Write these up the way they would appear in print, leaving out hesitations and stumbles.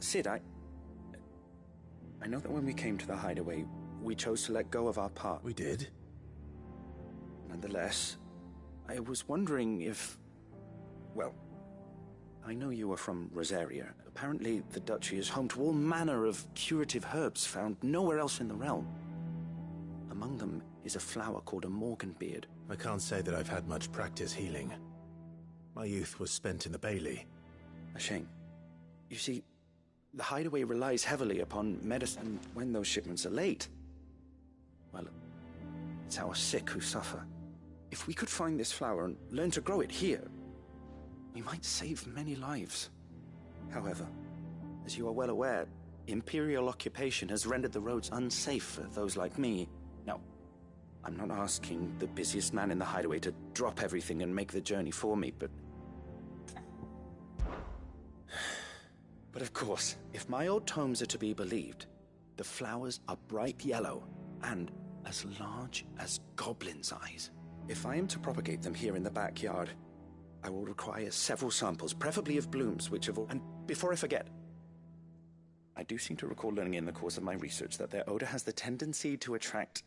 Sid, I know that when we came to the hideaway, we chose to let go of our part. We did? Nonetheless, I was wondering if... Well, I know you are from Rosaria. Apparently, the Duchy is home to all manner of curative herbs found nowhere else in the realm. Among them is a flower called a Morganbeard. I can't say that I've had much practice healing. My youth was spent in the Bailey. A shame. You see, the hideaway relies heavily upon medicine, and when those shipments are late, well, it's our sick who suffer. If we could find this flower and learn to grow it here, we might save many lives. However, as you are well aware, Imperial occupation has rendered the roads unsafe for those like me. Now, I'm not asking the busiest man in the hideaway to drop everything and make the journey for me, but of course, if my old tomes are to be believed, the flowers are bright yellow and as large as goblins' eyes. If I am to propagate them here in the backyard, I will require several samples, preferably of blooms which have all... And before I forget, I do seem to recall learning in the course of my research that their odor has the tendency to attract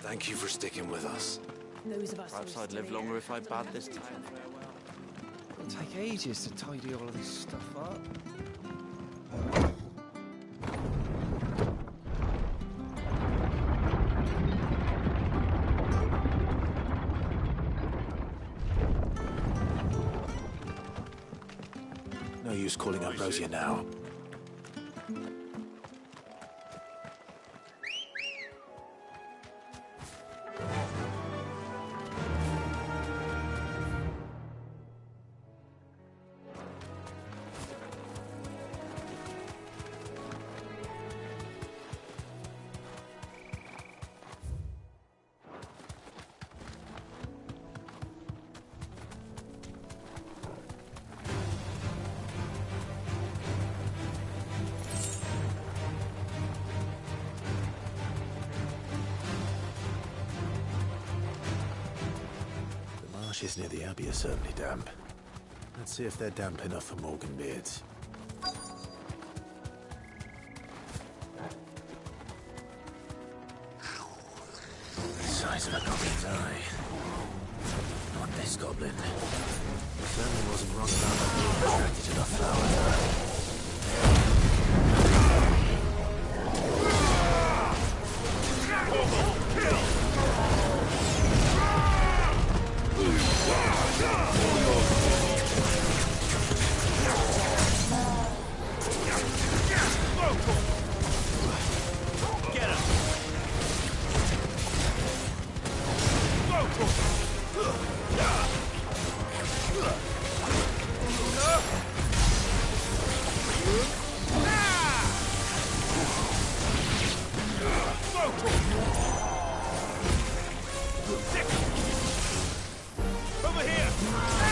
Thank you for sticking with us. Those of us Perhaps I'd live longer if I bade this time. It'll take ages to tidy all of this stuff up. No use calling Ambrosia now. Marshes near the Abbey are certainly damp. Let's see if they're damp enough for Morganbeards. The size of a goblin's eye. Not this goblin. Certainly wasn't wrong about being attracted to the flower. Over here!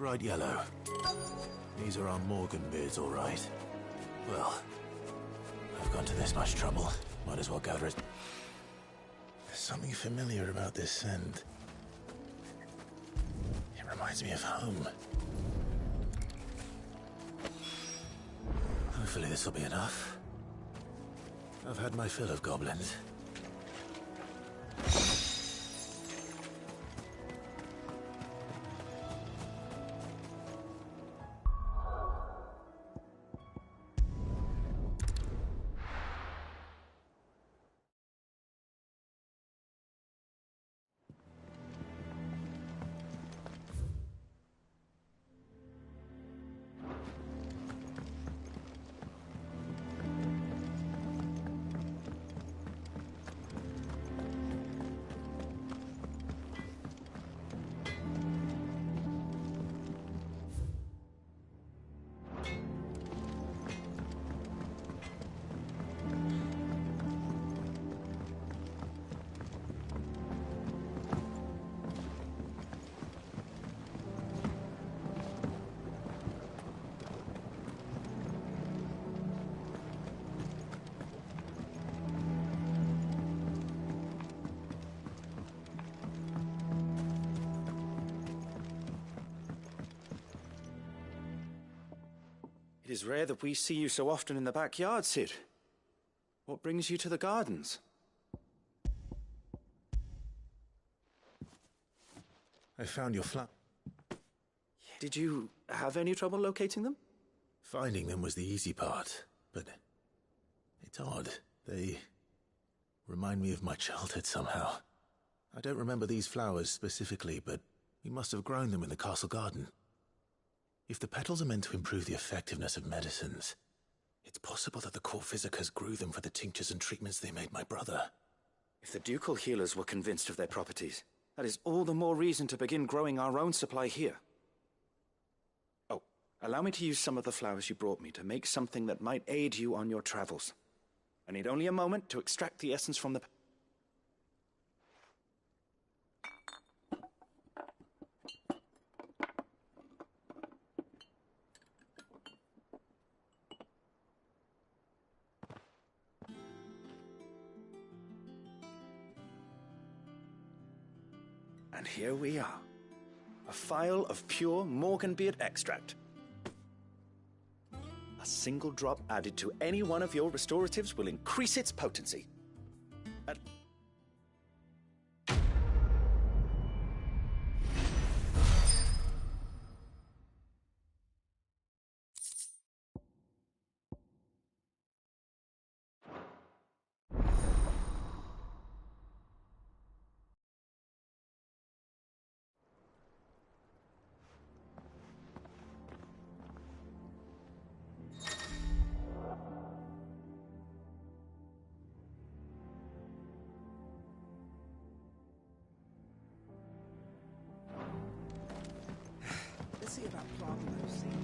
bright yellow. These are our Morgan beards, all right. Well, I've gone to this much trouble. Might as well gather it. There's something familiar about this scent. It reminds me of home. Hopefully this will be enough. I've had my fill of goblins. It is rare that we see you so often in the backyard, Sid. What brings you to the gardens? I found your flat. Did you have any trouble locating them? Finding them was the easy part, but it's odd. They remind me of my childhood somehow. I don't remember these flowers specifically, but we must have grown them in the castle garden. If the petals are meant to improve the effectiveness of medicines, it's possible that the court physicers grew them for the tinctures and treatments they made my brother. If the ducal healers were convinced of their properties, that is all the more reason to begin growing our own supply here. Oh, allow me to use some of the flowers you brought me to make something that might aid you on your travels. I need only a moment to extract the essence from the... And here we are. A phial of pure Morganbeard extract. A single drop added to any one of your restoratives will increase its potency. Let's see about planting those seeds.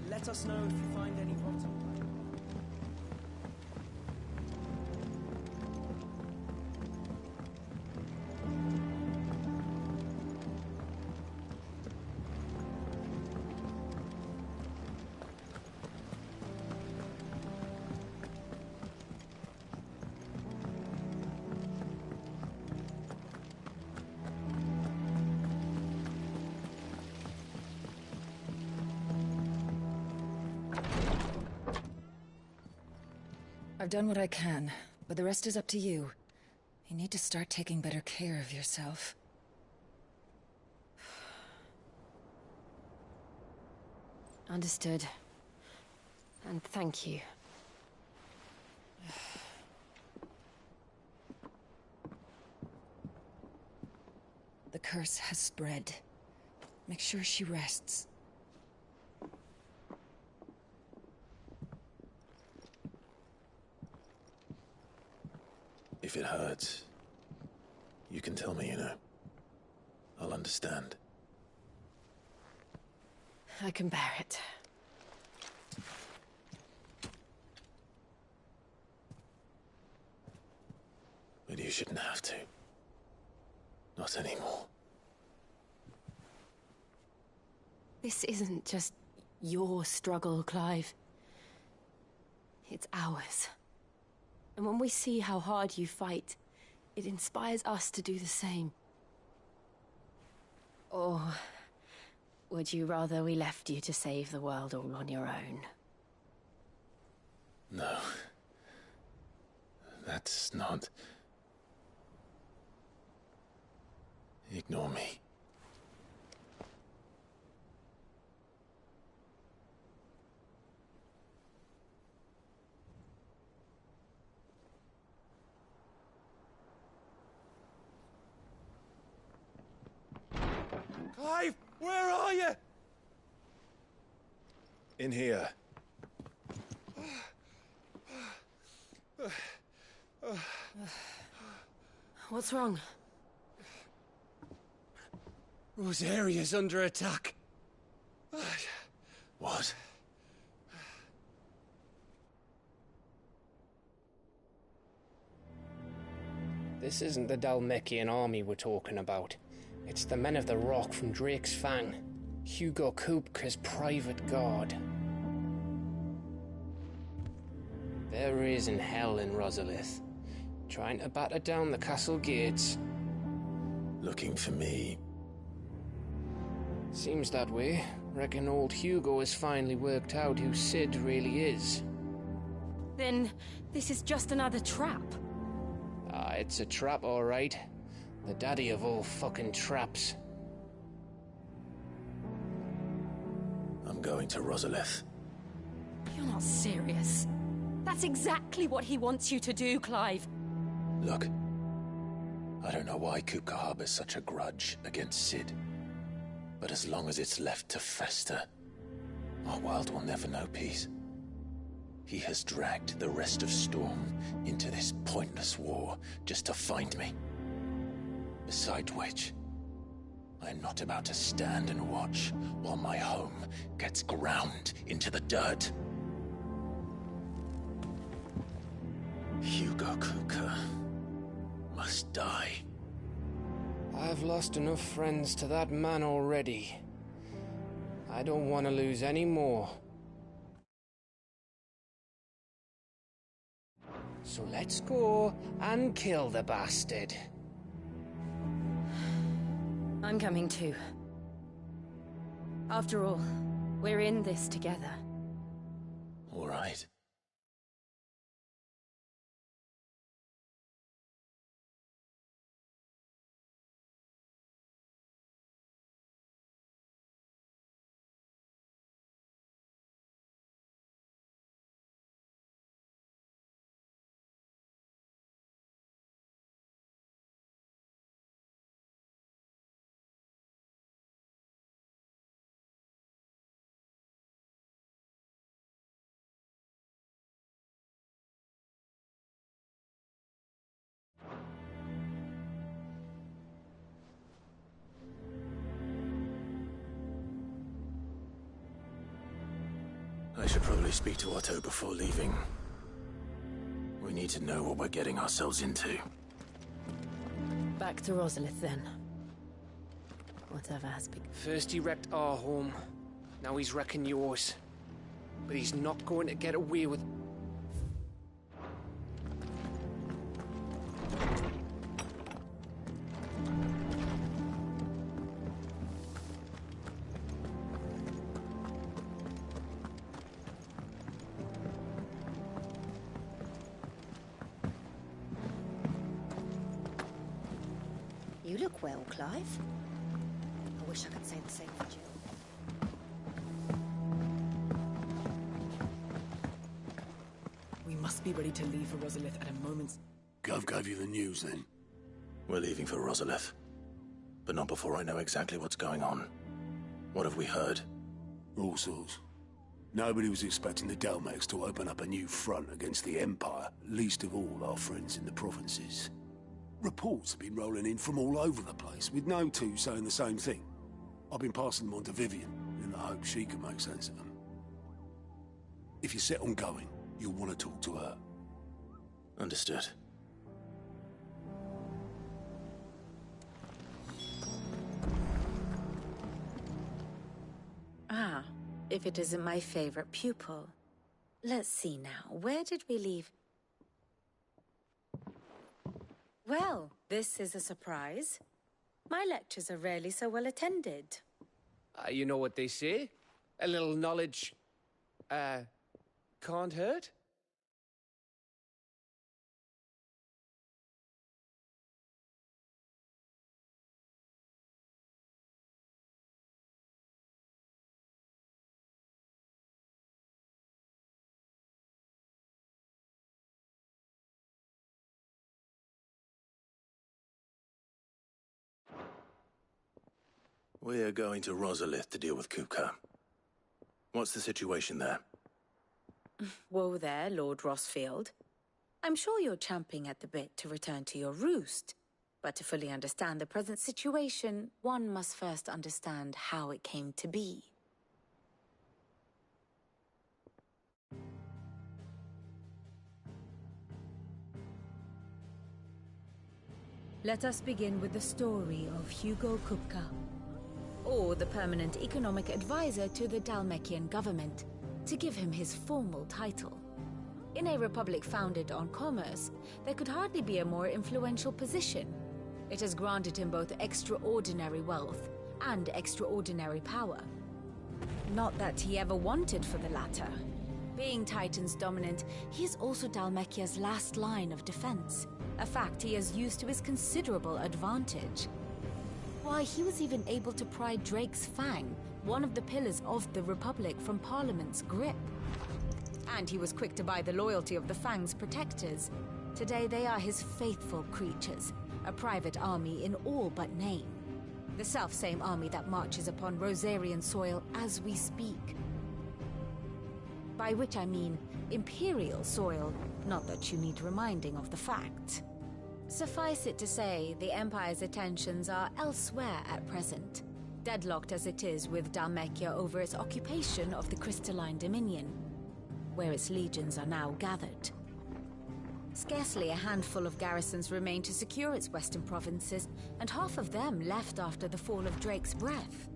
Let us know if you find any rotten. I've done what I can, but the rest is up to you. You need to start taking better care of yourself. Understood. And thank you. The curse has spread. Make sure she rests. If it hurts, you can tell me, you know. I'll understand. I can bear it. But you shouldn't have to. Not anymore. This isn't just your struggle, Clive. It's ours. And when we see how hard you fight, it inspires us to do the same. Or would you rather we left you to save the world all on your own? No. That's not... Ignore me. Clive, where are you? In here. What's wrong? Rosaria's under attack. What? This isn't the Dalmekian army we're talking about. It's the men of the Rock from Drake's Fang. Hugo Kupka's private guard. There is in hell in Rosalith, trying to batter down the castle gates. Looking for me. Seems that way. Reckon old Hugo has finally worked out who Sid really is. Then this is just another trap. Ah, it's a trap, all right. The daddy of all fucking traps. I'm going to Rosalith. You're not serious. That's exactly what he wants you to do, Clive. Look, I don't know why Kupka harbors such a grudge against Sid. But as long as it's left to fester, our world will never know peace. He has dragged the rest of Storm into this pointless war just to find me. Besides which, I am not about to stand and watch while my home gets ground into the dirt. Hugo Kupka must die. I've lost enough friends to that man already. I don't want to lose any more. So let's go and kill the bastard. I'm coming too. After all, we're in this together. All right. I should probably speak to Otto before leaving. We need to know what we're getting ourselves into. Back to Rosalith, then. Whatever has begun. First he wrecked our home, now he's wrecking yours. But he's not going to get away with... look well, Clive. I wish I could say the same for Jill. We must be ready to leave for Rosalith at a moment's... Gov gave you the news, then? We're leaving for Rosalith. But not before I know exactly what's going on. What have we heard? All sorts. Nobody was expecting the Dalmex to open up a new front against the Empire, least of all our friends in the provinces. Reports have been rolling in from all over the place, with no two saying the same thing. I've been passing them on to Vivian, in the hope she can make sense of them. If you're set on going, you'll want to talk to her. Understood. Ah, if it isn't my favorite pupil. Let's see now, where did we leave? Well, this is a surprise. My lectures are rarely so well attended. You know what they say? A little knowledge, can't hurt? We're going to Rosalith to deal with Kupka. What's the situation there? Whoa there, Lord Rossfield. I'm sure you're champing at the bit to return to your roost. But to fully understand the present situation, one must first understand how it came to be. Let us begin with the story of Hugo Kupka, or the permanent economic advisor to the Dalmekian government, to give him his formal title. In a republic founded on commerce, there could hardly be a more influential position. It has granted him both extraordinary wealth and extraordinary power. Not that he ever wanted for the latter. Being Titan's dominant, he is also Dalmekia's last line of defense, a fact he has used to his considerable advantage. Why, he was even able to pry Drake's Fang, one of the pillars of the Republic, from Parliament's grip. And he was quick to buy the loyalty of the Fang's protectors. Today they are his faithful creatures, a private army in all but name. The self-same army that marches upon Rosarian soil as we speak. By which I mean Imperial soil, not that you need reminding of the fact. Suffice it to say, the Empire's attentions are elsewhere at present, deadlocked as it is with Dalmekia over its occupation of the Crystalline Dominion, where its legions are now gathered. Scarcely a handful of garrisons remain to secure its western provinces, and half of them left after the fall of Drake's Breath.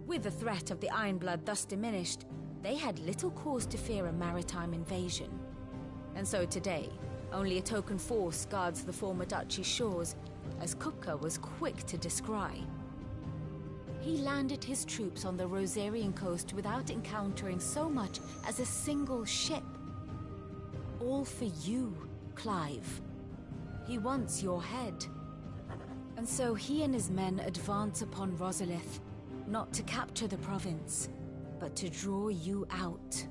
With the threat of the Ironblood thus diminished, they had little cause to fear a maritime invasion. And so today, only a token force guards the former duchy's shores, as Kupka was quick to descry. He landed his troops on the Rosarian coast without encountering so much as a single ship. All for you, Clive. He wants your head. And so he and his men advance upon Rosalith, not to capture the province, but to draw you out.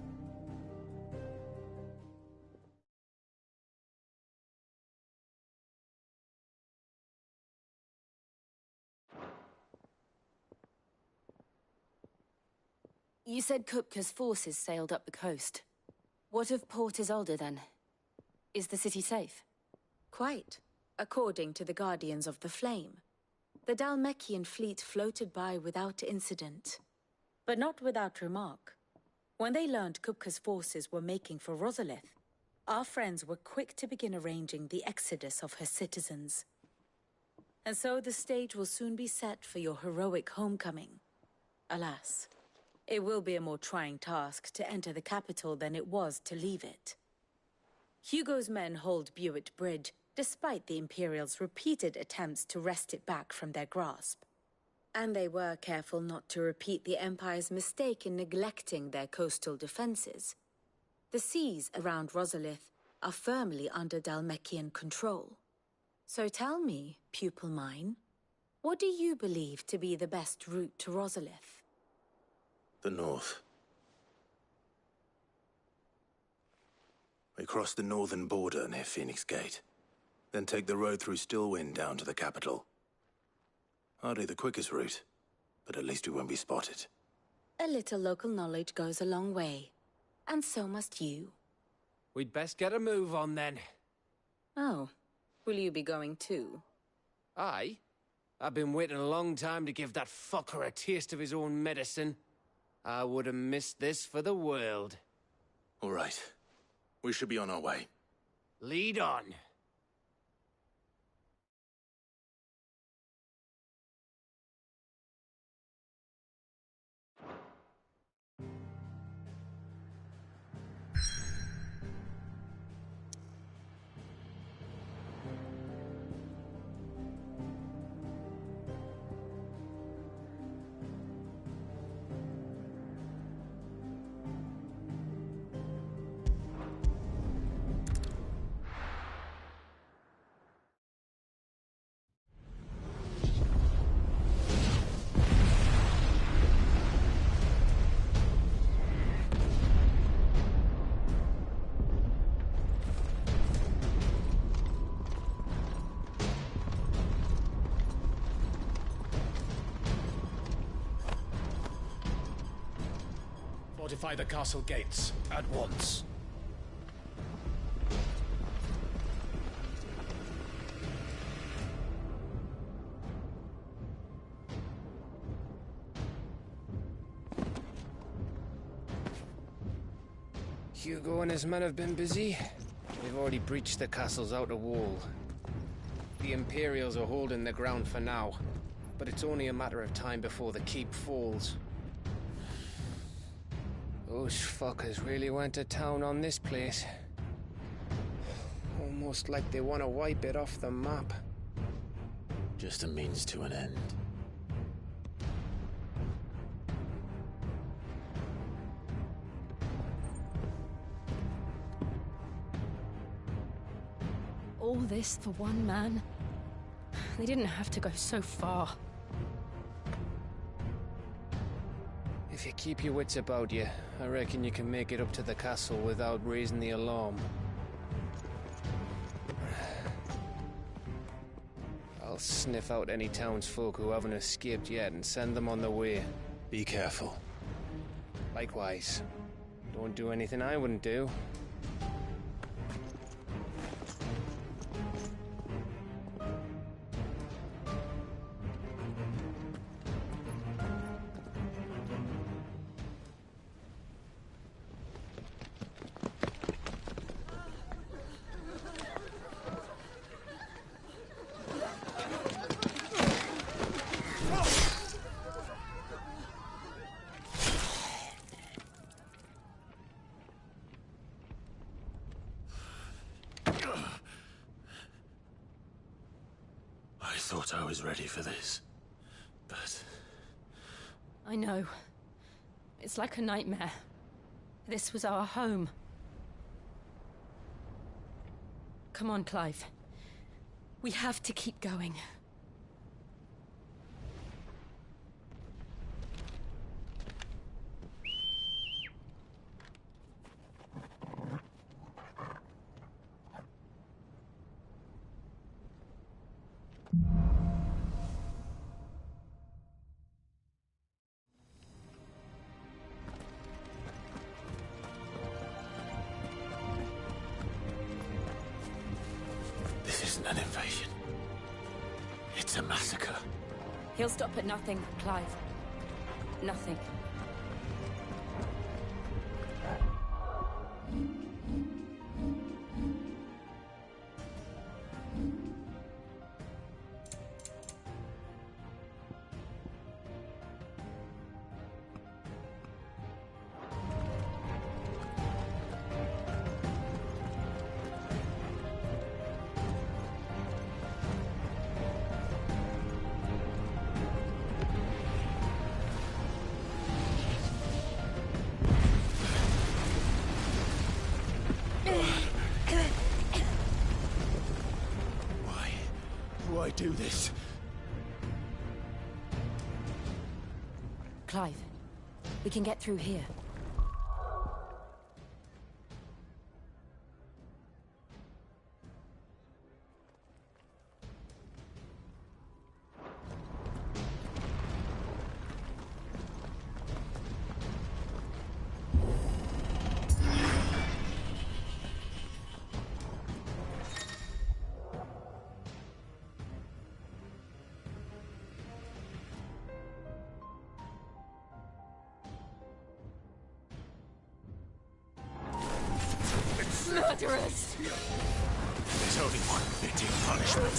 You said Kupka's forces sailed up the coast. What of Port Isolde, then? Is the city safe? Quite, according to the Guardians of the Flame. The Dalmekian fleet floated by without incident. But not without remark. When they learned Kupka's forces were making for Rosalith, our friends were quick to begin arranging the exodus of her citizens. And so the stage will soon be set for your heroic homecoming. Alas, it will be a more trying task to enter the capital than it was to leave it. Hugo's men hold Buett Bridge, despite the Imperials' repeated attempts to wrest it back from their grasp. And they were careful not to repeat the Empire's mistake in neglecting their coastal defenses. The seas around Rosalith are firmly under Dalmekian control. So tell me, pupil mine, What do you believe to be the best route to Rosalith? The north. We cross the northern border near Phoenix Gate, then take the road through Stillwind down to the capital. Hardly the quickest route, but at least we won't be spotted. A little local knowledge goes a long way. And so must you. We'd best get a move on then. Oh, will you be going too? Aye. I've been waiting a long time to give that fucker a taste of his own medicine. I would have missed this for the world. All right. We should be on our way. Lead on. Fortify the castle gates at once. Hugo and his men have been busy. They've already breached the castle's outer wall. The Imperials are holding the ground for now, but it's only a matter of time before the keep falls. Those fuckers really went to town on this place. Almost like they want to wipe it off the map. Just a means to an end. All this for one man? They didn't have to go so far. If you keep your wits about you, I reckon you can make it up to the castle without raising the alarm. I'll sniff out any townsfolk who haven't escaped yet and send them on their way. Be careful. Likewise. Don't do anything I wouldn't do. I thought I was ready for this, but... I know. It's like a nightmare. This was our home. Come on, Clive. We have to keep going. This isn't an invasion. It's a massacre. He'll stop at nothing, Clive. Nothing. Why do this? Clive, we can get through here. Murderers! There's only one fitting punishment.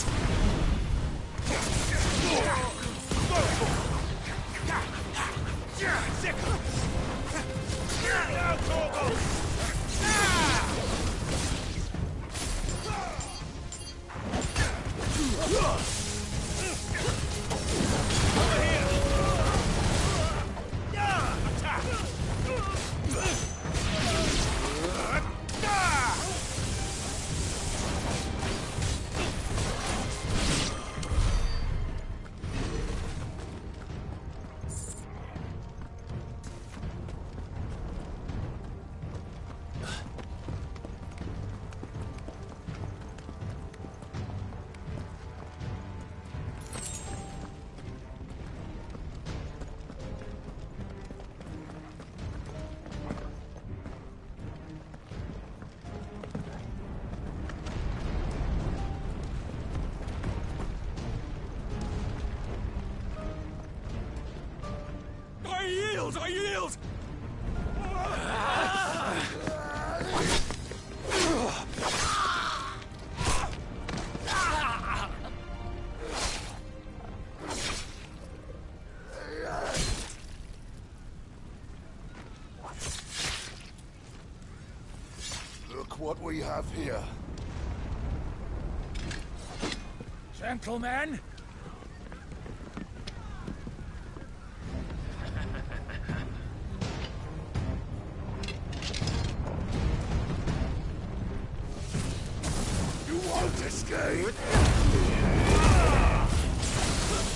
I yield! Look what we have here. Gentlemen! Escape!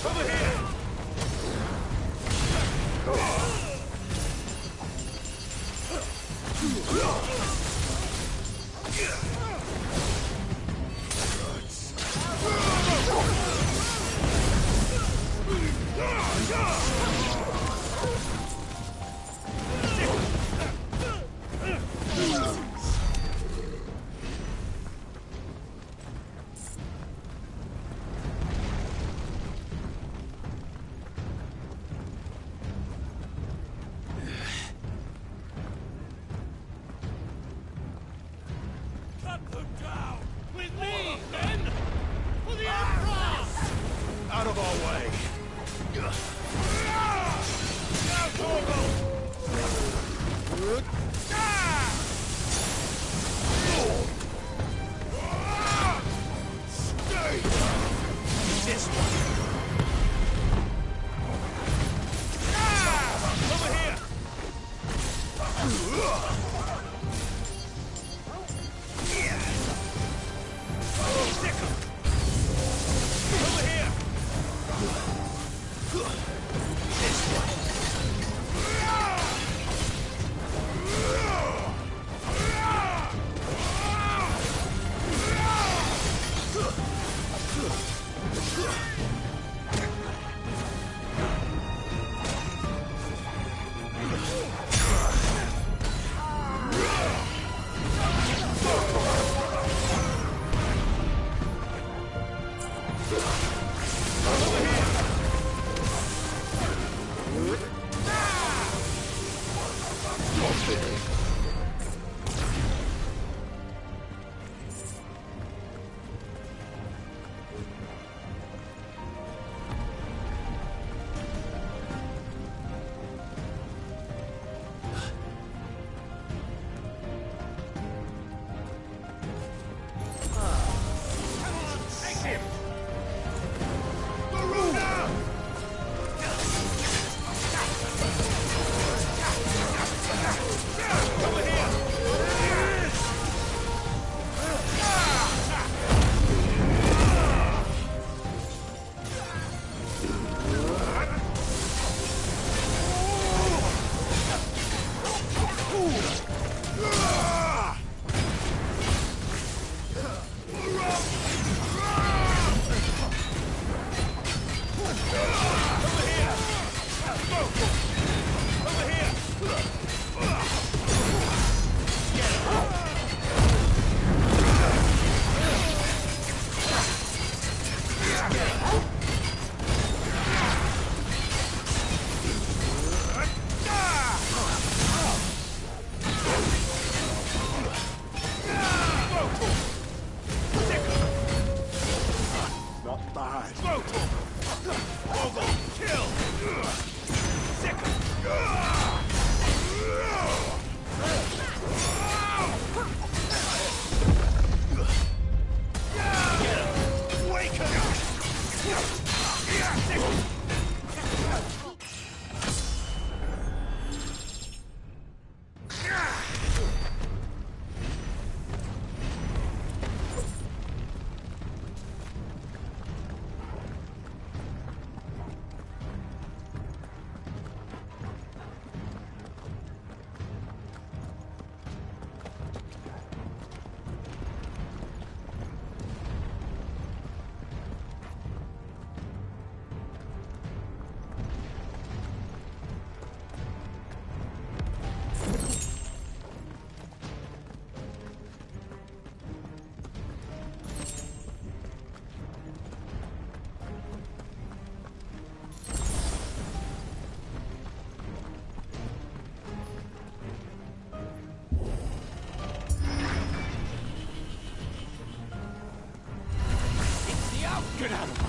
Over here! Out of our way! This one! Over here! Stick 'em! Over here! This one!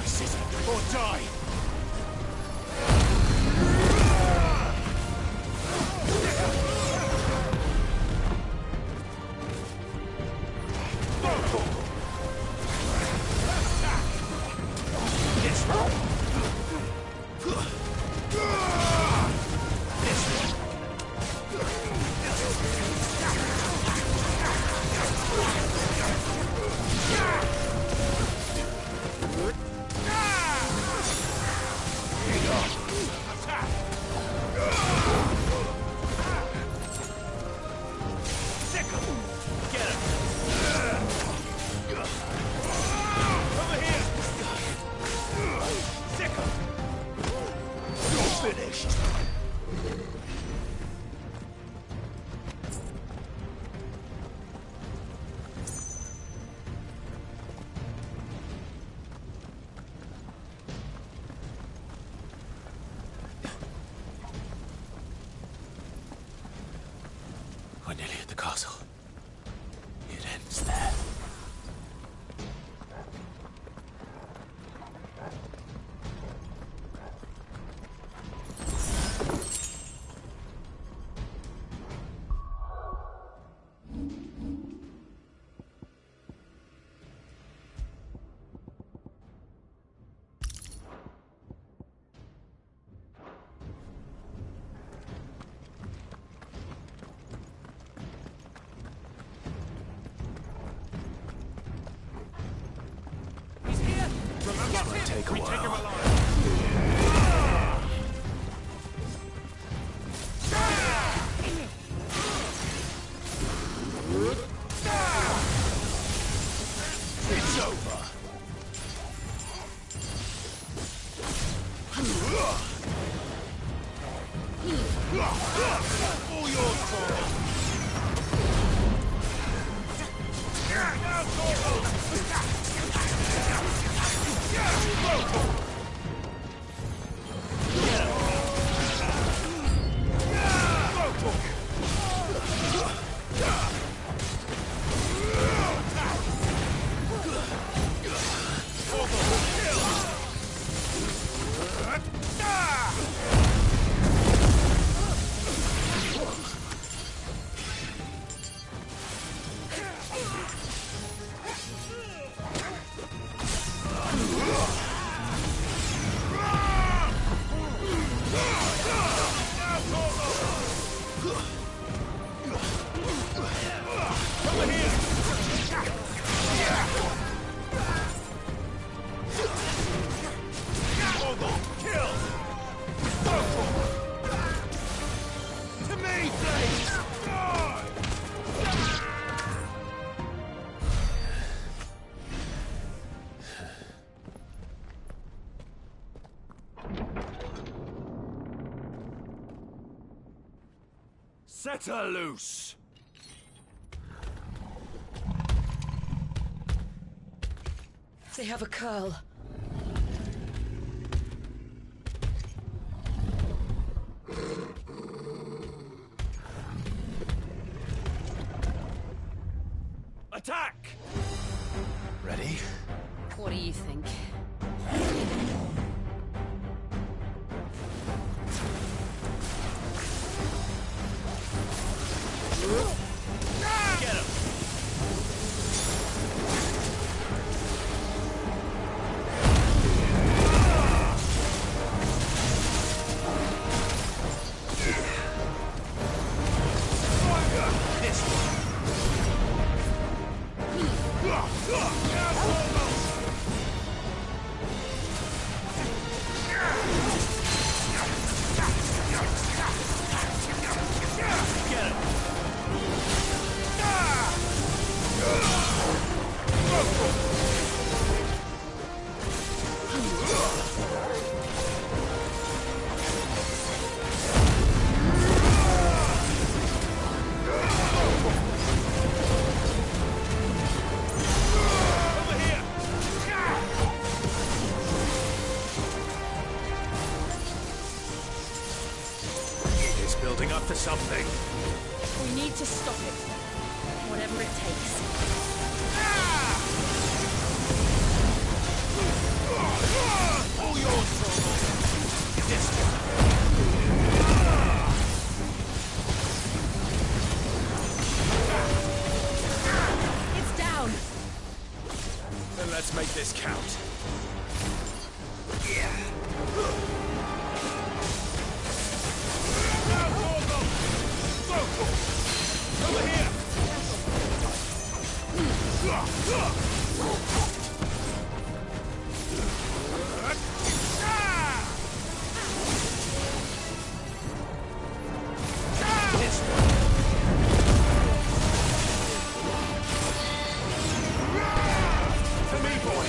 City, or die! We're nearly at the castle. It ends there. Take a while. It's over. All yours, boy. Set her loose! They have a curl. Attack! Ready? What do you think? Get him! This one. Get him! It's building up to something. We need to stop it. Whatever it takes. Let's make this count. Over here! To me, boy!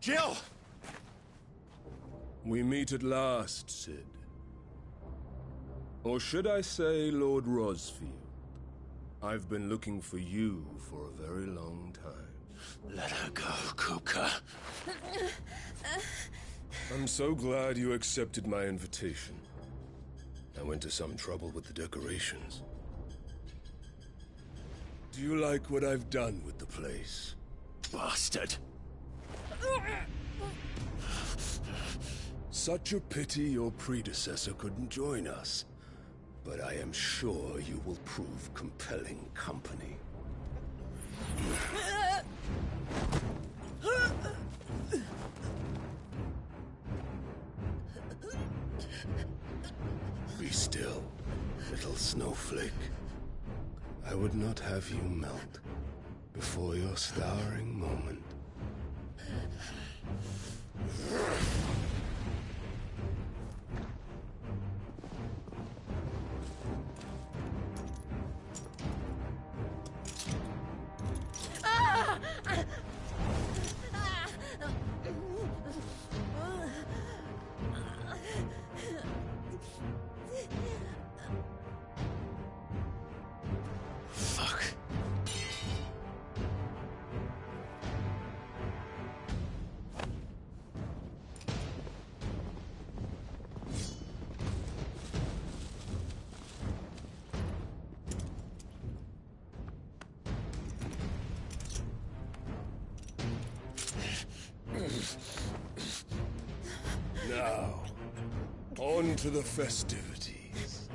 Jill! We meet at last, Sid. Or should I say, Lord Rosfield? I've been looking for you for a very long time. Let her go, Kuka. I'm so glad you accepted my invitation. I went to some trouble with the decorations. Do you like what I've done with the place? Bastard. Such a pity your predecessor couldn't join us. But I am sure you will prove compelling company. Be still, little snowflake. I would not have you melt before your starring moment. Fuck. Now, on to the festivities.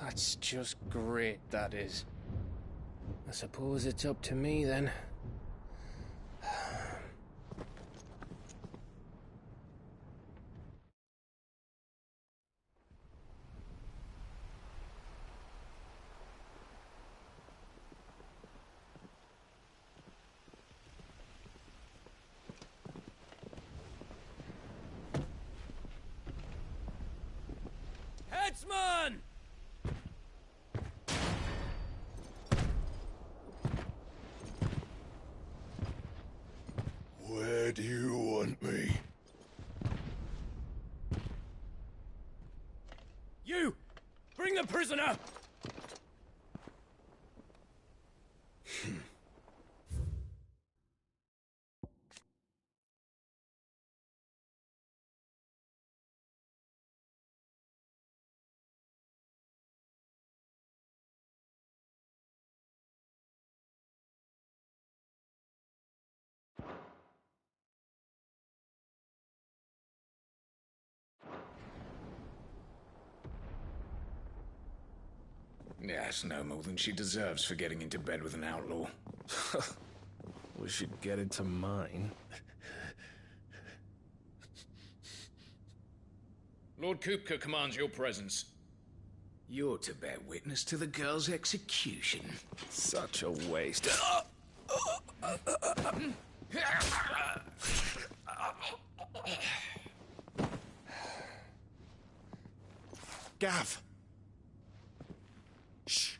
That's just great, that is. I suppose it's up to me, then. Headsman! Where do you want me? You! Bring the prisoner! Yes, no more than she deserves for getting into bed with an outlaw. We should get into mine. Lord Kupka commands your presence. You're to bear witness to the girl's execution. Such a waste. Gav! Shh.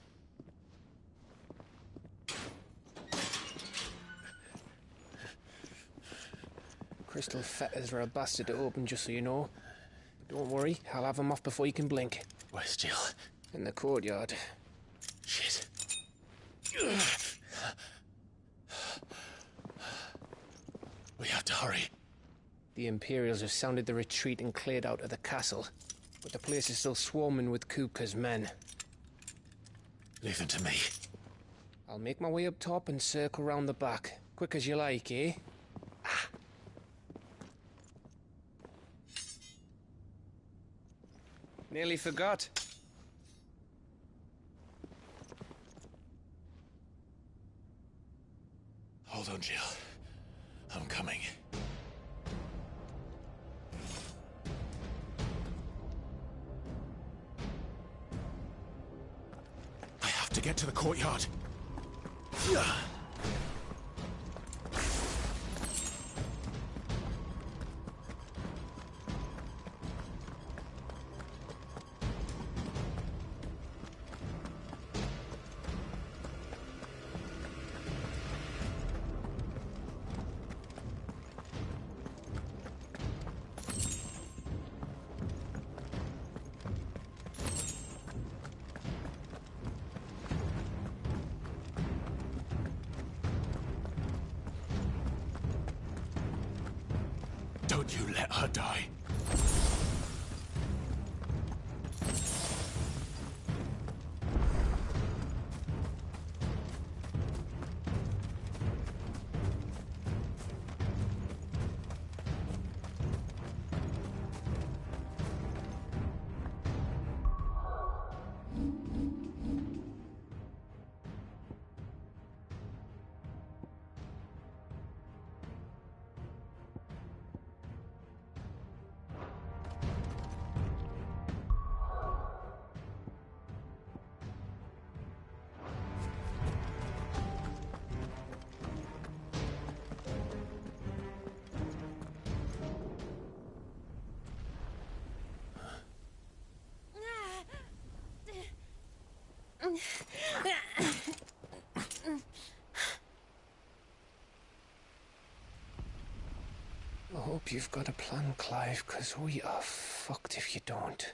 Crystal fetters are a bastard to open, just so you know. But don't worry, I'll have him off before you can blink. Where's Jill? In the courtyard. Shit. We have to hurry. The Imperials have sounded the retreat and cleared out of the castle. But the place is still swarming with Kupka's men. Leave them to me. I'll make my way up top and circle round the back. Quick as you like, eh? Nearly forgot. Hold on, Jill. I'm coming. I have to get to the courtyard. Don't you let her die. I hope you've got a plan, Clive, because we are fucked if you don't.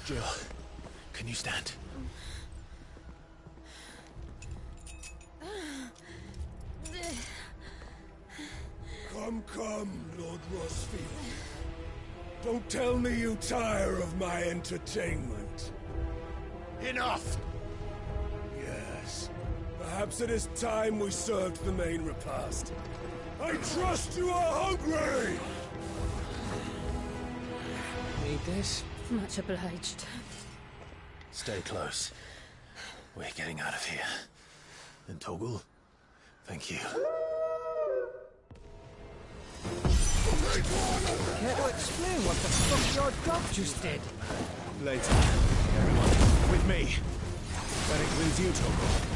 Jill, can you stand? Come, Lord Rosfield. Don't tell me you tire of my entertainment. Enough! Yes. Perhaps it is time we served the main repast. I trust you are hungry! Need this? Much obliged. Stay close. We're getting out of here. And Toggle, thank you. Care to explain what the fuck your dog just did? Later. Everyone, with me. That includes you, Toggle.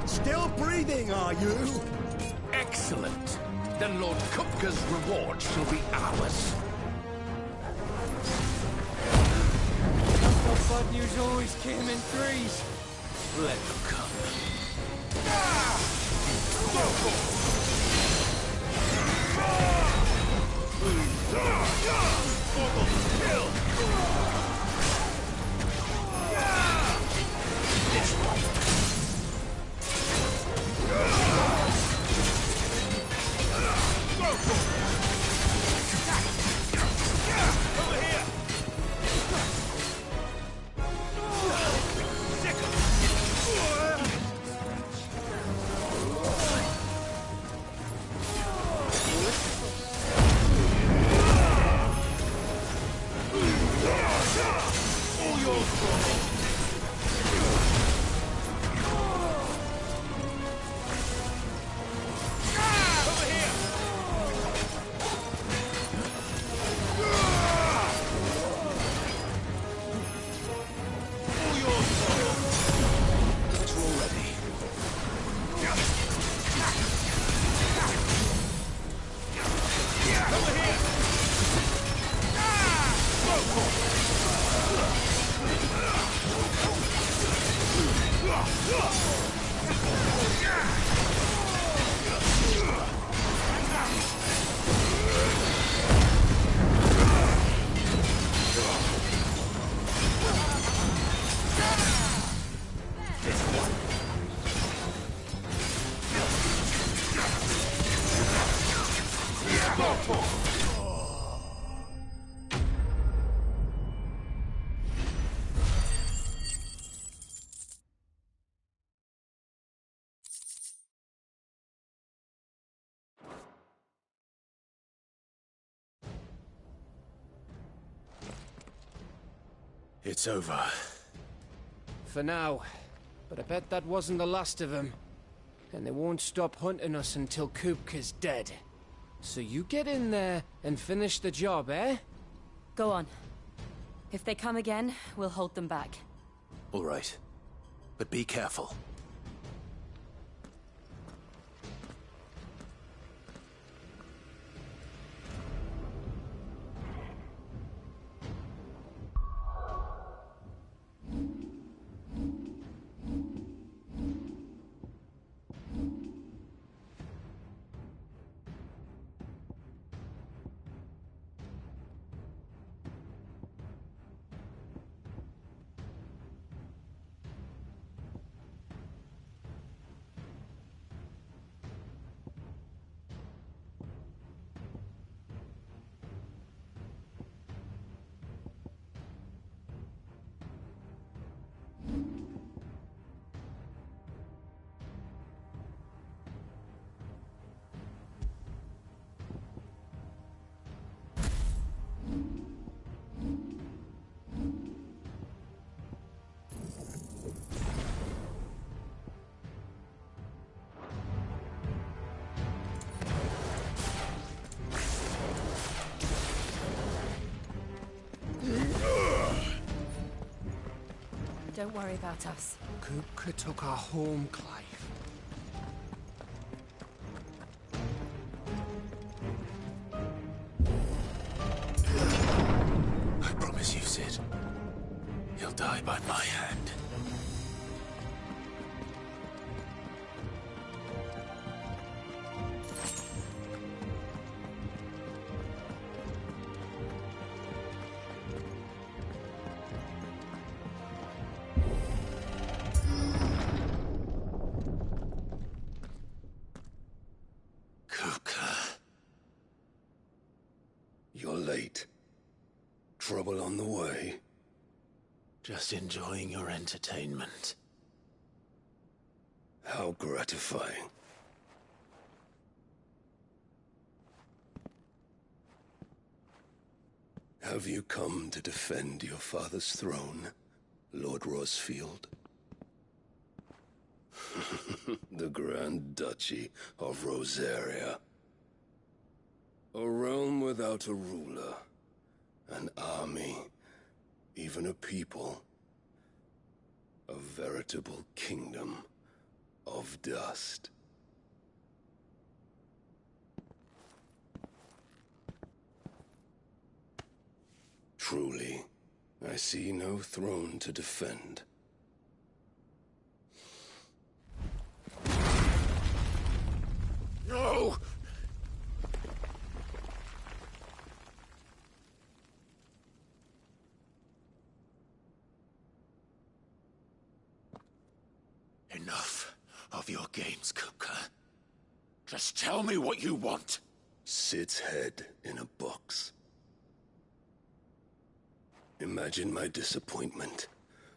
Still breathing, are you? Excellent. Then Lord Kupka's reward shall be ours. Bad news always came in threes. Let them come. It's over. For now. But I bet that wasn't the last of them. And they won't stop hunting us until Kupka's dead. So you get in there and finish the job, eh? Go on. If they come again, we'll hold them back. All right. But be careful. Don't worry about us. Kupka took our home, Clive. I promise you, Sid. He'll die by my hand. You're late. Trouble on the way? Just enjoying your entertainment. How gratifying. Have you come to defend your father's throne, Lord Rosfield? The Grand Duchy of Rosaria. A realm without a ruler, an army, even a people. A veritable kingdom of dust. Truly, I see no throne to defend. No! Enough of your games, Kupka. Just tell me what you want. Sid's head in a box. Imagine my disappointment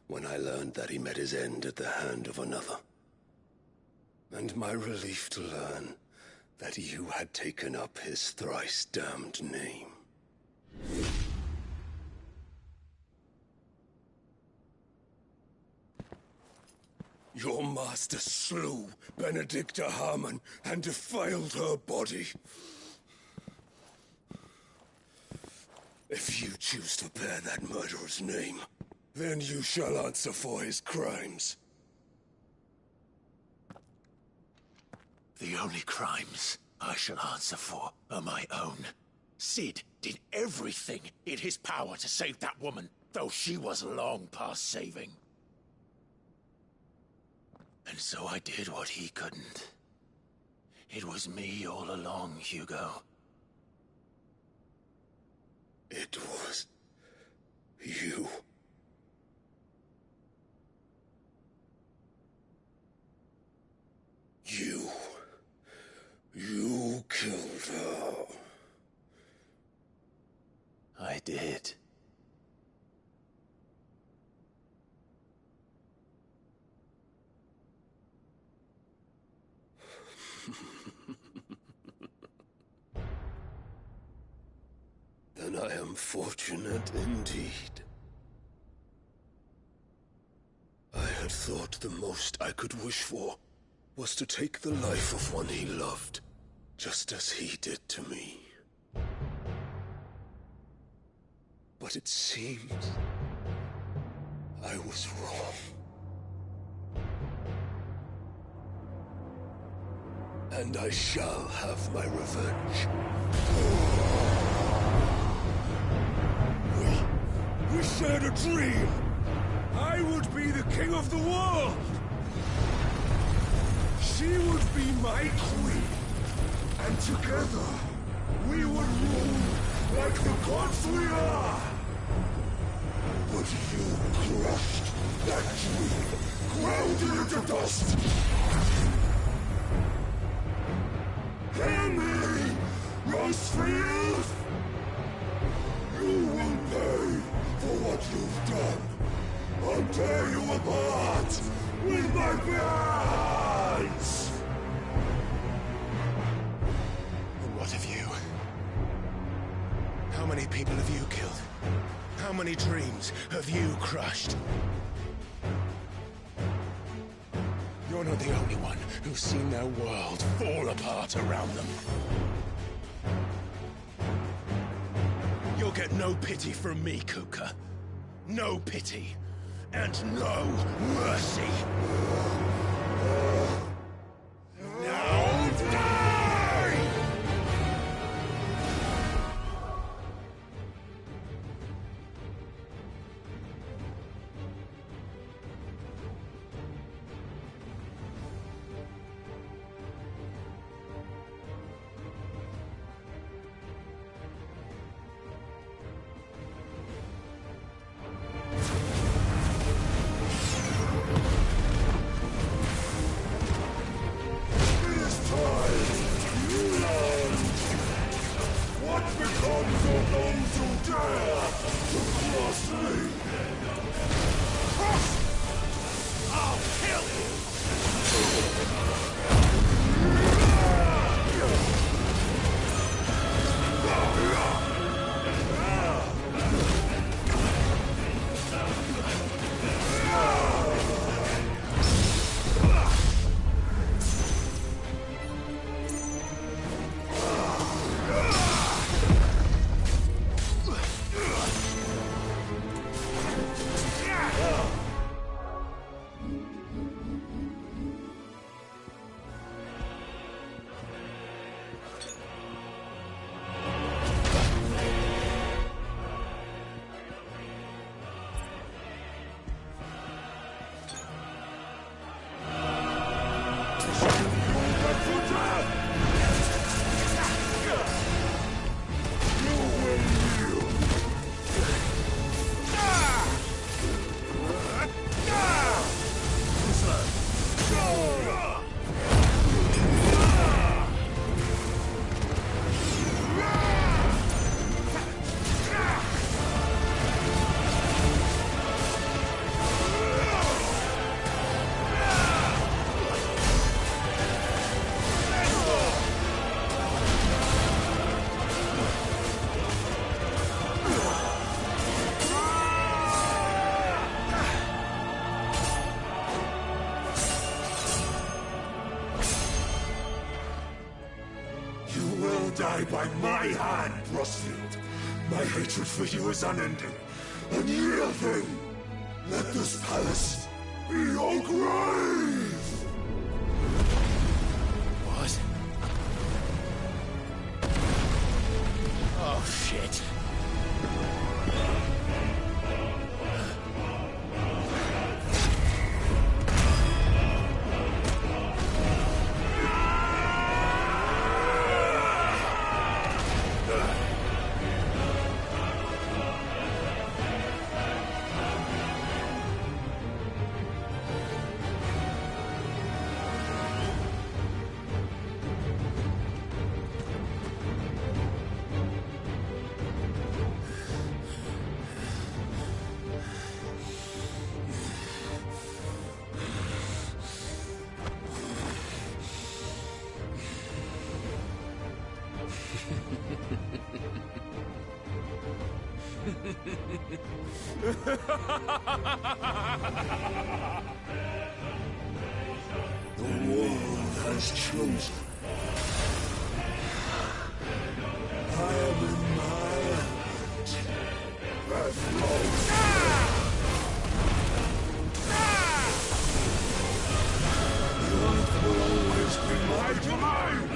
when I learned that he met his end at the hand of another. And my relief to learn that you had taken up his thrice-damned name. Your master slew Benedicta Harmon and defiled her body. If you choose to bear that murderer's name, then you shall answer for his crimes. The only crimes I shall answer for are my own. Sid did everything in his power to save that woman, though she was long past saving. And so I did what he couldn't. It was me all along, Hugo. It was you. You killed her. I did. Then I am fortunate indeed. I had thought the most I could wish for was to take the life of one he loved, just as he did to me. But it seems I was wrong. And I shall have my revenge. We shared a dream. I would be the king of the world. She would be my queen. And together, we would rule like the gods we are. But you crushed that dream, ground it into dust. Hear me, Rosefield! You will pay for what you've done. I'll tear you apart with my hands! And what of you? How many people have you killed? How many dreams have you crushed? You're not the only one who's seen their world fall apart around them. You'll get no pity from me, Kuka. No pity. And no mercy. Now die! die by my hand, Rosfield. My hatred for you is unending, unyielding. Let this palace be your grave! What? Oh, shit. The world has chosen. I am in my element. That flows. The earth will always be my domain.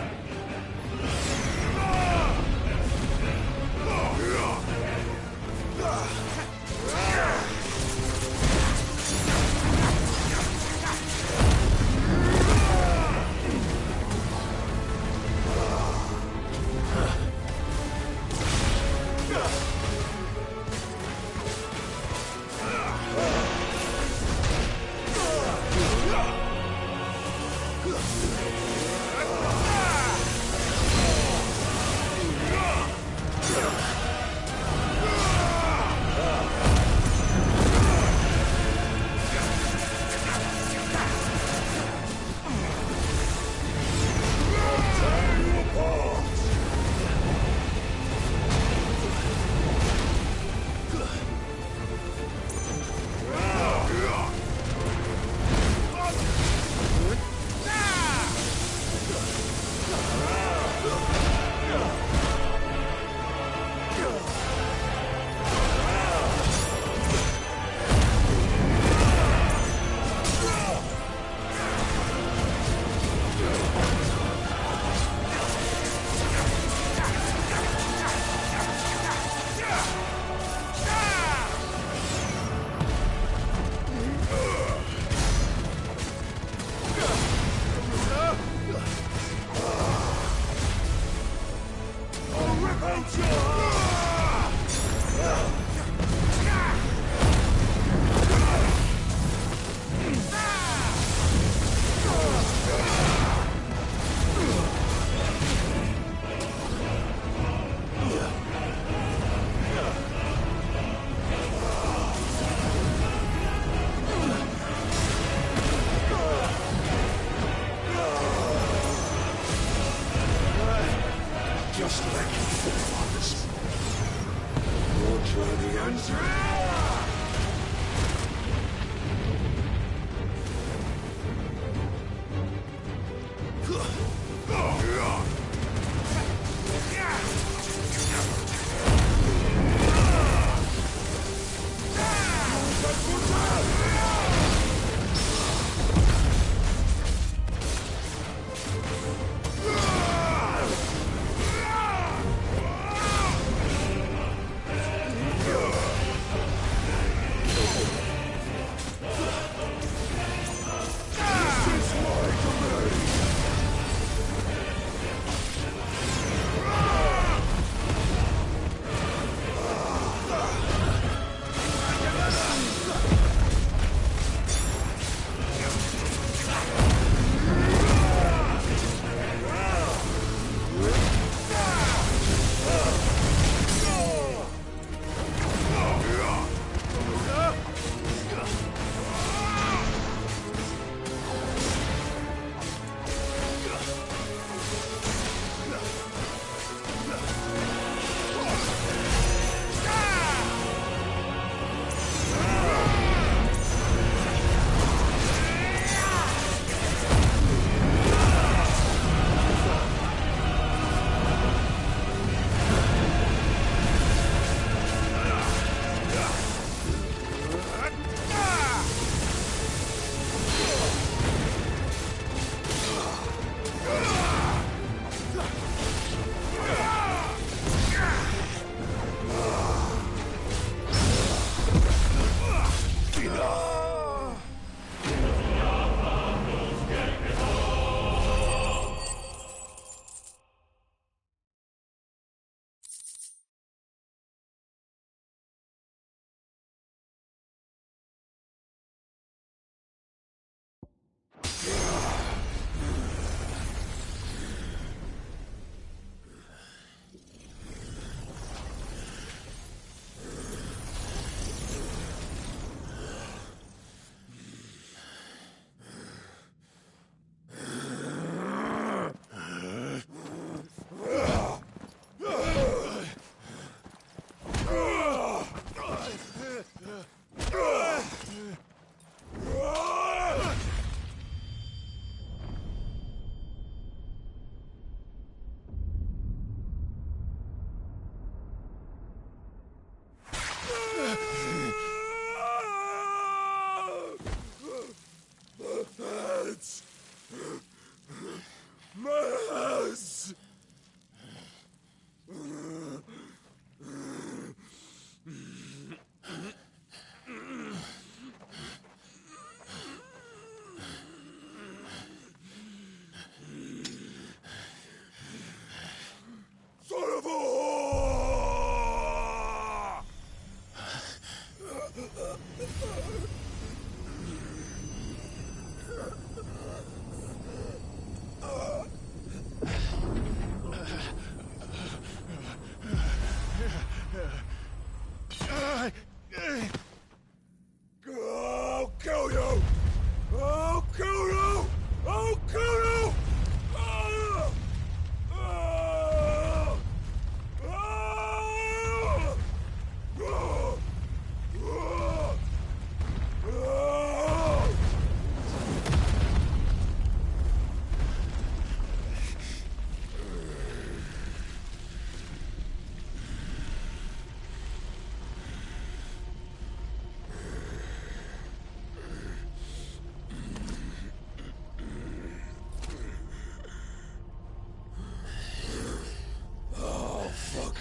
Just like your forefathers. Your journey ends here!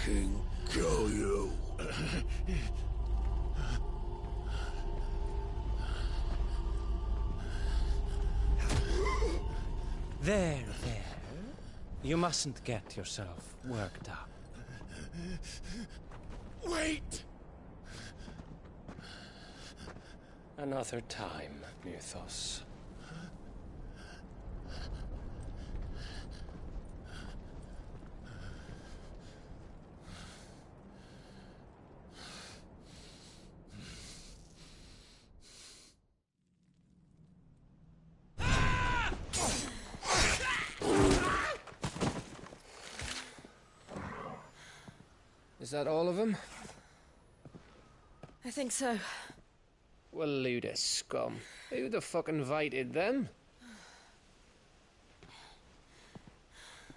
fucking kill you. There. You mustn't get yourself worked up. Wait! Another time, Mythos. Is that all of them? I think so. Well, load of scum. Who the fuck invited them?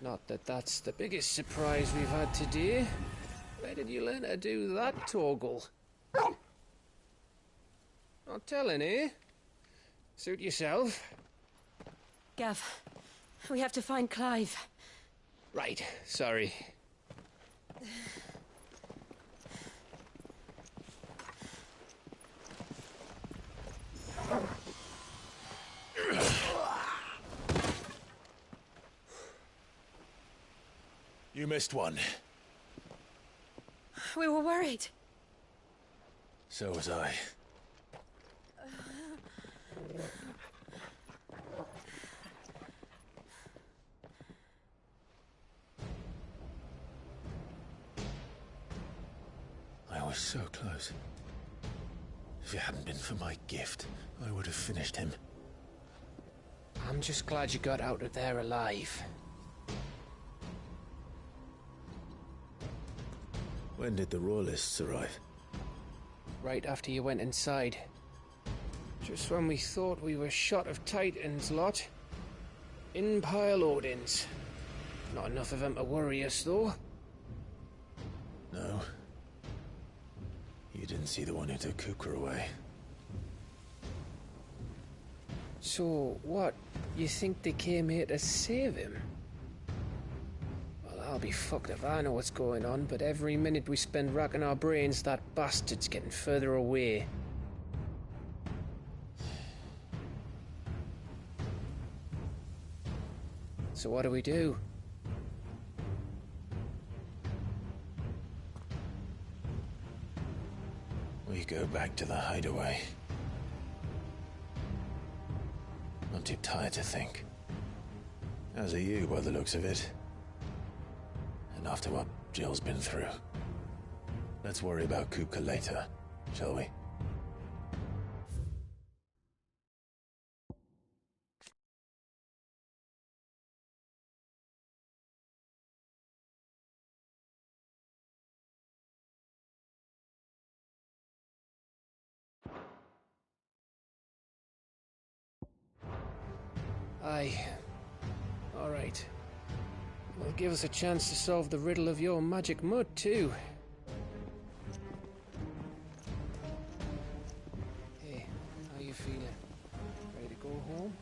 Not that that's the biggest surprise we've had today. Where did you learn to do that, Torgal? Not telling, eh? Suit yourself. Gav, we have to find Clive. Right, sorry. You missed one. We were worried. So was I. I was so close. If it hadn't been for my gift, I would have finished him. I'm just glad you got out of there alive. When did the Royalists arrive? Right after you went inside. Just when we thought we were shot of Titans, lot. In pile Odins. Not enough of them to worry us, though. No. You didn't see the one who took Kupka away. So, what? You think they came here to save him? Well, I'll be fucked if I know what's going on, but every minute we spend racking our brains, that bastard's getting further away. So what do we do? We go back to the hideaway. I'm too tired to think. As are you, by the looks of it. And after what Jill's been through. Let's worry about Kupka later, shall we? Aye. All right. Well, give us a chance to solve the riddle of your magic mud, too. Hey, how you feeling? Ready to go home?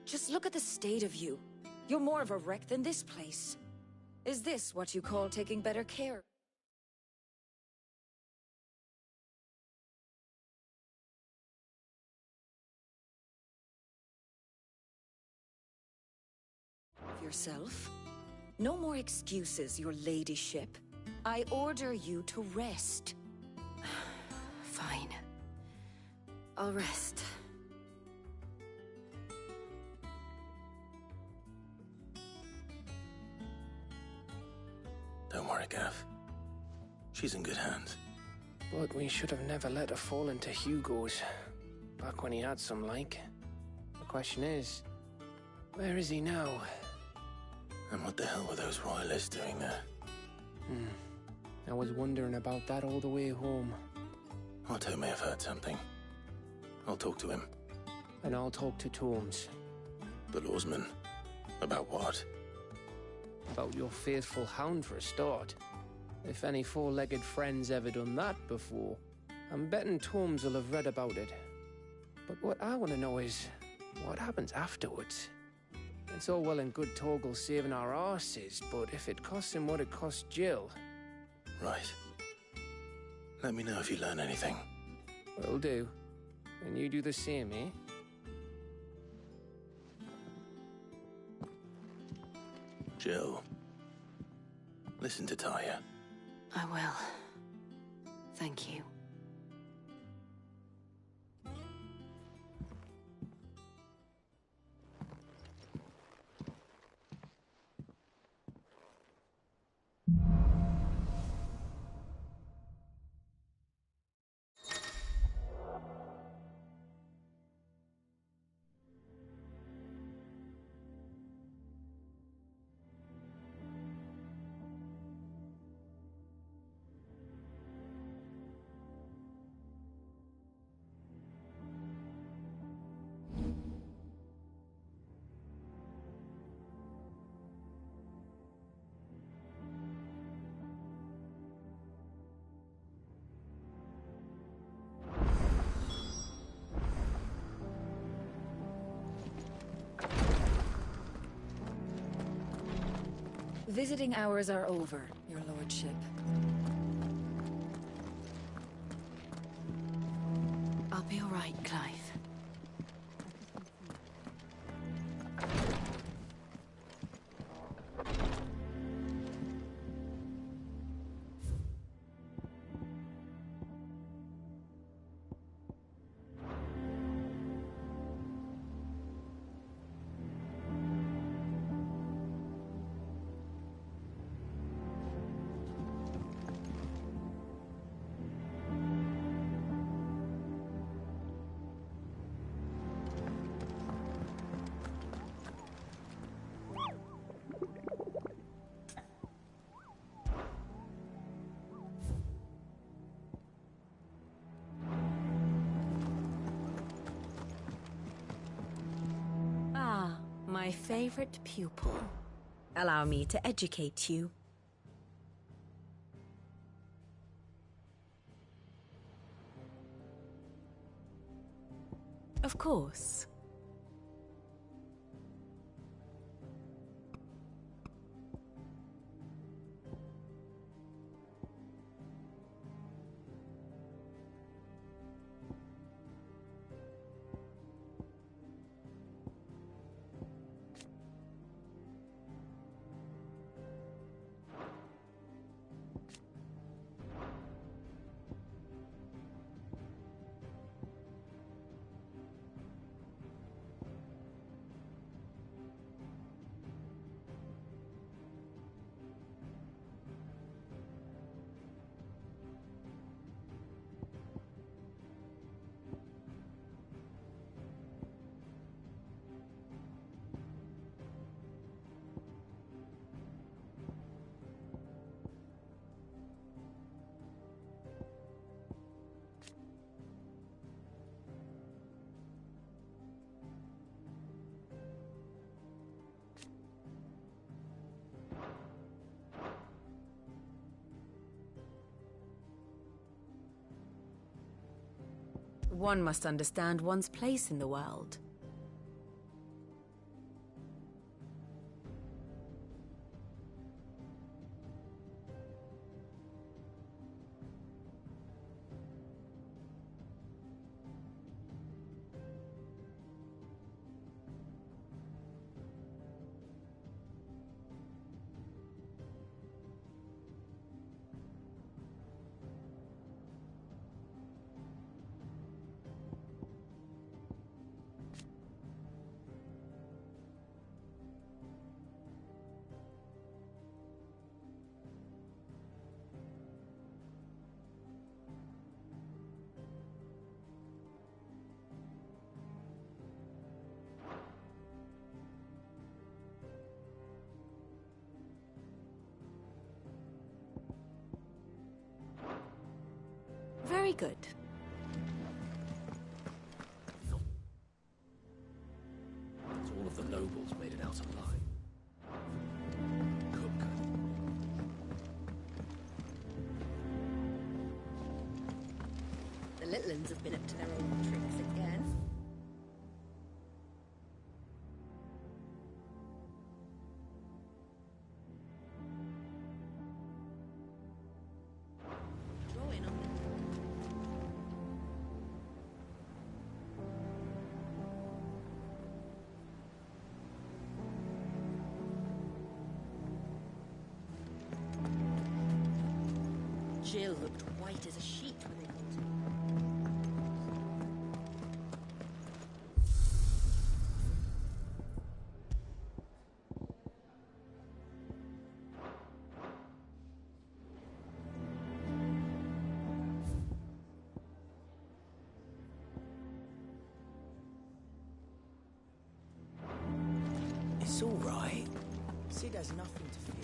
Just look at the state of you. You're more of a wreck than this place. Is this what you call taking better care? yourself. No more excuses, your ladyship. I order you to rest. Fine. I'll rest. Don't worry, Gav. She's in good hands. But we should have never let her fall into Hugo's. Back when he had some like. The question is, where is he now? And what the hell were those royalists doing there? I was wondering about that all the way home. Otto may have heard something. I'll talk to him. And I'll talk to Torms. The lawsman? About what? About your faithful hound for a start. If any four-legged friend's ever done that before, I'm betting Torms will have read about it. But what I want to know is, what happens afterwards? It's all well and good Torgal saving our arses, but if it costs him what it cost Jill... Right. Let me know if you learn anything. Will do. And you do the same, eh? Jill. Listen to Taya. I will. Thank you. Visiting hours are over, your lordship. I'll be all right, Clive. My favorite pupil. Allow me to educate you. Of course. One must understand one's place in the world. Very good. All of the nobles made it out alive. The little uns have been up to their old tricks again. Drawing on them. Jill looked white as a sheet when they called her. It's all right. Sid has nothing to fear.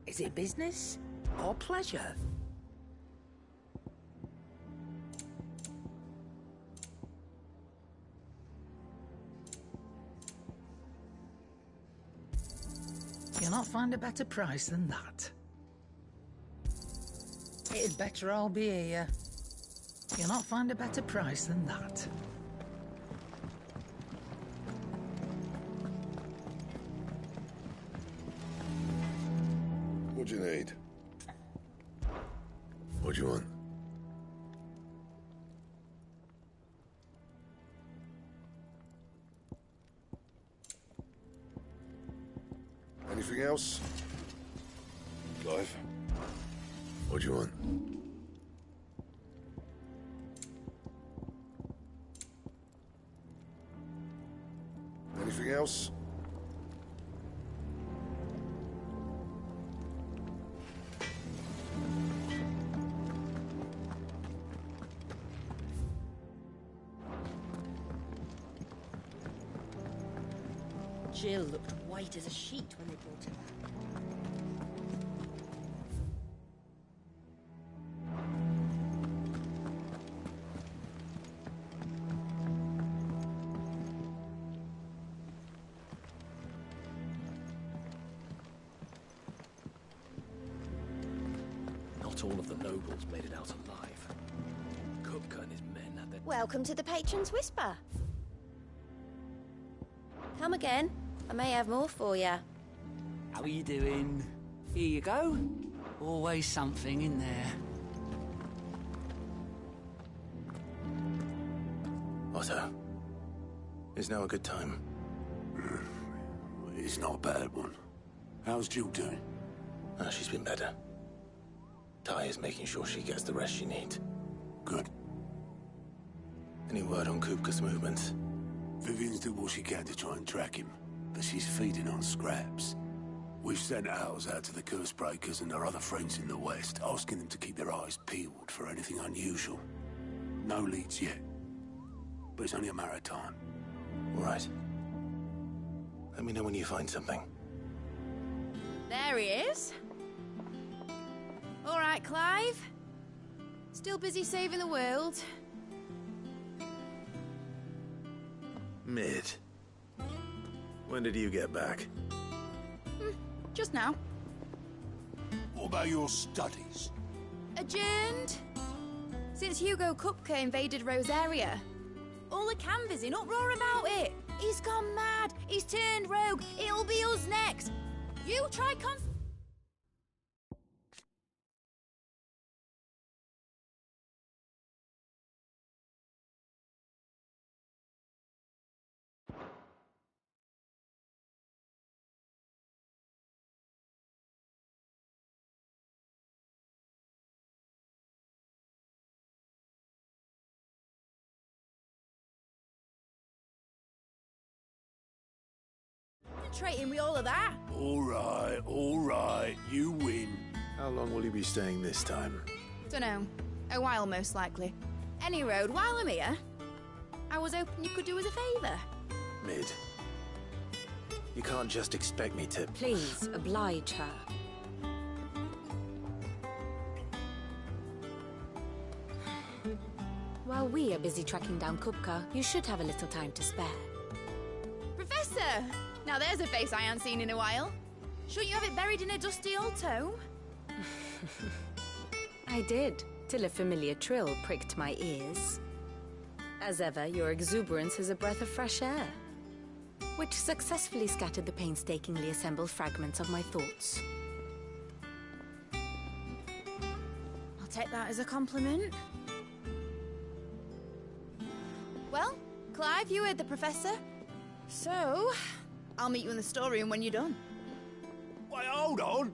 Is it business or pleasure? You'll not find a better price than that. It'd better all be here. You'll not find a better price than that. What do you need? What do you want? Anything else? Clive? What do you want? Anything else? Jill looked white as a sheet when they brought her back. Not all of the nobles made it out alive. Kupka and his men had their... Welcome to the Patron's Whisper. Come again. I may have more for you. How are you doing? Here you go. Always something in there. Otto, is now a good time? It's not a bad one. How's Jill doing? She's been better. Ty is making sure she gets the rest she needs. Good. Any word on Kupka's movements? Vivian's did what she can to try and track him, but she's feeding on scraps. We've sent ours out to the Cursebreakers and our other friends in the West, asking them to keep their eyes peeled for anything unusual. No leads yet, but it's only a matter of time. All right. Let me know when you find something. There he is. All right, Clive. Still busy saving the world. Mid. When did you get back? Just now. What about your studies? Adjourned. Since Hugo Kupka invaded Rosaria. All the canvas in uproar about it. He's gone mad. He's turned rogue. It'll be us next. You try concentrating with all of that. All right, you win. How long will you be staying this time? Dunno. A while, most likely. Any road, while I'm here, I was hoping you could do us a favour. Mid. You can't just expect me to... Please, oblige her. While we are busy tracking down Kupka, you should have a little time to spare. Professor! Now there's a face I haven't seen in a while. Shouldn't you have it buried in a dusty old tome? I did, till a familiar trill pricked my ears. As ever, your exuberance is a breath of fresh air, which successfully scattered the painstakingly assembled fragments of my thoughts. I'll take that as a compliment. Well, Clive, you heard the Professor. So, I'll meet you in the storeroom when you're done. Wait, hold on!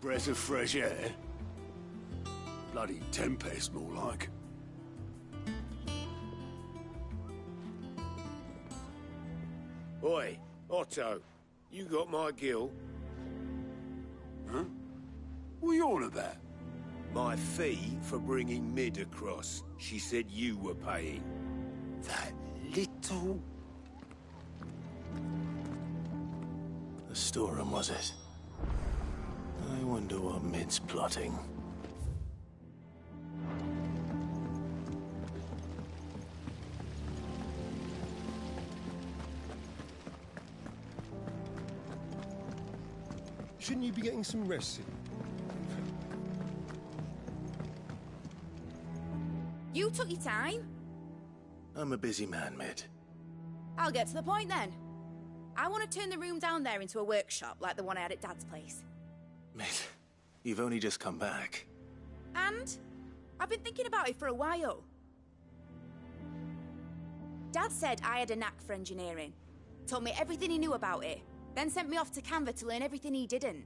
Breath of fresh air? Bloody tempest, more like. Oi, Otto, you got my gill? Huh? What are you on about? My fee for bringing Mid across. She said you were paying. That little... The storeroom, was it? I wonder what Mid's plotting. Shouldn't you be getting some rest soon? You took your time. I'm a busy man, Mid. I'll get to the point then. I want to turn the room down there into a workshop like the one I had at Dad's place. Mid, you've only just come back. And I've been thinking about it for a while. Dad said I had a knack for engineering. Told me everything he knew about it. Then sent me off to Canva to learn everything he didn't.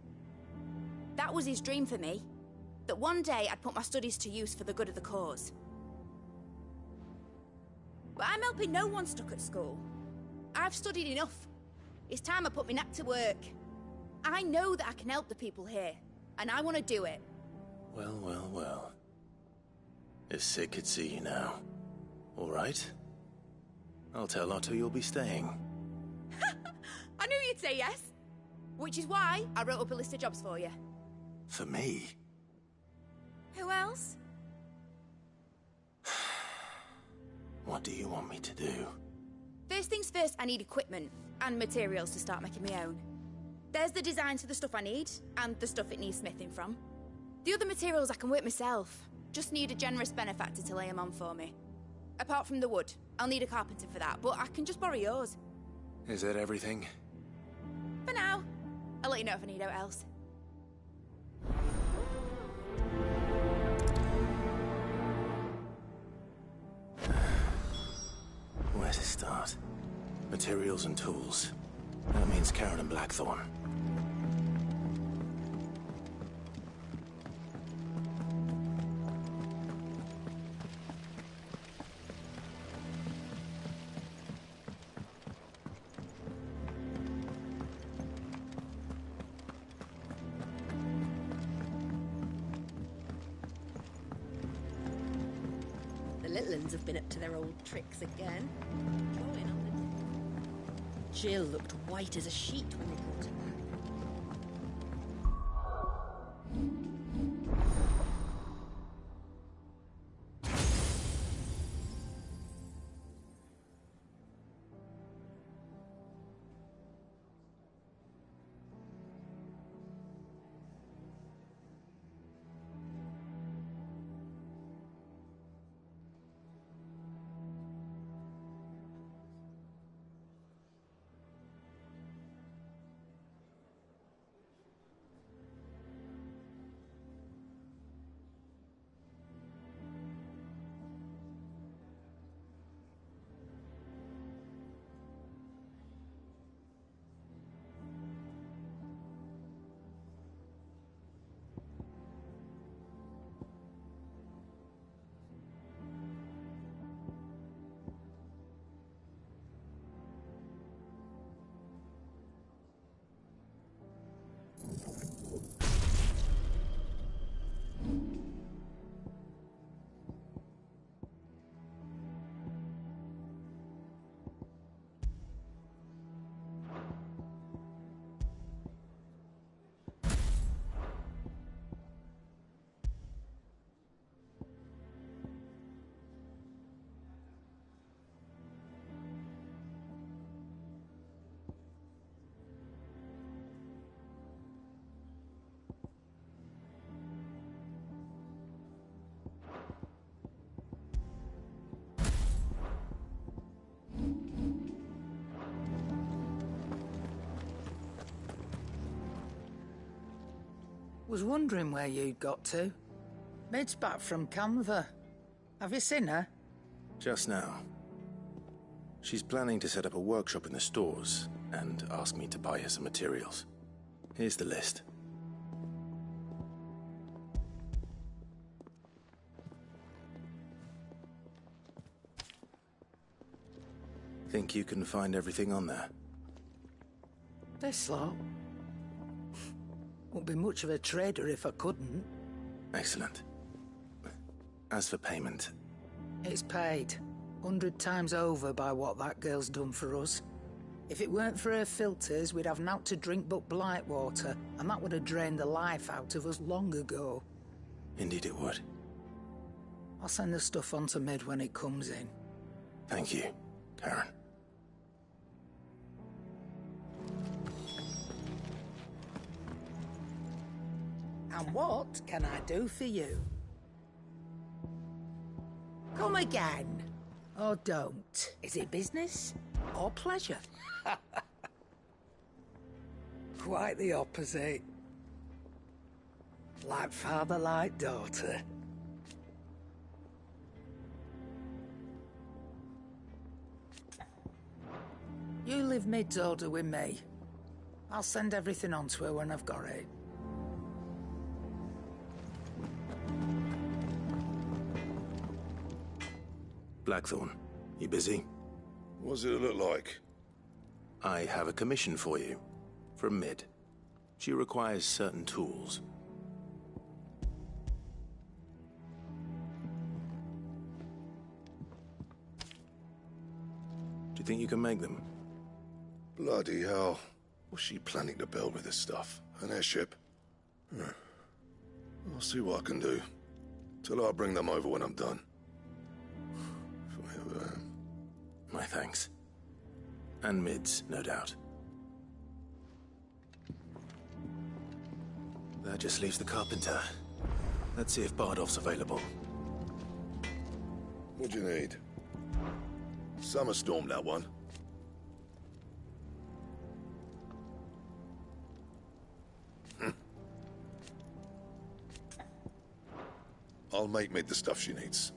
That was his dream for me. That one day I'd put my studies to use for the good of the cause. But I'm helping no one stuck at school. I've studied enough. It's time I put my knack to work. I know that I can help the people here, and I want to do it. Well, well, well. If Sid could see you now. All right? I'll tell Otto you'll be staying. I knew you'd say yes. Which is why I wrote up a list of jobs for you. For me? Who else? What do you want me to do? First things first, I need equipment and materials to start making my own. There's the designs for the stuff I need, and the stuff it needs smithing from. The other materials I can work myself. Just need a generous benefactor to lay them on for me. Apart from the wood, I'll need a carpenter for that, but I can just borrow yours. Is that everything? For now. I'll let you know if I need out else. Where to start? Materials and tools. That means Karen and Blackthorn. The little uns have been up to their old tricks again. Jill looked white as a sheet when they brought her back. Was wondering where you'd got to. Mid's back from Canva. Have you seen her? Just now. She's planning to set up a workshop in the stores and ask me to buy her some materials. Here's the list. Think you can find everything on there? This lot. Won't be much of a trader if I couldn't. Excellent. As for payment... It's paid. 100 times over by what that girl's done for us. If it weren't for her filters, we'd have naught to drink but blight water, and that would have drained the life out of us long ago. Indeed it would. I'll send the stuff on to Mid when it comes in. Thank you, Karen. And what can I do for you? Come again. Or don't. Is it business or pleasure? Quite the opposite. Like father, like daughter. You leave Mid's order with me. I'll send everything on to her when I've got it. Blackthorn, you busy? What's it look like? I have a commission for you. From Mid. She requires certain tools. Do you think you can make them? Bloody hell. What's she planning to build with this stuff? An airship? I'll see what I can do. Tell her I'll bring them over when I'm done. My thanks. And Mid's, no doubt. That just leaves the carpenter. Let's see if Bardolph's available. What do you need? Summer storm, that one. I'll make Mid the stuff she needs.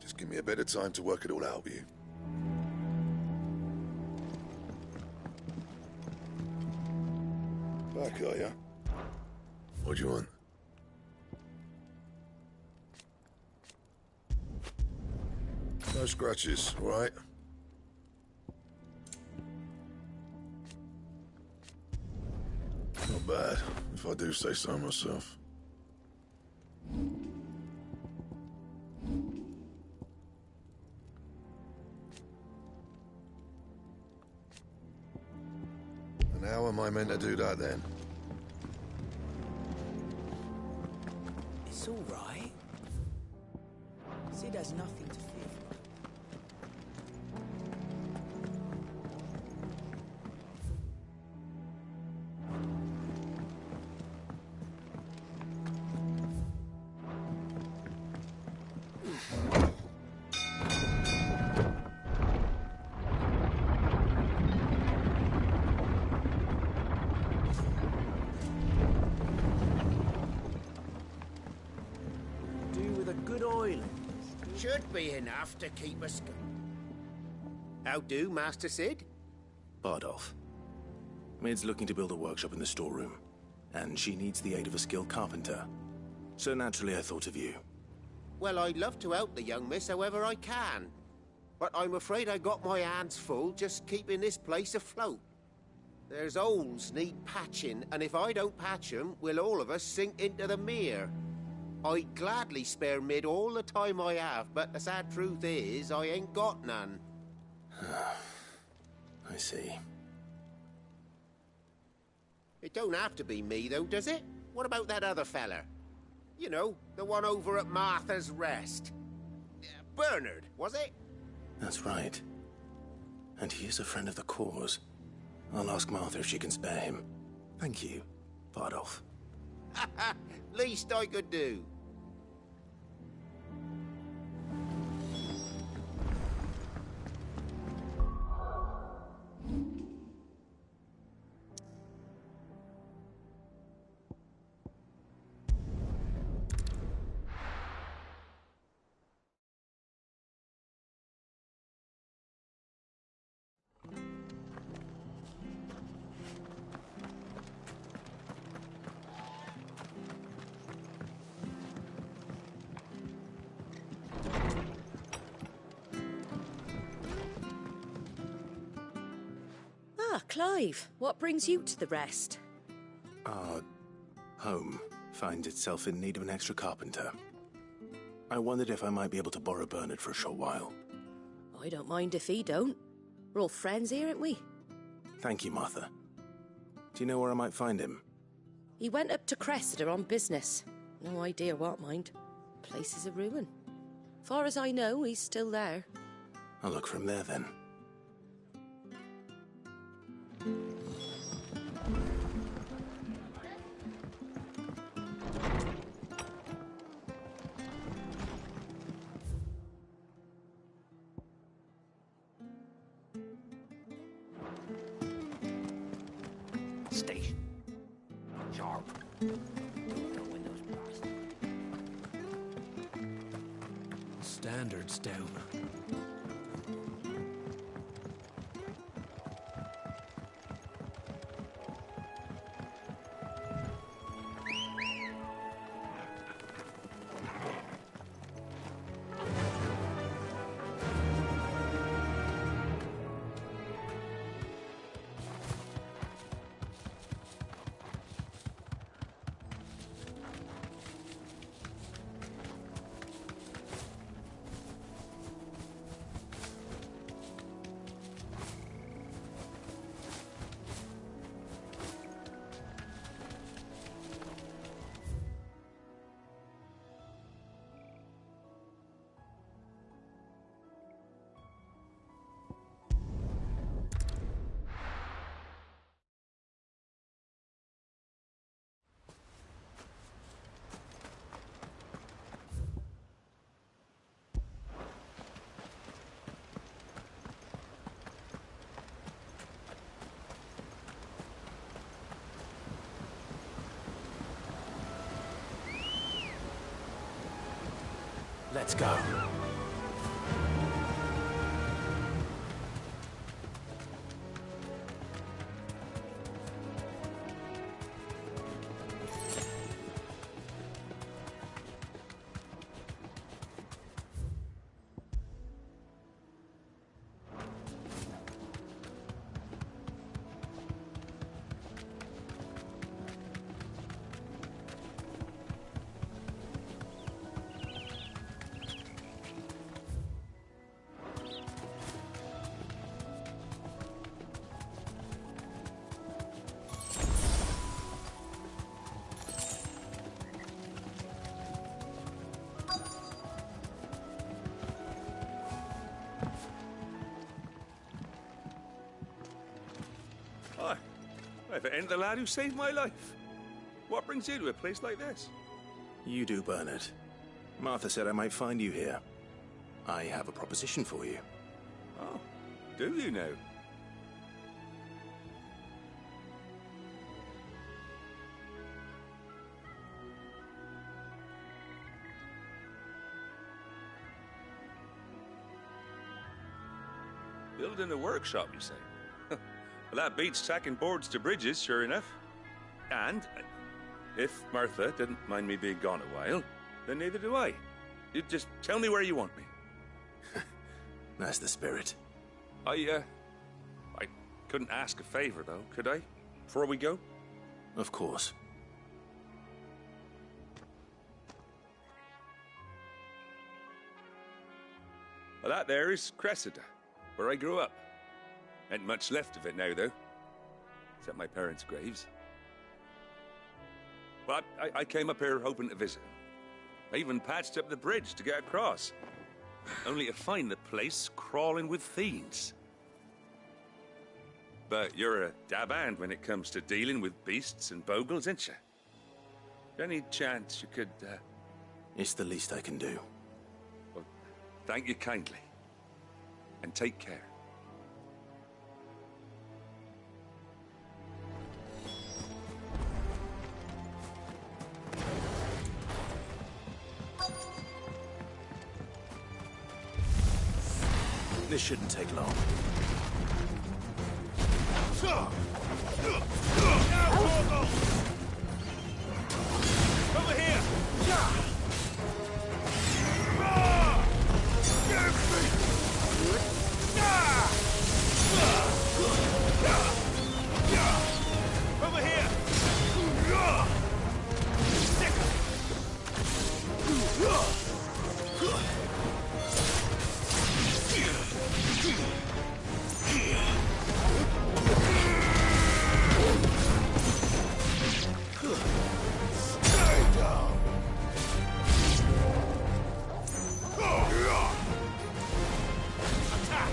Just give me a bit of time to work it all out with you. Back, are ya? What do you want? No scratches, all right? Not bad, if I do say so myself. And how am I meant to do that then? It's all right. Sid has nothing to fear from. Should be enough to keep us going. How do, Master Sid? Bardolph. Mid's looking to build a workshop in the storeroom, and she needs the aid of a skilled carpenter. So naturally I thought of you. Well, I'd love to help the young miss however I can. But I'm afraid I got my hands full just keeping this place afloat. There's holes need patching, and if I don't patch them, we'll all of us sink into the mere. I'd gladly spare Mid all the time I have, but the sad truth is, I ain't got none. I see. It don't have to be me, though, does it? What about that other fella? You know, the one over at Martha's Rest. Bernard, was it? That's right. And he is a friend of the cause. I'll ask Martha if she can spare him. Thank you, Bardolph. Least I could do. Clive, what brings you to the Rest? Our home finds itself in need of an extra carpenter. I wondered if I might be able to borrow Bernard for a short while. I don't mind if he don't. We're all friends here, aren't we? Thank you, Martha. Do you know where I might find him? He went up to Cressida on business. No idea what, mind. Place is a ruin. Far as I know, he's still there. I'll look for him there, then. Stay sharp. Standards down. Let's go. Hi. If it ain't the lad who saved my life. What brings you to a place like this? You do, Bernard. Martha said I might find you here. I have a proposition for you. Oh, do you now? Building a workshop, you say? Well, that beats tacking boards to bridges, sure enough. And if Martha didn't mind me being gone a while, then neither do I. You just tell me where you want me. That's the spirit. I couldn't ask a favor, though, could I? Before we go? Of course. Well, that there is Cressida, where I grew up. Ain't much left of it now, though. Except my parents' graves. But I came up here hoping to visit. I even patched up the bridge to get across. Only to find the place crawling with fiends. But you're a dab hand when it comes to dealing with beasts and bogles, ain't you? Any chance you could, It's the least I can do. Well, thank you kindly. And take care. This shouldn't take long. Over here! Over here! Stay down! Attack!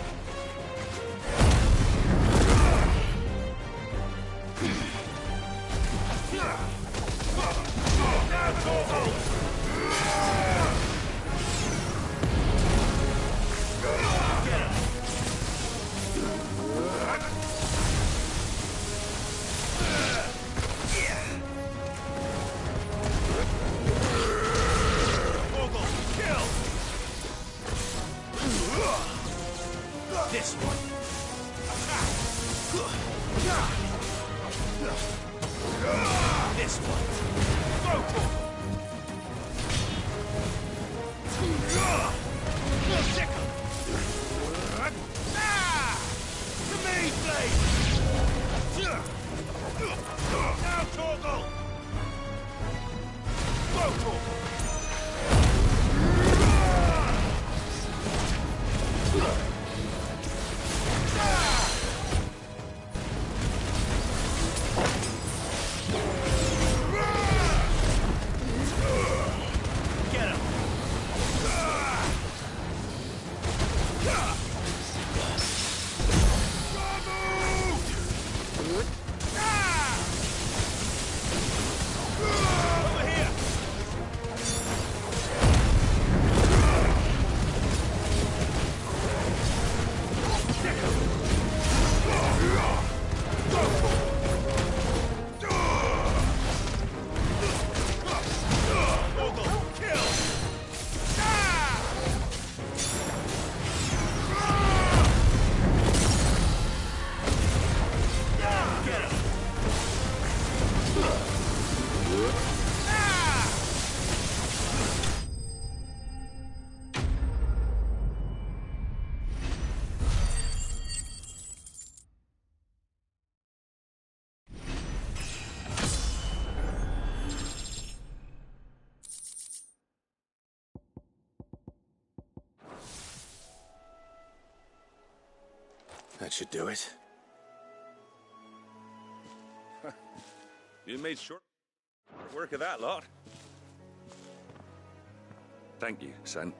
This one. This one. Go for it! To me, please! Now, Torgal! Go for it! Get him! Over here! That should do it. You made short work of that lot. Thank you, son.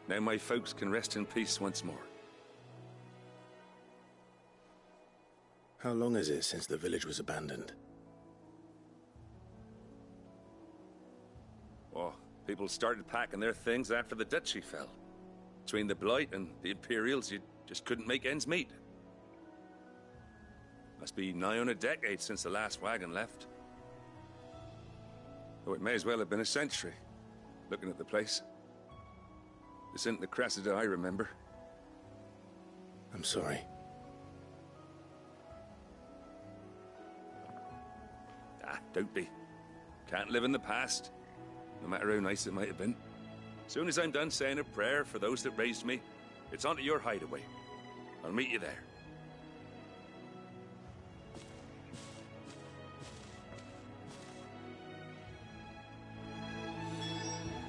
Now my folks can rest in peace once more. How long is it since the village was abandoned? Oh, people started packing their things after the duchy fell. Between the Blight and the Imperials, you just couldn't make ends meet. Must be nigh on a decade since the last wagon left. Oh, it may as well have been a century, looking at the place. This isn't the Cressida I remember. I'm sorry. Ah, don't be. Can't live in the past, no matter how nice it might have been. Soon as I'm done saying a prayer for those that raised me, it's on to your hideaway. I'll meet you there.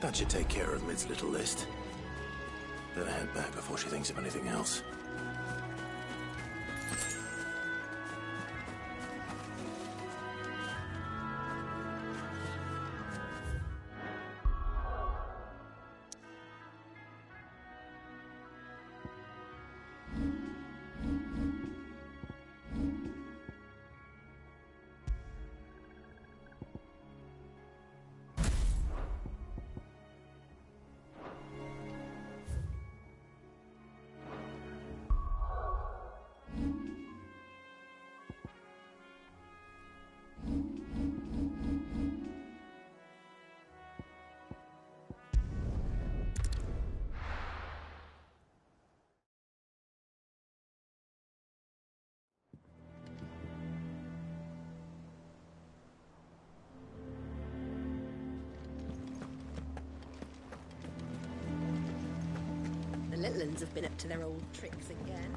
That should take care of Mid's little list. Better head back before she thinks of anything else. The Littlands have been up to their old tricks again.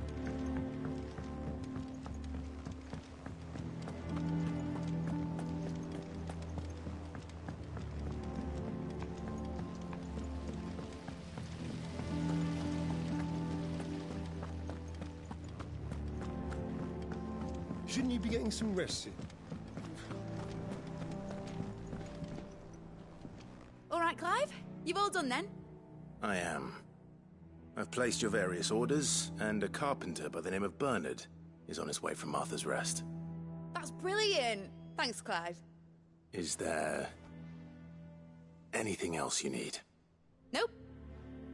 Shouldn't you be getting some rest in? All right, Clive. You've all done then? I am. I've placed your various orders, and a carpenter by the name of Bernard is on his way from Martha's Rest. That's brilliant. Thanks, Clive. Is there anything else you need? Nope.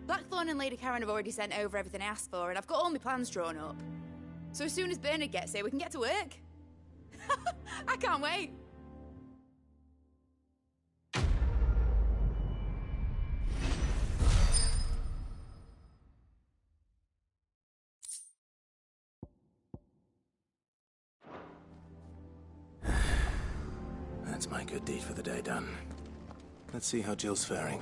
Blackthorn and Lady Karen have already sent over everything I asked for, and I've got all my plans drawn up. So as soon as Bernard gets here, we can get to work. I can't wait. That's my good deed for the day done. Let's see how Jill's faring.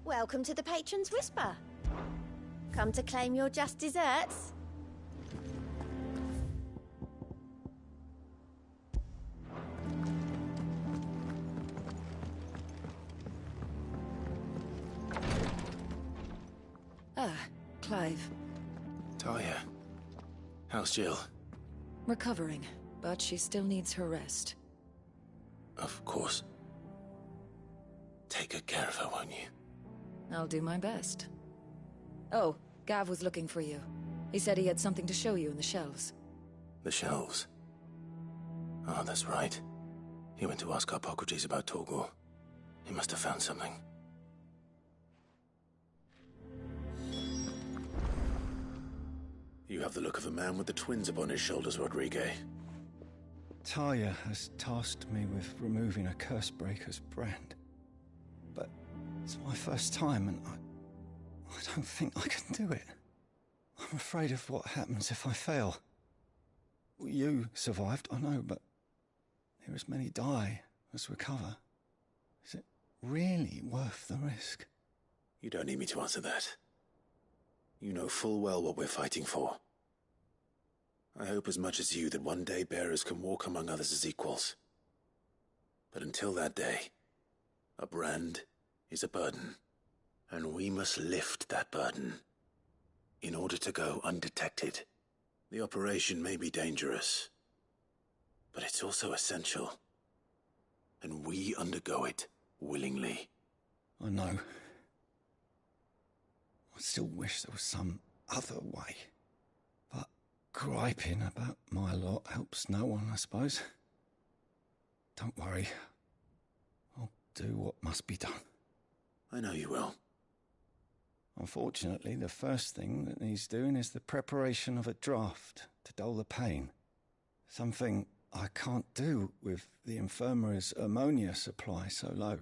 Welcome to the Patron's Whisper. Come to claim your just desserts? Ah, Clive. Talia. How's Jill? Recovering, but she still needs her rest. Of course. Take good care of her, won't you? I'll do my best. Oh, Gav was looking for you. He said he had something to show you in the shelves. The shelves? Ah, that's right. He went to ask Harpocrates about Torgor. He must have found something. You have the look of a man with the twins upon his shoulders, Rodrigue. Talia has tasked me with removing a Cursebreaker's brand. But it's my first time, and I don't think I can do it. I'm afraid of what happens if I fail. You survived, I know, but here as many die as recover. Is it really worth the risk? You don't need me to answer that. You know full well what we're fighting for. I hope as much as you that one day bearers can walk among others as equals. But until that day, a brand is a burden, and we must lift that burden in order to go undetected. The operation may be dangerous, but it's also essential, and we undergo it willingly. I know. I still wish there was some other way. But griping about my lot helps no one, I suppose. Don't worry. I'll do what must be done. I know you will. Unfortunately, the first thing that needs doing is the preparation of a draft to dull the pain. Something I can't do with the infirmary's ammonia supply so low.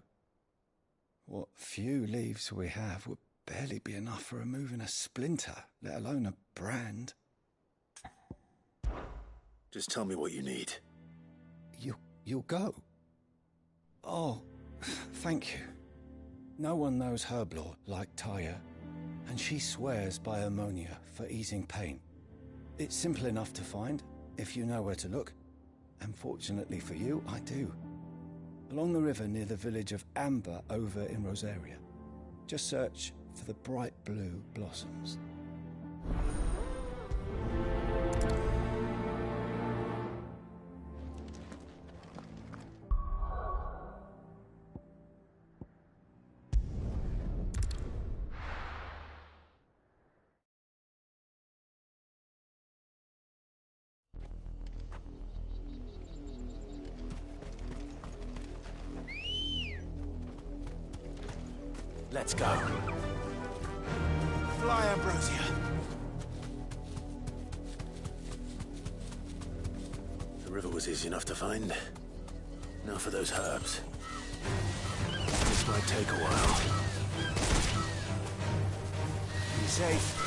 What few leaves we have would barely be enough for removing a splinter, let alone a brand. Just tell me what you need. You'll go? Oh, thank you. No one knows Herblore like Taya, and she swears by ammonia for easing pain. It's simple enough to find, if you know where to look. And fortunately for you, I do. Along the river near the village of Amber over in Rosaria. Just search for the bright blue blossoms. Let's go. Fly, Ambrosia. The river was easy enough to find. Now for those herbs. This might take a while. Be safe.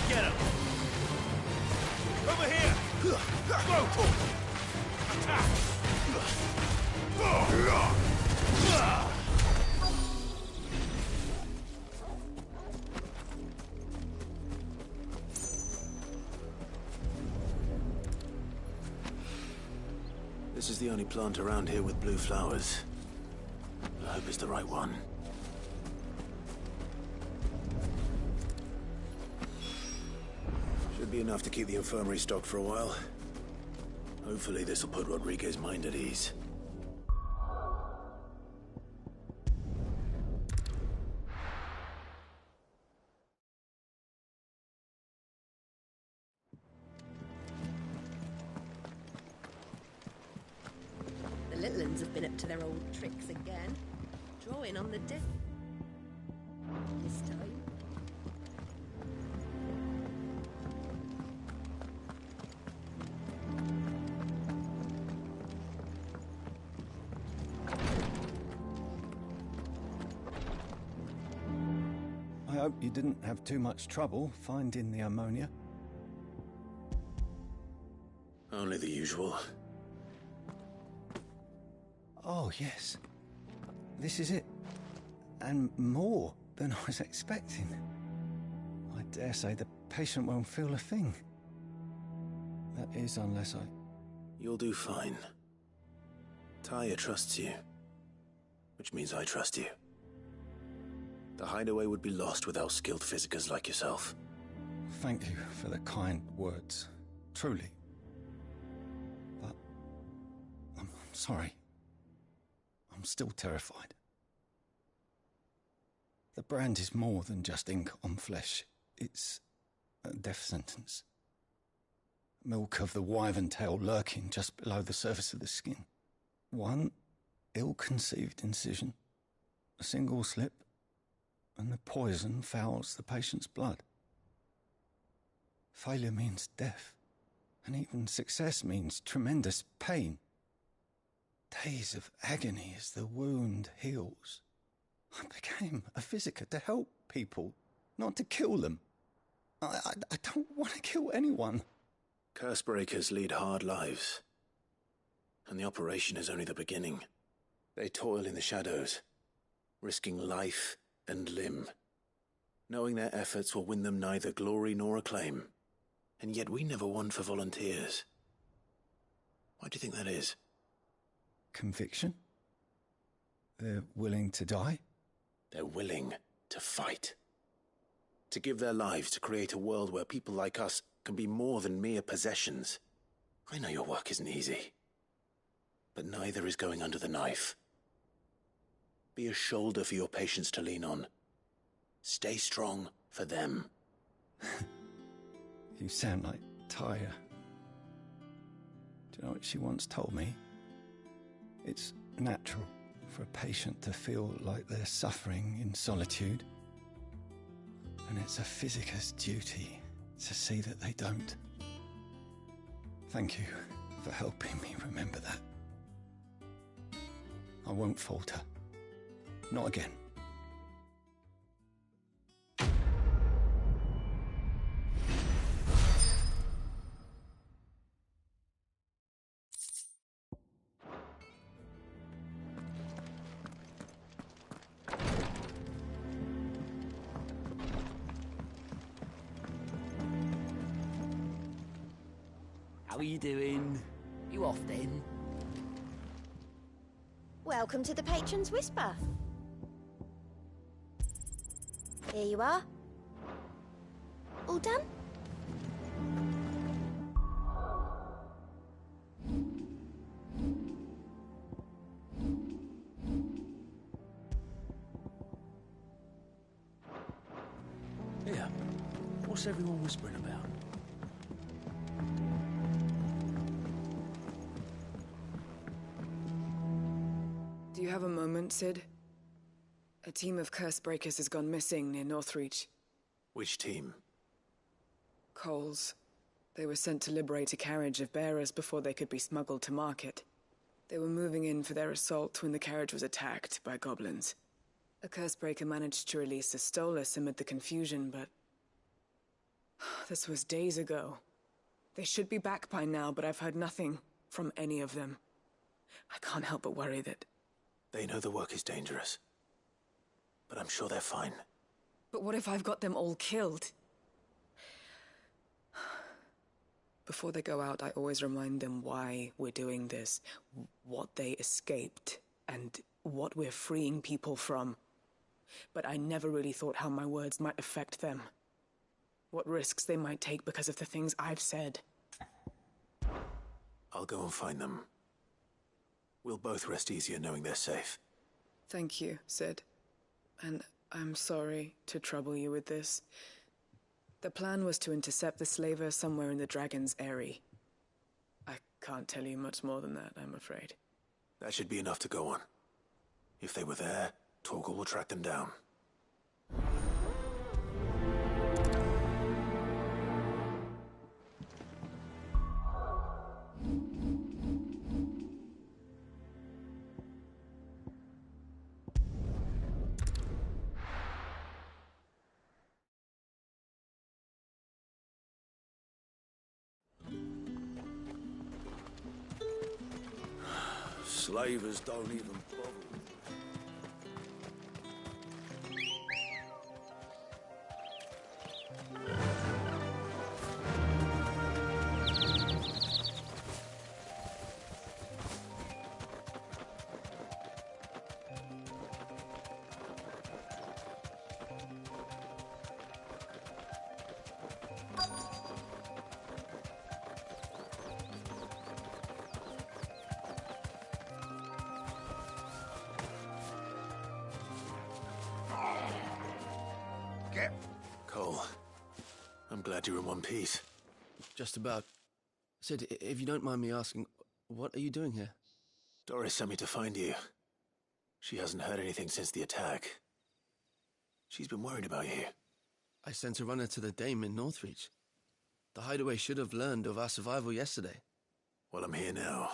Get him! Over here! Go! Attack! This is the only plant around here with blue flowers. I hope it's the right one. Should be enough to keep the infirmary stocked for a while. Hopefully this will put Rodriguez's mind at ease. The little uns have been up to their old tricks again. Drawing on the death. This time. I hope you didn't have too much trouble finding the ammonia. Only the usual. Oh, yes. This is it. And more than I was expecting. I dare say the patient won't feel a thing. That is, unless I... You'll do fine. Taya trusts you. Which means I trust you. The hideaway would be lost without skilled physicers like yourself. Thank you for the kind words. Truly. But... I'm sorry. I'm still terrified. The brand is more than just ink on flesh. It's a death sentence. Milk of the wyvern tail lurking just below the surface of the skin. One ill-conceived incision, a single slip, and the poison fouls the patient's blood. Failure means death, and even success means tremendous pain. Days of agony as the wound heals. I became a Visitor to help people, not to kill them. I don't want to kill anyone. Cursebreakers lead hard lives, and the operation is only the beginning. They toil in the shadows, risking life and limb, knowing their efforts will win them neither glory nor acclaim. And yet we never won for volunteers. Why do you think that is? Conviction? They're willing to die? They're willing to fight. To give their lives to create a world where people like us can be more than mere possessions. I know your work isn't easy, but neither is going under the knife. Be a shoulder for your patients to lean on. Stay strong for them. You sound like Tyre. Do you know what she once told me? It's natural for a patient to feel like they're suffering in solitude. And it's a physicist's duty to see that they don't. Thank you for helping me remember that. I won't falter. Not again. How are you doing? You off then? Welcome to the Patron's Whisper. Here you are. All done? Yeah. What's everyone whispering about? Do you have a moment, Sid? A team of Cursebreakers has gone missing near Northreach. Which team? Coles. They were sent to liberate a carriage of bearers before they could be smuggled to market. They were moving in for their assault when the carriage was attacked by goblins. A Cursebreaker managed to release a Stolas amid the confusion, but... this was days ago. They should be back by now, but I've heard nothing from any of them. I can't help but worry that... They know the work is dangerous, but I'm sure they're fine. But what if I've got them all killed? Before they go out, I always remind them why we're doing this, what they escaped, and what we're freeing people from. But I never really thought how my words might affect them. What risks they might take because of the things I've said. I'll go and find them. We'll both rest easier knowing they're safe. Thank you, Sid. And I'm sorry to trouble you with this. The plan was to intercept the slaver somewhere in the Dragon's Eyrie. I can't tell you much more than that, I'm afraid. That should be enough to go on. If they were there, Torgal will track them down. Slavers don't even bother. Cole, I'm glad you're in one piece. Just about. Sid, if you don't mind me asking, what are you doing here? Doris sent me to find you. She hasn't heard anything since the attack. She's been worried about you. I sent a runner to the Dame in Northreach. The Hideaway should have learned of our survival yesterday. Well, I'm here now.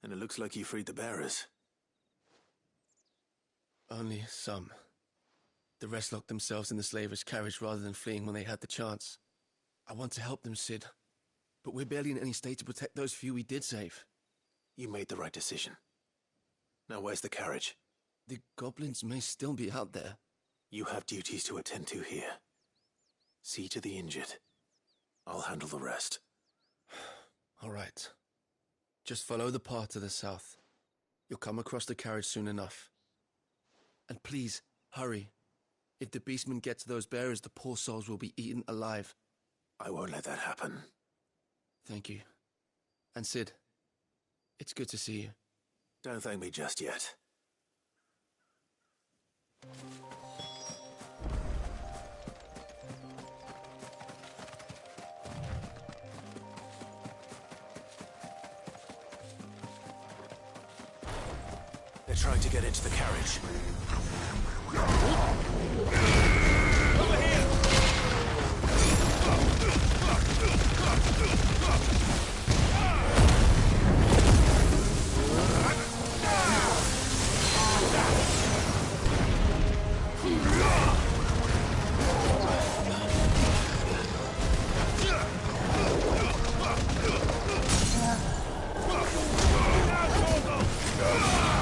And it looks like you freed the bearers. Only some. The rest locked themselves in the slavers' carriage rather than fleeing when they had the chance. I want to help them, Sid. But we're barely in any state to protect those few we did save. You made the right decision. Now where's the carriage? The goblins may still be out there. You have duties to attend to here. See to the injured. I'll handle the rest. All right. Just follow the path to the south. You'll come across the carriage soon enough. And please, hurry. If the beastmen get to those bearers, the poor souls will be eaten alive. I won't let that happen. Thank you. And Sid, it's good to see you. Don't thank me just yet. They're trying to get into the carriage. Over here!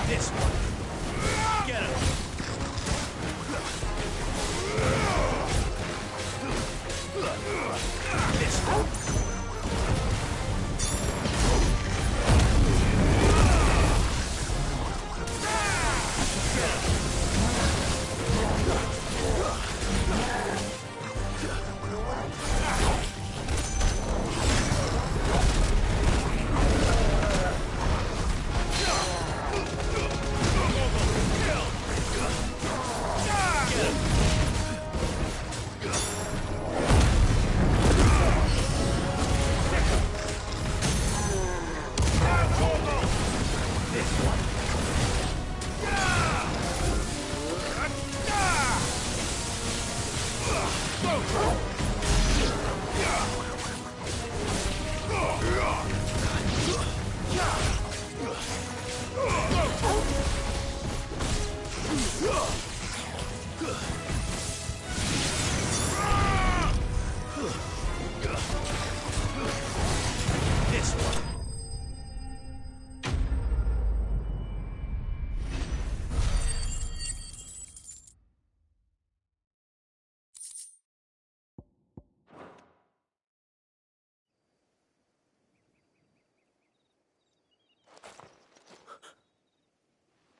This one. Get him. This one. This one.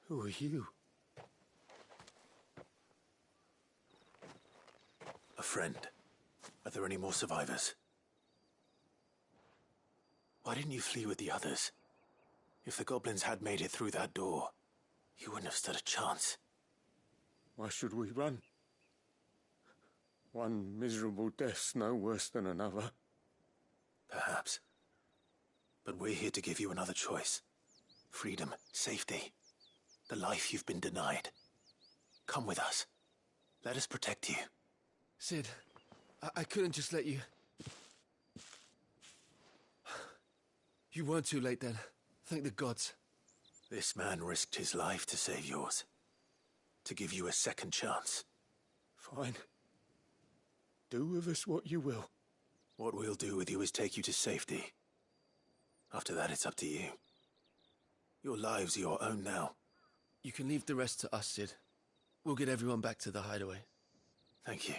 Who are you? A friend. Are there any more survivors? Why didn't you flee with the others? If the goblins had made it through that door, you wouldn't have stood a chance. Why should we run? One miserable death's no worse than another. Perhaps. But we're here to give you another choice. Freedom, safety, the life you've been denied. Come with us. Let us protect you. Sid, I couldn't just let you... You weren't too late then. Thank the gods. This man risked his life to save yours. To give you a second chance. Fine. Do with us what you will. What we'll do with you is take you to safety. After that, it's up to you. Your lives are your own now. You can leave the rest to us, Sid. We'll get everyone back to the hideaway. Thank you.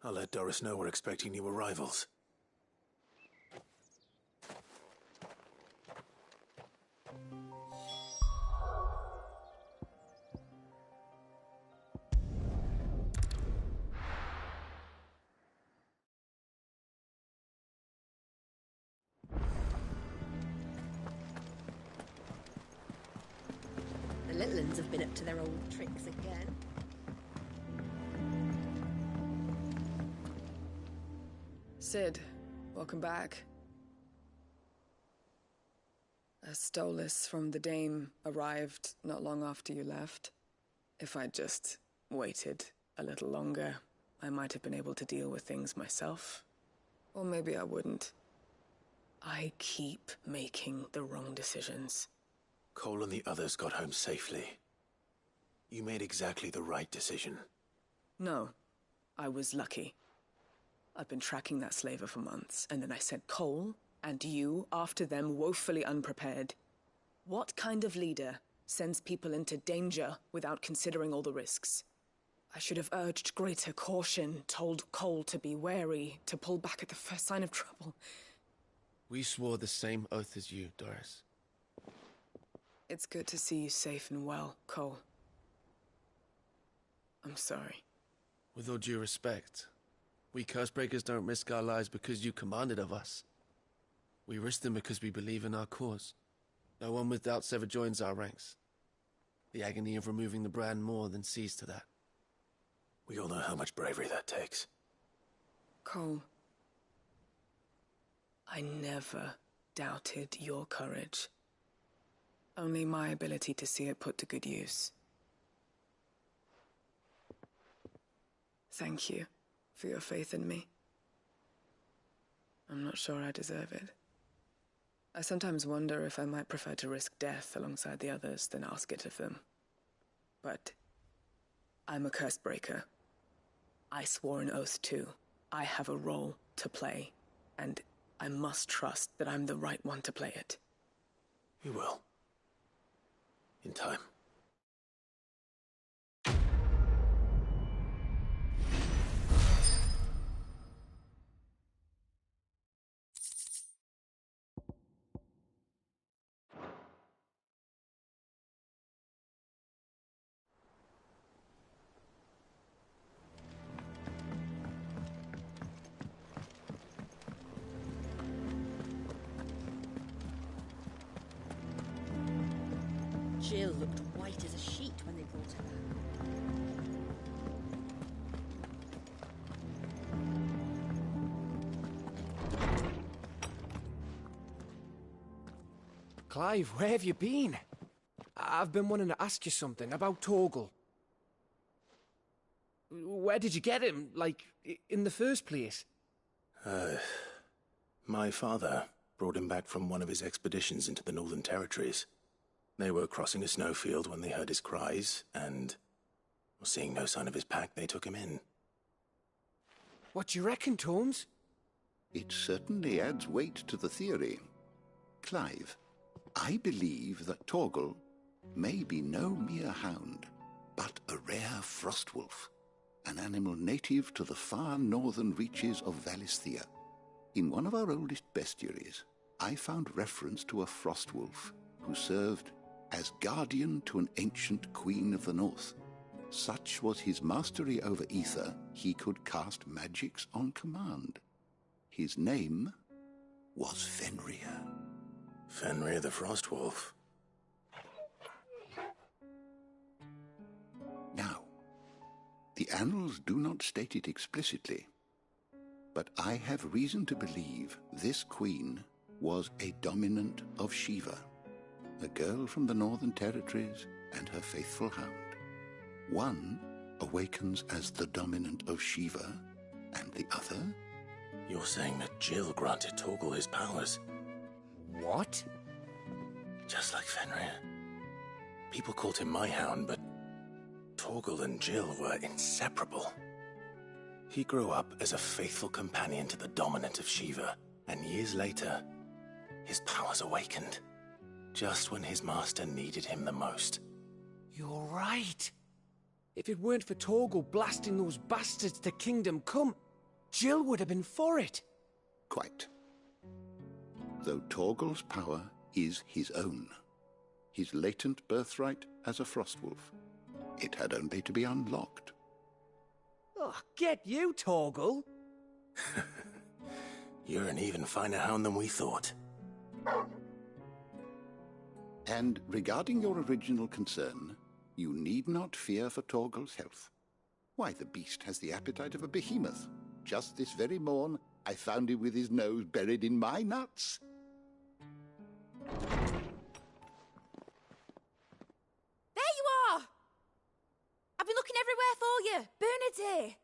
I'll let Doris know we're expecting new arrivals. The little uns have been up to their old tricks again. Sid, welcome back. A Stolas from the Dame arrived not long after you left. If I'd just waited a little longer, I might have been able to deal with things myself. Or maybe I wouldn't. I keep making the wrong decisions. Cole and the others got home safely. You made exactly the right decision. No, I was lucky. I've been tracking that slaver for months, and then I sent Cole and you after them, woefully unprepared. What kind of leader sends people into danger without considering all the risks? I should have urged greater caution, told Cole to be wary, to pull back at the first sign of trouble. We swore the same oath as you, Doris. It's good to see you safe and well, Cole. I'm sorry. With all due respect, we Cursebreakers don't risk our lives because you commanded of us. We risk them because we believe in our cause. No one with doubts ever joins our ranks. The agony of removing the brand more than sees to that. We all know how much bravery that takes. Cole, I never doubted your courage. Only my ability to see it put to good use. Thank you for your faith in me. I'm not sure I deserve it. I sometimes wonder if I might prefer to risk death alongside the others than ask it of them. But I'm a Cursebreaker. I swore an oath too. I have a role to play, and I must trust that I'm the right one to play it. You will. In time. Jill looked white as a sheet when they brought her back. Clive, where have you been? I've been wanting to ask you something about Torgal. Where did you get him, like, in the first place? My father brought him back from one of his expeditions into the Northern Territories. They were crossing a snowfield when they heard his cries, and seeing no sign of his pack, they took him in. What do you reckon, Tomes? It certainly adds weight to the theory. Clive, I believe that Torgal may be no mere hound, but a rare frostwolf, an animal native to the far northern reaches of Valisthea. In one of our oldest bestiaries, I found reference to a frostwolf who served as guardian to an ancient queen of the north. Such was his mastery over ether, he could cast magics on command. His name was Fenrir. Fenrir the Frostwolf. Now, the annals do not state it explicitly, but I have reason to believe this queen was a dominant of Shiva, a girl from the Northern Territories and her faithful hound. One awakens as the dominant of Shiva, and the other? You're saying that Jill granted Torgal his powers? What? Just like Fenrir. People called him my hound, but Torgal and Jill were inseparable. He grew up as a faithful companion to the dominant of Shiva, and years later, his powers awakened, just when his master needed him the most. You're right. If it weren't for Torgal blasting those bastards to Kingdom Come, Jill would have been for it. Quite. Though Torgal's power is his own, his latent birthright as a Frostwolf, it had only to be unlocked. Oh, get you, Torgal! You're an even finer hound than we thought. And regarding your original concern, you need not fear for Torgal's health. Why, the beast has the appetite of a behemoth. Just this very morn, I found him with his nose buried in my nuts. There you are! I've been looking everywhere for you. Bernard's here.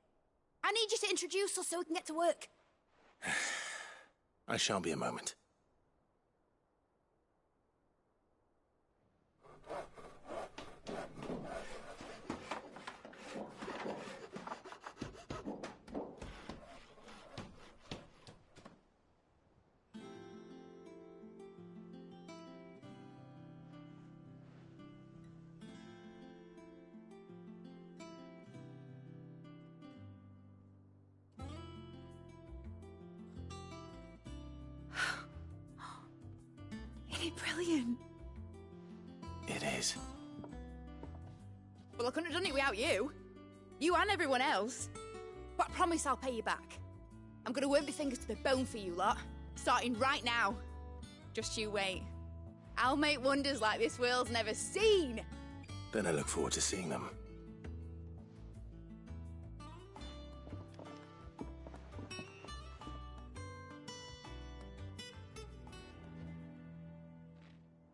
I need you to introduce us so we can get to work. I shan't be a moment. Isn't it brilliant? It is. Well, I couldn't have done it without you. You and everyone else. But I promise I'll pay you back. I'm gonna work my fingers to the bone for you lot, starting right now. Just you wait. I'll make wonders like this world's never seen. Then I look forward to seeing them.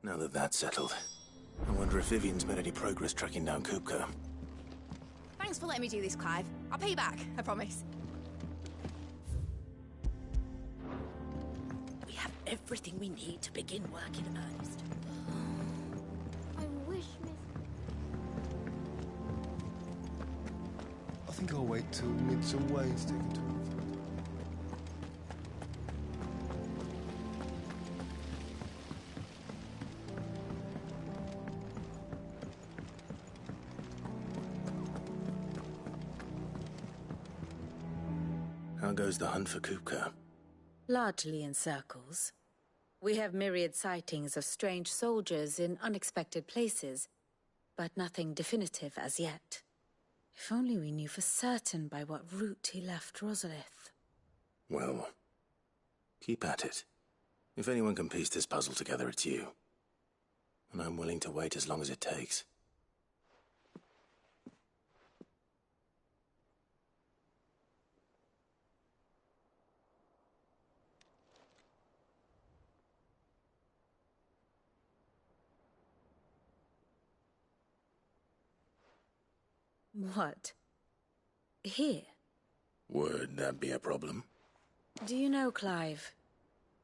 Now that that's settled, I wonder if Vivian's made any progress tracking down Kupka. Thanks for letting me do this, Clive. I'll pay you back, I promise. We have everything we need to begin work in earnest. I wish, Miss... I think I'll wait till Midsome Way's taken to it. How goes the hunt for Kupka? Largely in circles. We have myriad sightings of strange soldiers in unexpected places, but nothing definitive as yet. If only we knew for certain by what route he left Rosalith. Well, keep at it. If anyone can piece this puzzle together, it's you. And I'm willing to wait as long as it takes. What? Here? Would that be a problem? Do you know, Clive,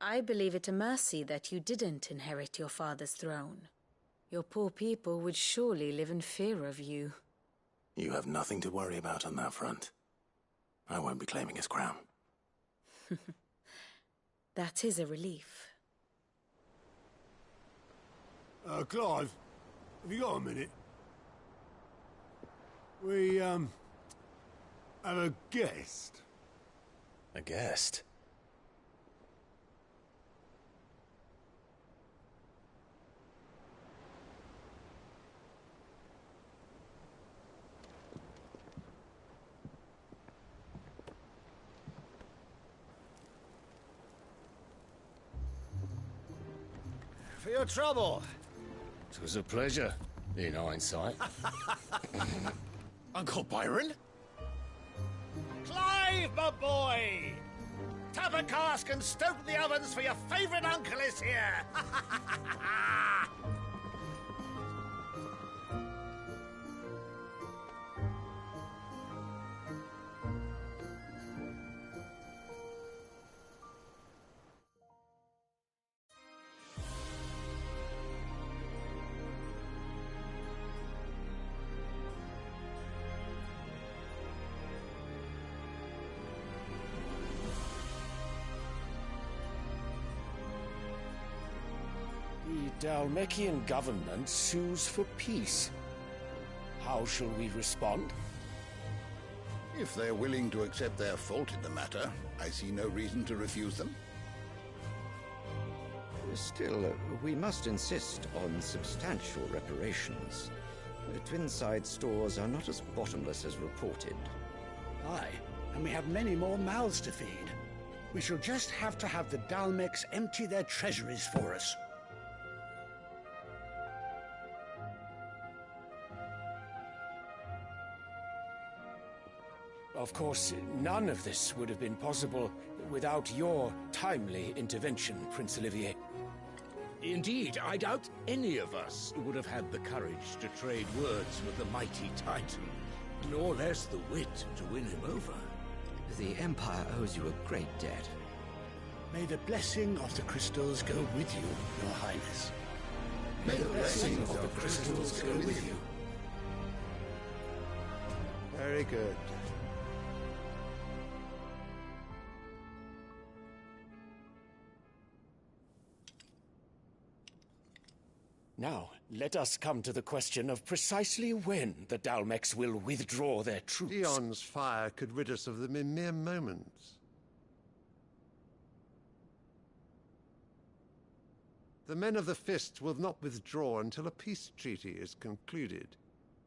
I believe it a mercy that you didn't inherit your father's throne. Your poor people would surely live in fear of you. You have nothing to worry about on that front. I won't be claiming his crown. That is a relief. Clive, have you got a minute? We, have a guest. A guest? For your trouble. It was a pleasure, in hindsight. Uncle Byron? Clive, my boy! Tap a cask and stoke the ovens for your favourite uncle is here! The Dalmekian government sues for peace. How shall we respond? If they're willing to accept their fault in the matter, I see no reason to refuse them. Still, we must insist on substantial reparations. Twinside stores are not as bottomless as reported. Aye, and we have many more mouths to feed. We shall just have to have the Dalmecs empty their treasuries for us. Of course, none of this would have been possible without your timely intervention, Prince Olivier. Indeed, I doubt any of us would have had the courage to trade words with the mighty Titan, nor less the wit to win him over. The Empire owes you a great debt. May the blessing of the crystals go with you, Your Highness. May the blessing of the crystals go with you. Very good. Now, let us come to the question of precisely when the Dalmex will withdraw their troops. Dion's fire could rid us of them in mere moments. The men of the Fist will not withdraw until a peace treaty is concluded.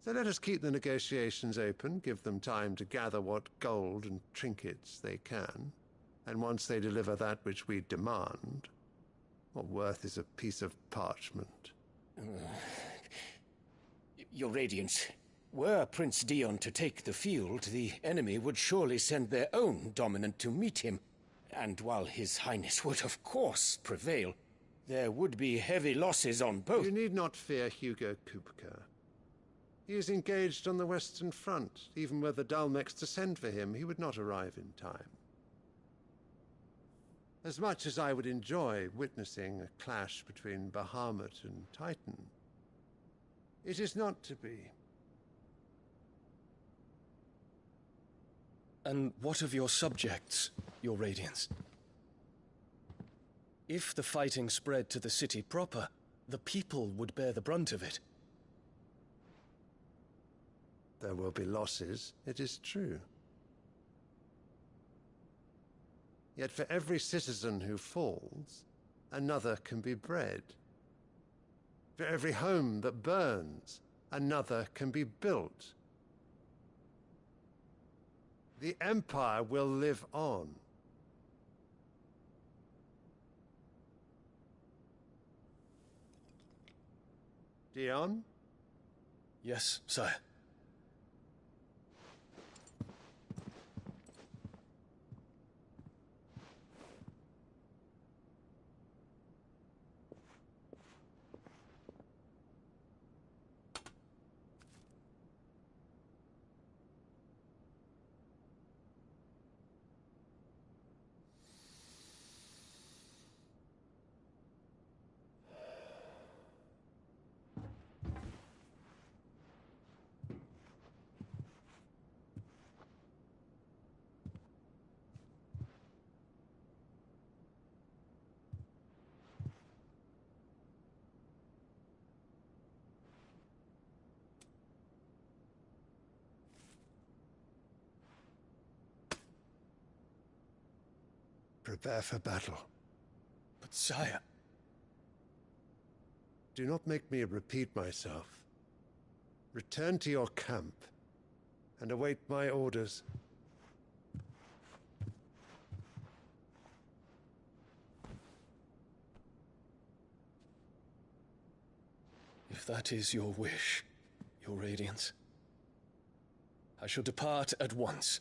So let us keep the negotiations open, give them time to gather what gold and trinkets they can, and once they deliver that which we demand, what worth is a piece of parchment? Your Radiance, were Prince Dion to take the field, the enemy would surely send their own dominant to meet him. And while His Highness would of course prevail, there would be heavy losses on both. You need not fear Hugo Kupka. He is engaged on the Western Front. Even were the Dalmex to send for him, he would not arrive in time. As much as I would enjoy witnessing a clash between Bahamut and Titan, it is not to be. And what of your subjects, Your Radiance? If the fighting spread to the city proper, the people would bear the brunt of it. There will be losses, it is true. Yet for every citizen who falls, another can be bred. For every home that burns, another can be built. The Empire will live on. Dion? Yes, sire. Prepare for battle. But sire... Do not make me repeat myself. Return to your camp and await my orders. If that is your wish, Your Radiance, I shall depart at once.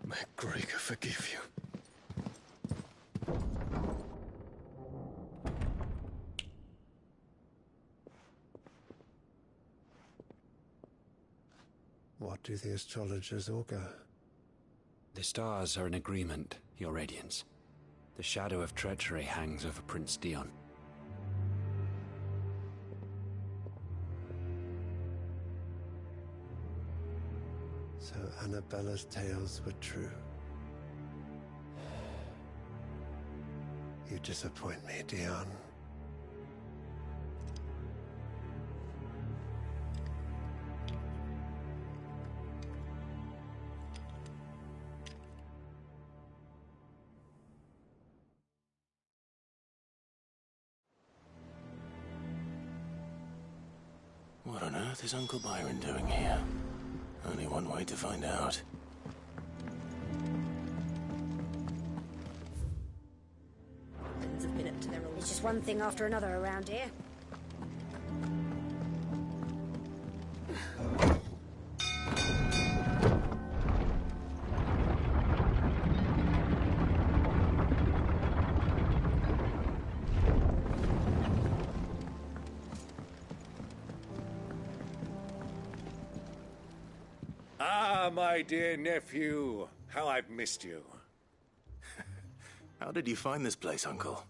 May Gregor forgive you. What do the astrologers augur? The stars are in agreement, Your Radiance. The shadow of treachery hangs over Prince Dion. So Annabella's tales were true. You disappoint me, Dion. What on earth is Uncle Byron doing here? Only one way to find out. Have been up to their old... It's just one thing after another around here. Ah, my dear nephew. How I've missed you. How did you find this place, Uncle?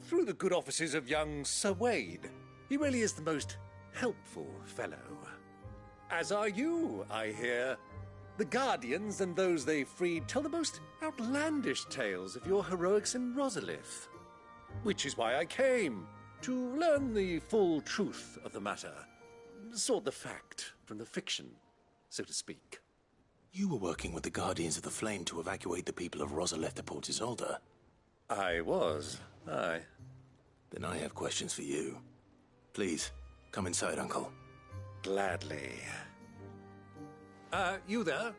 Through the good offices of young Sir Wade. He really is the most helpful fellow. As are you, I hear. The Guardians and those they freed tell the most outlandish tales of your heroics in Rosalith. Which is why I came, to learn the full truth of the matter. Sort the fact from the fiction, so to speak. You were working with the Guardians of the Flame to evacuate the people of Rosalith to Port Isolde. I was, aye. Then I have questions for you. Please, come inside, Uncle. Gladly. You there?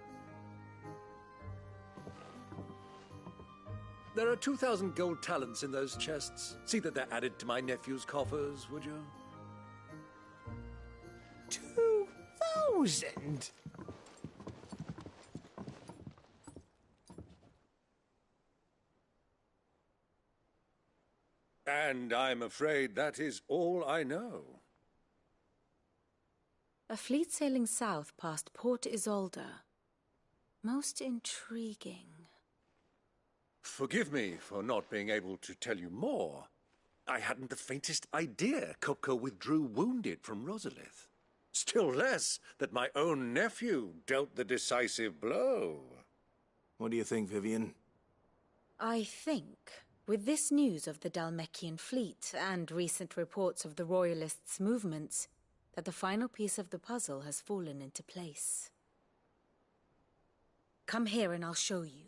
There are 2,000 gold talents in those chests. See that they're added to my nephew's coffers, would you? 2,000? And I'm afraid that is all I know. A fleet sailing south past Port Isolde. Most intriguing. Forgive me for not being able to tell you more. I hadn't the faintest idea Kupka withdrew wounded from Rosalith. Still less that my own nephew dealt the decisive blow. What do you think, Vivian? I think, with this news of the Dhalmekian fleet and recent reports of the Royalists' movements, that the final piece of the puzzle has fallen into place. Come here and I'll show you.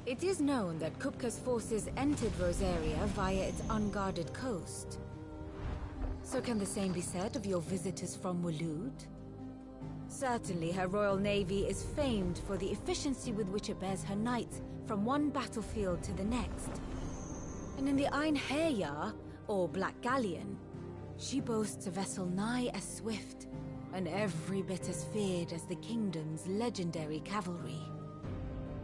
It is known that Kupka's forces entered Rosaria via its unguarded coast. So can the same be said of your visitors from Waloed? Certainly her royal navy is famed for the efficiency with which it bears her knights from one battlefield to the next. And in the Einherjar, or Black Galleon, she boasts a vessel nigh as swift and every bit as feared as the kingdom's legendary cavalry.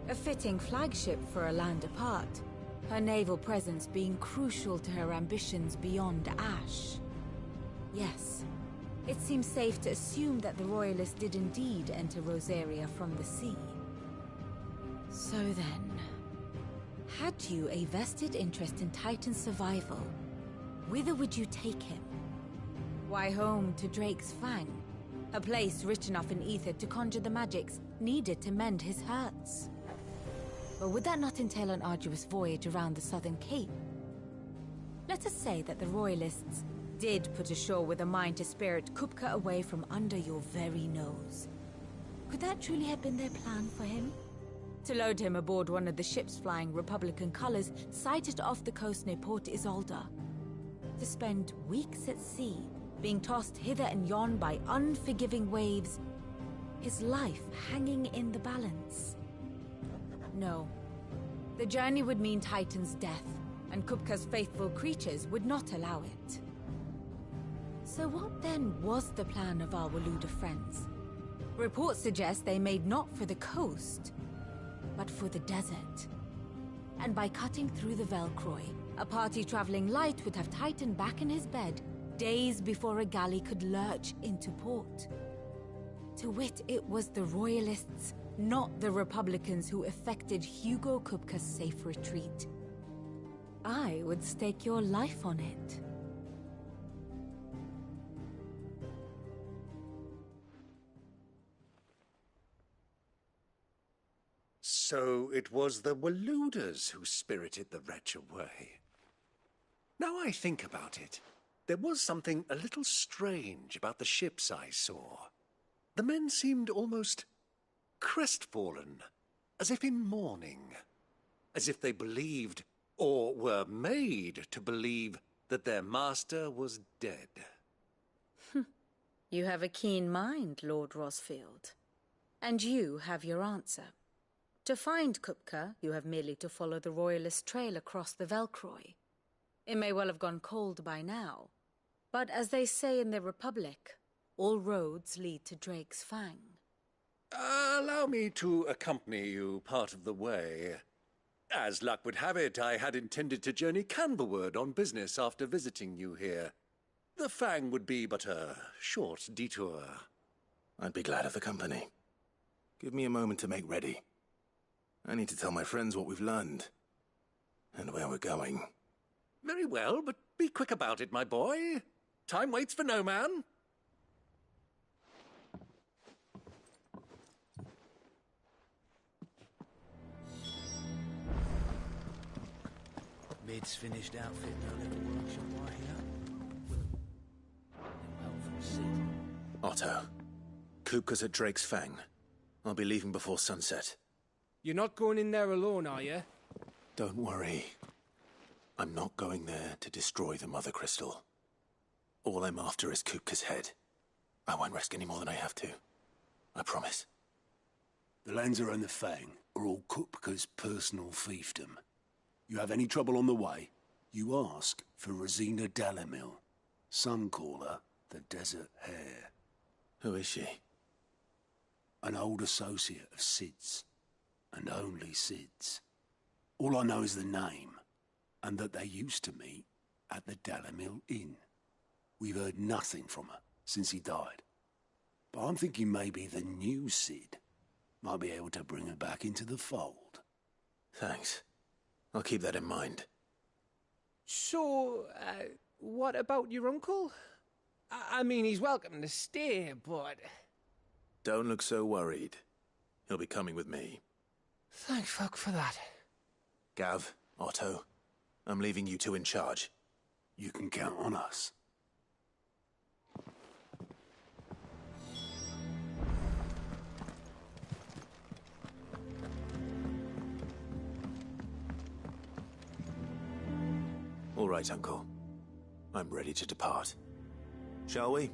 A fitting flagship for a land apart, her naval presence being crucial to her ambitions beyond Ash. Yes, it seems safe to assume that the Royalists did indeed enter Rosaria from the sea. So then, had you a vested interest in Titan's survival, whither would you take him? Why, home to Drake's Fang, a place rich enough in ether to conjure the magics needed to mend his hurts. Or would that not entail an arduous voyage around the southern cape? Let us say that the Royalists did put ashore with a mind to spirit Kupka away from under your very nose. Could that truly have been their plan for him? To load him aboard one of the ships flying Republican colors sighted off the coast near Port Isolde. To spend weeks at sea, being tossed hither and yon by unforgiving waves, his life hanging in the balance. No. The journey would mean Titan's death, and Kupka's faithful creatures would not allow it. So what then was the plan of our Waluda friends? Reports suggest they made not for the coast, but for the desert. And by cutting through the Velcroy, a party traveling light would have Titan back in his bed days before a galley could lurch into port. To wit, it was the Royalists, not the Republicans, who effected Hugo Kupka's safe retreat. I would stake your life on it. So it was the Waluders who spirited the wretch away. Now I think about it, there was something a little strange about the ships I saw. The men seemed almost crestfallen, as if in mourning, as if they believed, or were made to believe, that their master was dead. You have a keen mind, Lord Rosfield. And you have your answer. To find Kupka, you have merely to follow the Royalist trail across the Velcroy. It may well have gone cold by now, but as they say in the Republic, all roads lead to Drake's Fang. Allow me to accompany you part of the way. As luck would have it, I had intended to journey Canberward on business after visiting you here. The Fang would be but a short detour. I'd be glad of the company. Give me a moment to make ready. I need to tell my friends what we've learned. And where we're going. Very well, but be quick about it, my boy. Time waits for no man. Mid's finished outfitting our little workshop right here. Well from Sid. Otto, Kupka's at Drake's Fang. I'll be leaving before sunset. You're not going in there alone, are you? Don't worry. I'm not going there to destroy the Mother Crystal. All I'm after is Kupka's head. I won't risk any more than I have to. I promise. The Lancer and the Fang are all Kupka's personal fiefdom. You have any trouble on the way, you ask for Rosina Dalimil. Some call her the Desert Hare. Who is she? An old associate of Sid's, and only Sid's. All I know is the name, and that they used to meet at the Dalimil Inn. We've heard nothing from her since he died. But I'm thinking maybe the new Sid might be able to bring her back into the fold. Thanks. I'll keep that in mind. So, what about your uncle? I mean, he's welcome to stay, but... Don't look so worried. He'll be coming with me. Thank fuck for that. Gav, Otto, I'm leaving you two in charge. You can count on us. All right, Uncle. I'm ready to depart. Shall we?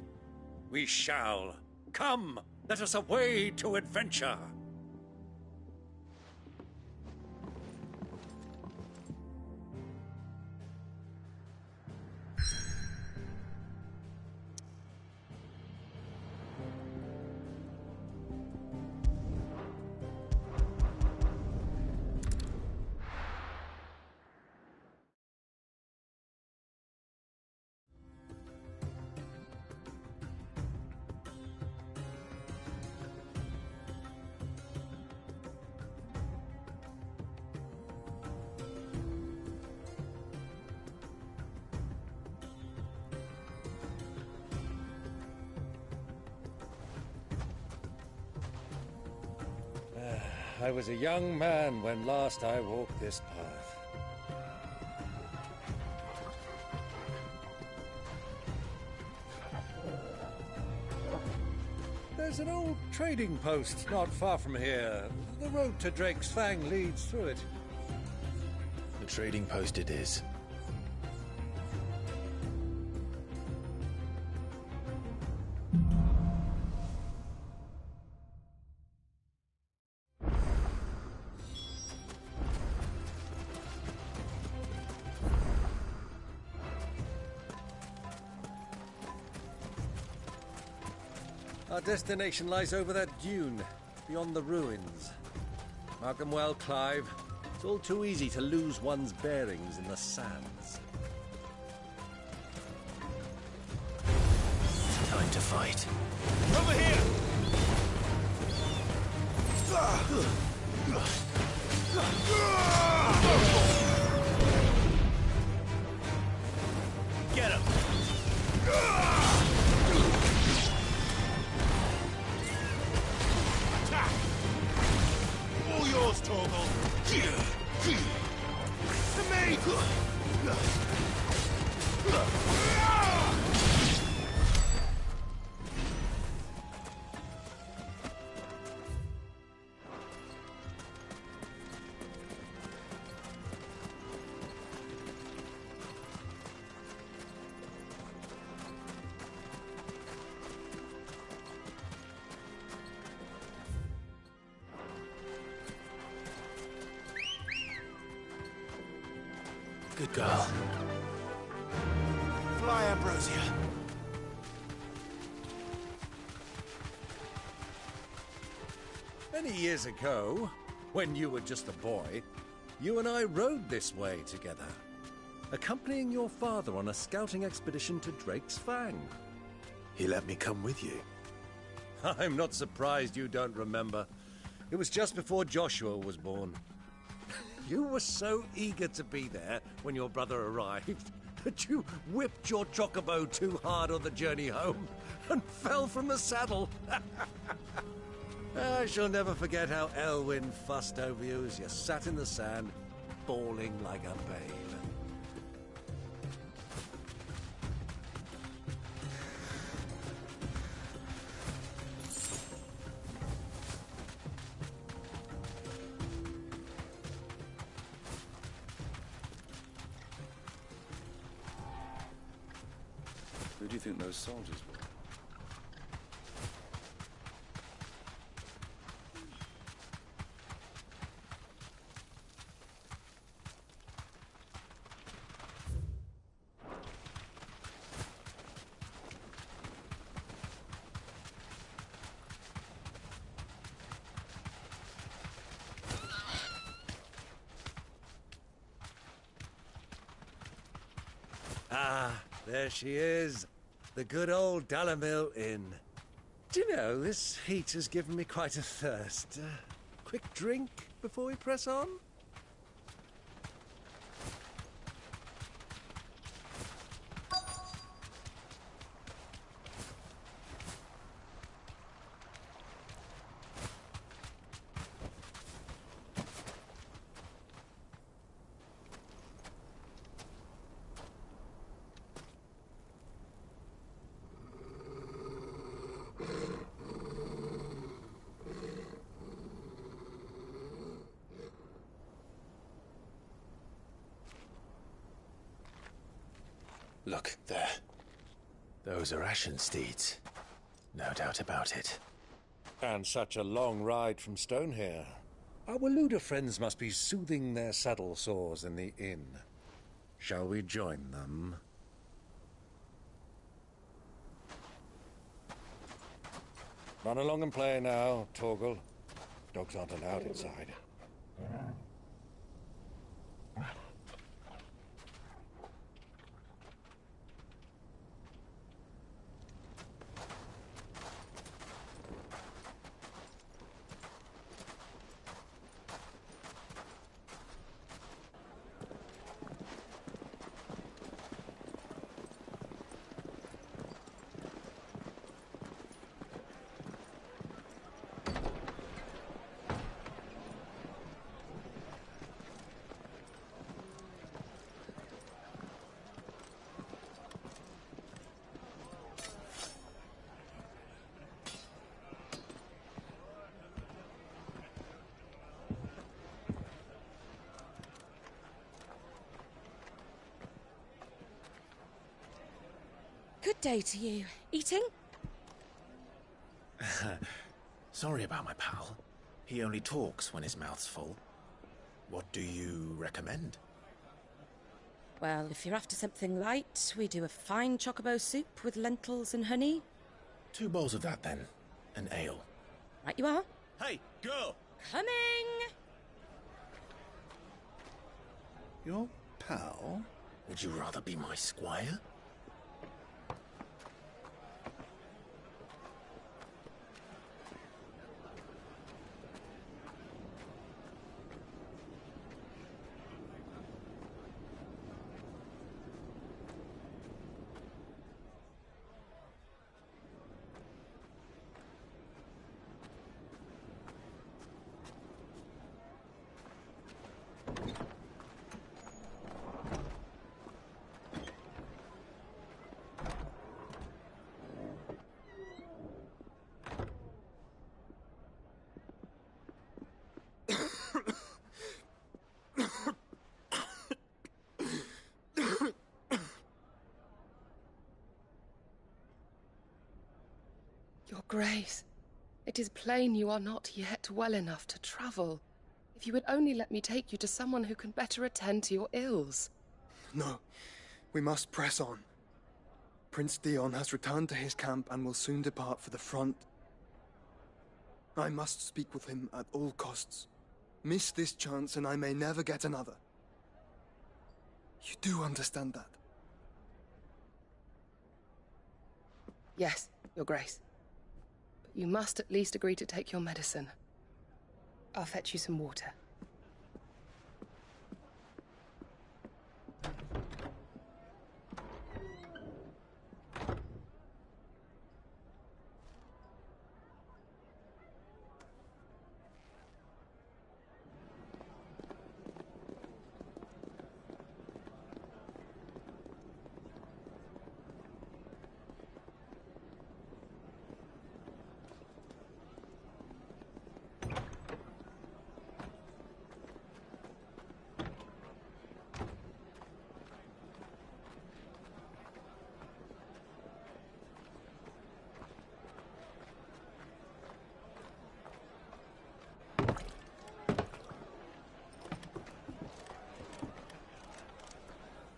We shall. Come, let us away to adventure. I was a young man when last I walked this path. There's an old trading post not far from here. The road to Drake's Fang leads through it. The trading post it is. Our destination lies over that dune, beyond the ruins. Mark them well, Clive. It's all too easy to lose one's bearings in the sands. Time to fight. Over here! Get him! Attack! All yours, Torgal! To me! Good girl. Fly, Ambrosia. Many years ago, when you were just a boy, you and I rode this way together, accompanying your father on a scouting expedition to Drake's Fang. He let me come with you. I'm not surprised you don't remember. It was just before Joshua was born. You were so eager to be there when your brother arrived that you whipped your chocobo too hard on the journey home and fell from the saddle. I shall never forget how Elwyn fussed over you as you sat in the sand, bawling like a babe. Who do you think those soldiers were? Ah, there she is. The good old Dalamil Inn. Do you know, this heat has given me quite a thirst. Quick drink before we press on? Look, there. Those are Ashen steeds. No doubt about it. And such a long ride from Stonehair. Our Waluda friends must be soothing their saddle sores in the inn. Shall we join them? Run along and play now, Torgal. Dogs aren't allowed inside. Good day to you. Eating? Sorry about my pal. He only talks when his mouth's full. What do you recommend? Well, if you're after something light, we do a fine chocobo soup with lentils and honey. 2 bowls of that, then. An ale. Right you are. Hey, girl! Coming! Your pal? Would you rather be my squire? Your Grace, it is plain you are not yet well enough to travel. If you would only let me take you to someone who can better attend to your ills. No, we must press on. Prince Dion has returned to his camp and will soon depart for the front. I must speak with him at all costs. Miss this chance and I may never get another. You do understand that? Yes, Your Grace. But you must at least agree to take your medicine. I'll fetch you some water.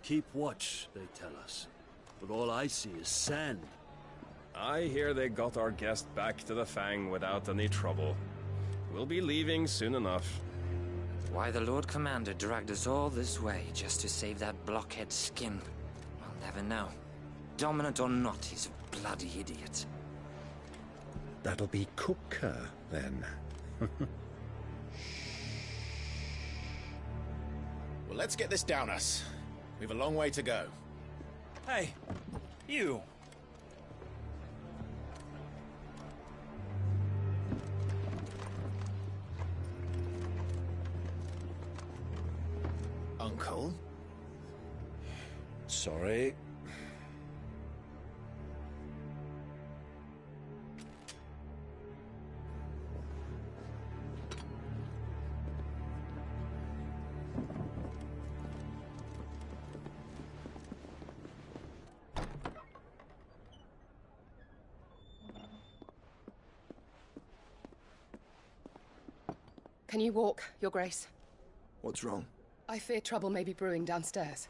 Keep watch, they tell us. But all I see is sand. I hear they got our guest back to the Fang without any trouble. We'll be leaving soon enough. Why the Lord Commander dragged us all this way just to save that blockhead skin, I'll never know. Dominant or not, he's a bloody idiot. That'll be Cooker, then. Well, let's get this down us. We've a long way to go. Hey, you. Uncle? Sorry. Can you walk, Your Grace? What's wrong? I fear trouble may be brewing downstairs.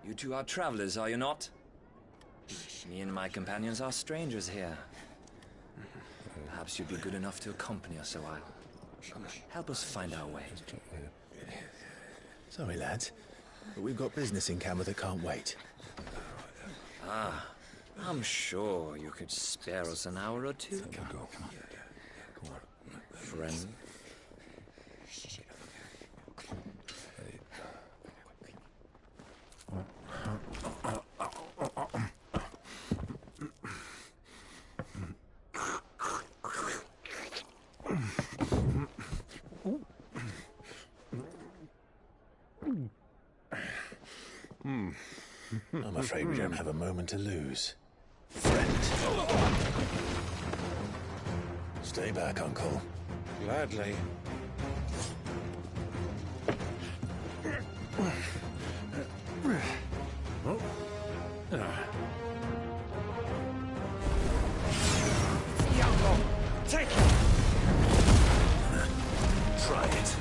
You two are travelers, are you not? Me and my companions are strangers here. Perhaps you'd be good enough to accompany us a while. Help us find our way. Sorry, lads, but we've got business in camera that can't wait. Ah, I'm sure you could spare us an hour or two. Friend. I'm afraid we don't have a moment to lose. Friend. Stay back, Uncle. Gladly. Take it! Try it.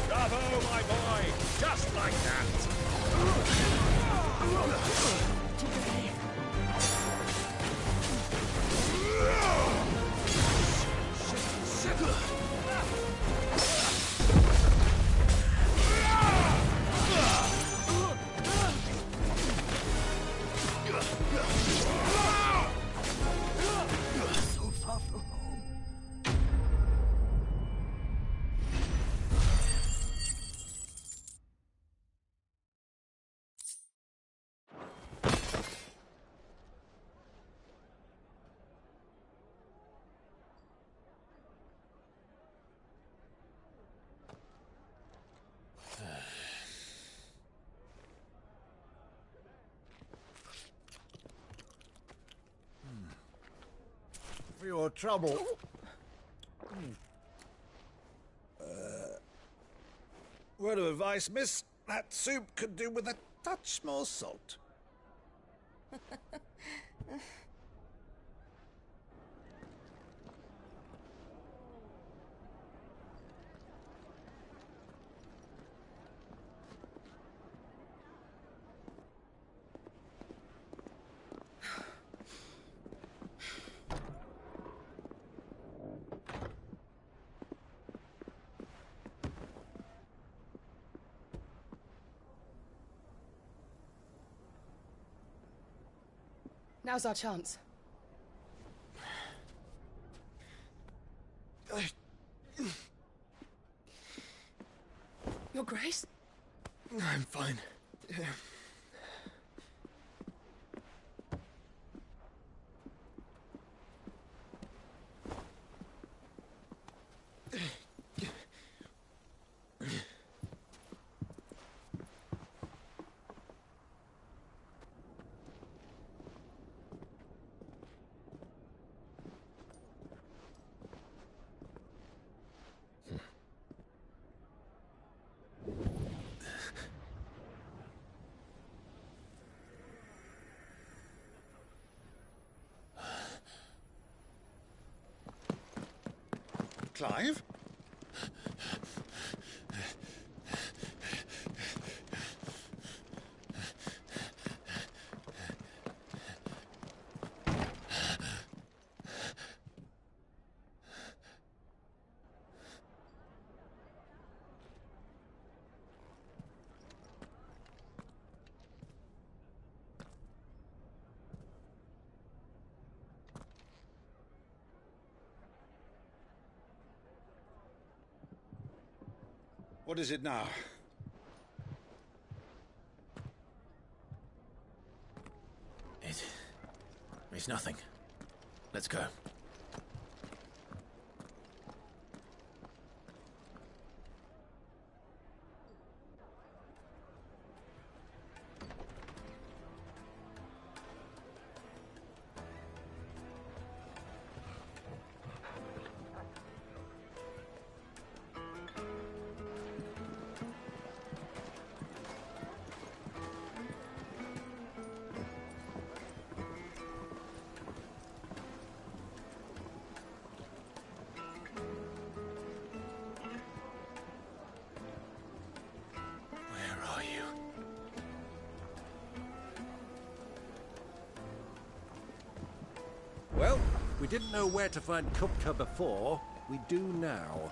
Bravo, my boy! Just like that! So far from home. For your trouble. Word of advice, miss. That soup could do with a touch more salt. Now's our chance. Your Grace? I'm fine. Clive? What is it now? It's nothing. Let's go. Well, we didn't know where to find Kupka before. We do now.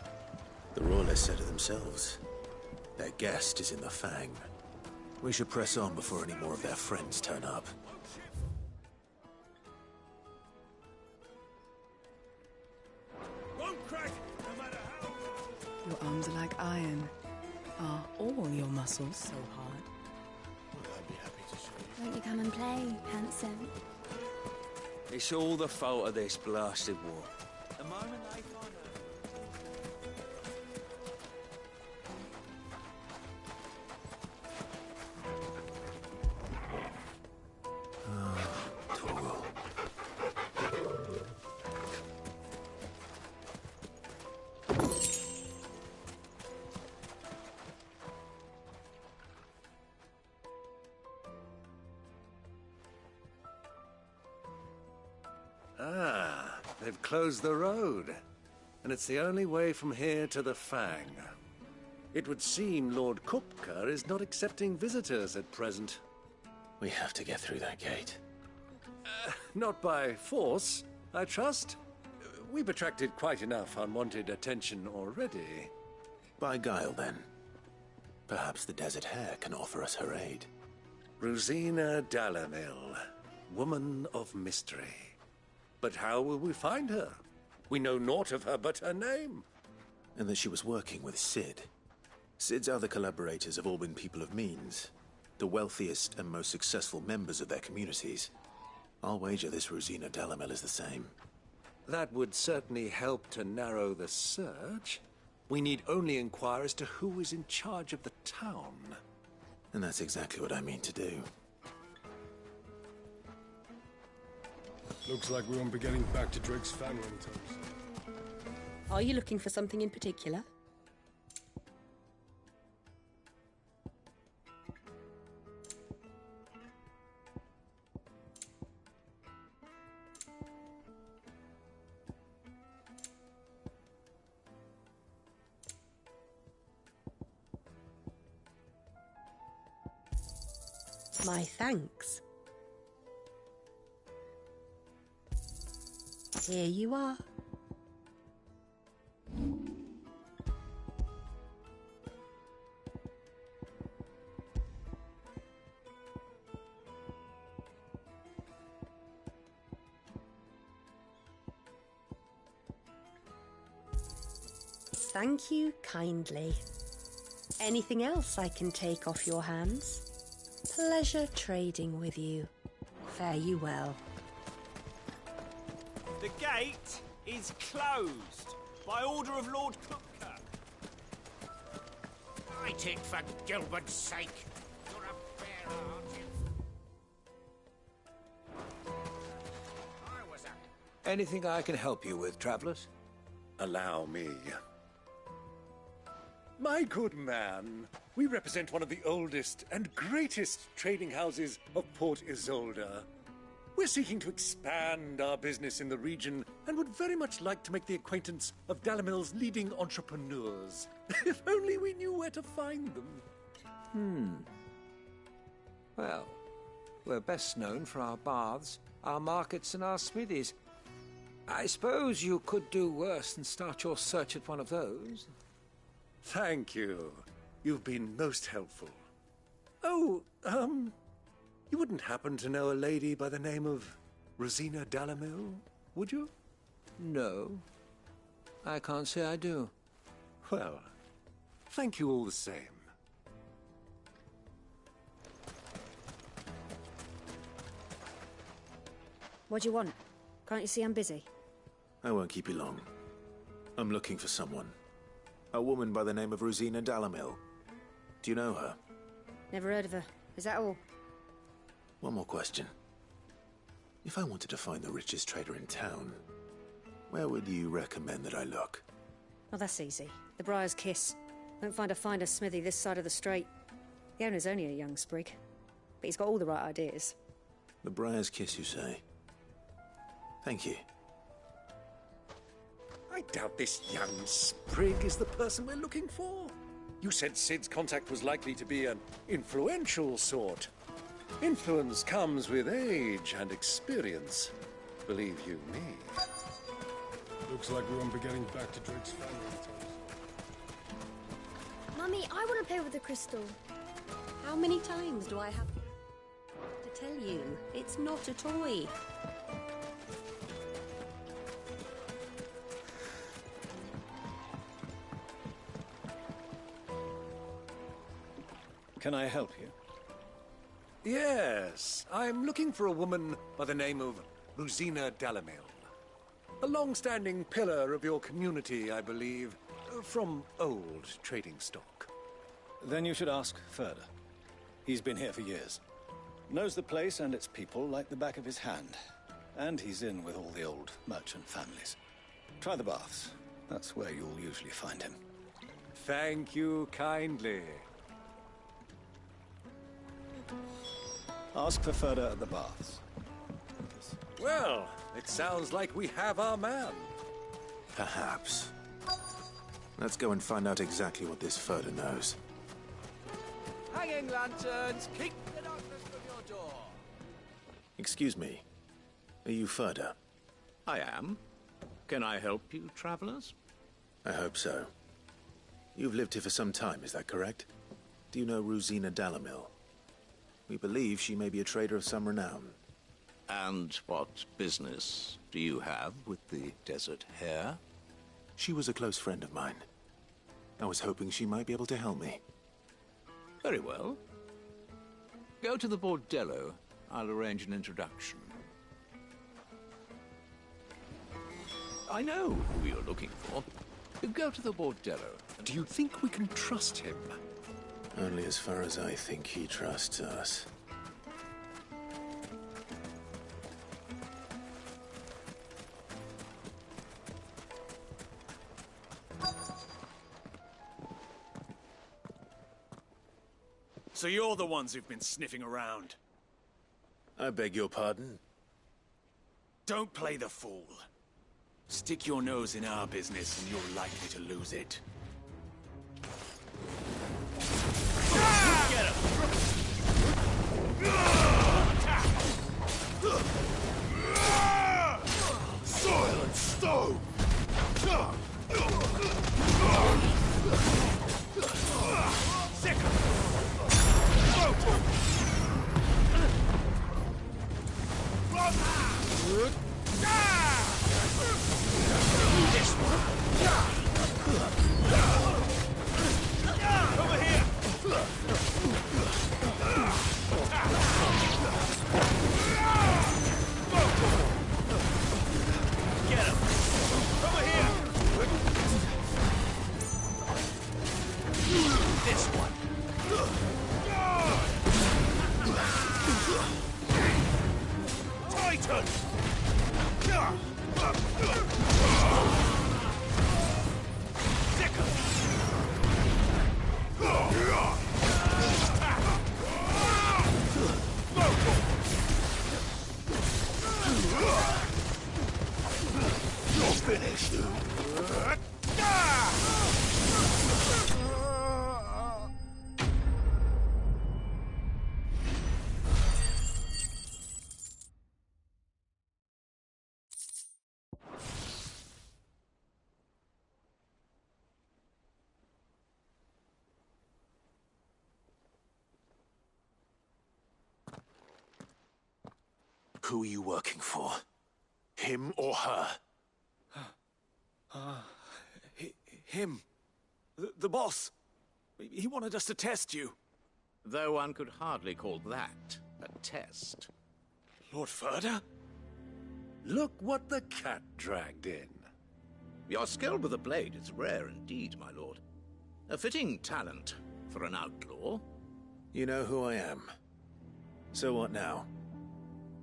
The Royalists said it themselves. Their guest is in the Fang. We should press on before any more of their friends turn up. Won't crack, no matter how. Your arms are like iron. Are all your muscles so hard? Won't you come and play, handsome? It's all the fault of this blasted war. The moment they find Ah, they've closed the road. And it's the only way from here to the Fang. It would seem Lord Kupka is not accepting visitors at present. We have to get through that gate. Not by force, I trust. We've attracted quite enough unwanted attention already. By guile, then. Perhaps the Desert Hare can offer us her aid. Rosina Dalamil, woman of mystery. But how will we find her? We know naught of her but her name. And that she was working with Sid. Sid's other collaborators have all been people of means, the wealthiest and most successful members of their communities. I'll wager this Rosina Dalamil is the same. That would certainly help to narrow the search. We need only inquire as to who is in charge of the town. And that's exactly what I mean to do. Looks like we won't be getting back to Drake's Fang anytime soon. Are you looking for something in particular? My thanks. Here you are. Thank you kindly. Anything else I can take off your hands? Pleasure trading with you. Fare you well. The gate is closed by order of Lord Cooker. Right it, for Gilbert's sake. You're a bearer, aren't you? I was a... Anything I can help you with, travellers? Allow me. My good man, we represent one of the oldest and greatest trading houses of Port Isolde. We're seeking to expand our business in the region and would very much like to make the acquaintance of Dalamil's leading entrepreneurs. If only we knew where to find them. Well, we're best known for our baths, our markets, and our smithies. I suppose you could do worse than start your search at one of those. Thank you. You've been most helpful. Oh, you wouldn't happen to know a lady by the name of Rosina Dalamil, would you? No. I can't say I do. Well, thank you all the same. What do you want? Can't you see I'm busy? I won't keep you long. I'm looking for someone. A woman by the name of Rosina Dalamil. Do you know her? Never heard of her. Is that all? One more question. If I wanted to find the richest trader in town, where would you recommend that I look? Oh, that's easy. The Briar's Kiss. Won't find a finer smithy this side of the strait. The owner's only a young sprig, but he's got all the right ideas. The Briar's Kiss, you say? Thank you. I doubt this young sprig is the person we're looking for. You said Sid's contact was likely to be an influential sort. Influence comes with age and experience. Believe you me. Looks like we won't be getting back to Drake's family terms. Mummy, I want to play with the crystal. How many times do I have to tell you? It's not a toy. Can I help you? Yes, I'm looking for a woman by the name of Rosina Dalamil. A long-standing pillar of your community, I believe, from old trading stock. Then you should ask Ferda. He's been here for years. Knows the place and its people like the back of his hand. And he's in with all the old merchant families. Try the baths. That's where you'll usually find him. Thank you kindly. Ask for Ferda at the baths. Well, it sounds like we have our man. Perhaps. Let's go and find out exactly what this Ferda knows. Hanging lanterns, keep the darkness from your door. Excuse me. Are you Ferda? I am. Can I help you, travelers? I hope so. You've lived here for some time, is that correct? Do you know Rosina Dalamil? We believe she may be a trader of some renown. And what business do you have with the desert hare? She was a close friend of mine. I was hoping she might be able to help me. Very well. Go to the bordello. I'll arrange an introduction. I know who you're looking for. Go to the bordello. Do you think we can trust him? Only as far as I think he trusts us. So you're the ones who've been sniffing around. I beg your pardon? Don't play the fool. Stick your nose in our business and you're likely to lose it. Get him! Who are you working for? Him or her? Him. The boss. He wanted us to test you. Though one could hardly call that a test. Lord Ferda? Look what the cat dragged in. Your skill with the blade is rare indeed, my lord. A fitting talent for an outlaw. You know who I am. So what now?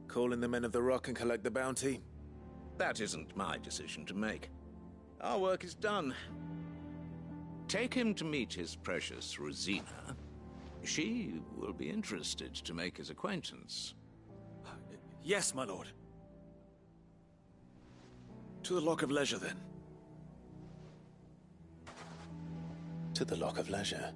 Call in the Men of the Rock and collect the bounty? That isn't my decision to make. Our work is done. Take him to meet his precious Rosina. She will be interested to make his acquaintance. Yes, my lord. To the Lock of Leisure, then. To the Lock of Leisure.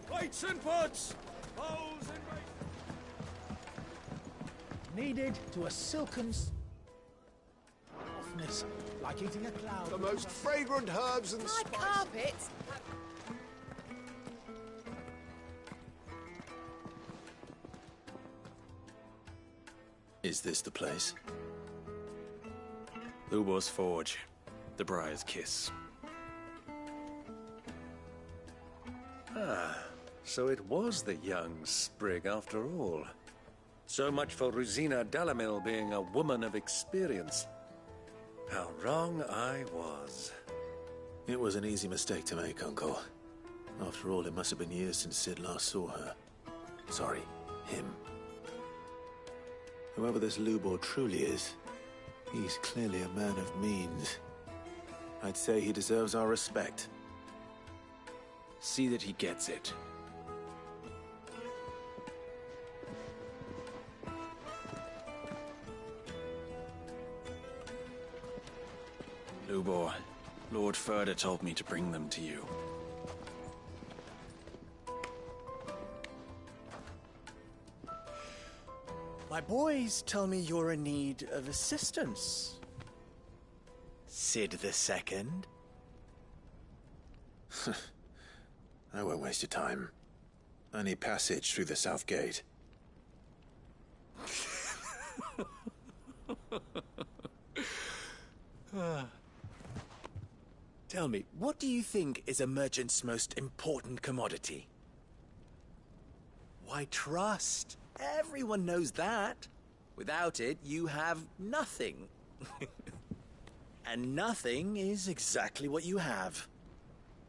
Lights and puts! Bows and Needed to a silken softness, like eating a cloud. The most fragrant herbs and My spices. carpets! Is this the place? Lubor's Forge. The Briar's Kiss. Ah, so it was the young sprig after all. So much for Rosina Dalamil being a woman of experience. How wrong I was. It was an easy mistake to make, Uncle. After all, it must have been years since Sid last saw her. Sorry, him. Whoever this Lubor truly is, he's clearly a man of means. I'd say he deserves our respect. See that he gets it. Lubor, Lord Ferda told me to bring them to you. My boys tell me you're in need of assistance. Sid the Second. I won't waste your time. I need passage through the south gate. Tell me, what do you think is a merchant's most important commodity? Why, trust. Everyone knows that. Without it, you have nothing. And nothing is exactly what you have.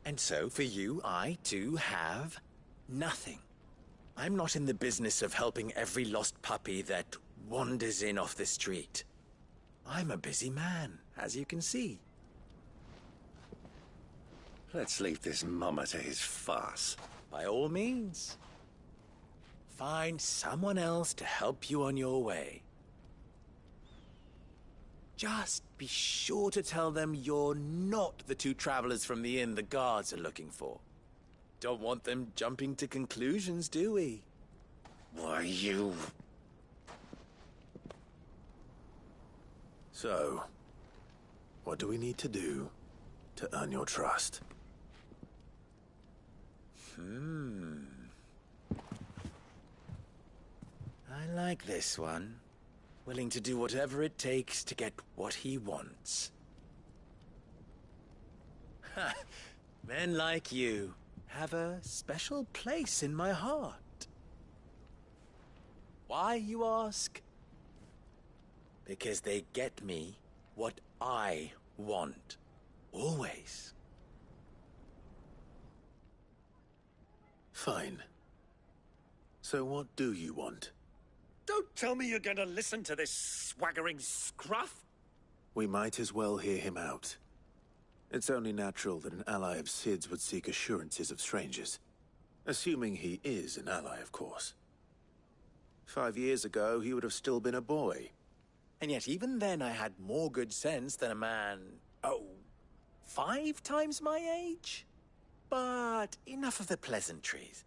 And so, for you, I, too, have nothing. I'm not in the business of helping every lost puppy that wanders in off the street. I'm a busy man, as you can see. Let's leave this mummer to his farce. By all means. Find someone else to help you on your way. Just be sure to tell them you're not the two travelers from the inn the guards are looking for. Don't want them jumping to conclusions, do we? Why, you... So, what do we need to do to earn your trust? I like this one. Willing to do whatever it takes to get what he wants. Ha! Men like you have a special place in my heart. Why, you ask? Because they get me what I want. Always. Fine. So what do you want? Don't tell me you're going to listen to this swaggering scruff! We might as well hear him out. It's only natural that an ally of Sid's would seek assurances of strangers. Assuming he is an ally, of course. 5 years ago, he would have still been a boy. And yet even then I had more good sense than a man, 5 times my age? But enough of the pleasantries.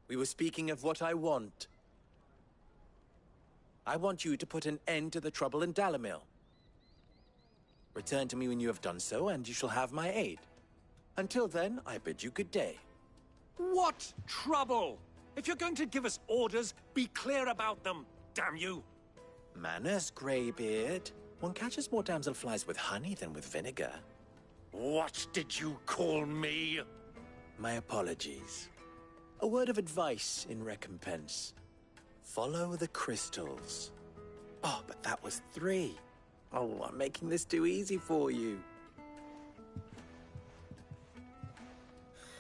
We were speaking of what I want. I want you to put an end to the trouble in Dalamil. Return to me when you have done so, and you shall have my aid. Until then, I bid you good day. What trouble? If you're going to give us orders, be clear about them, damn you! Manners, Greybeard. One catches more damselflies with honey than with vinegar. What did you call me? My apologies. A word of advice in recompense. Follow the crystals. Oh, but that was 3. Oh, I'm making this too easy for you.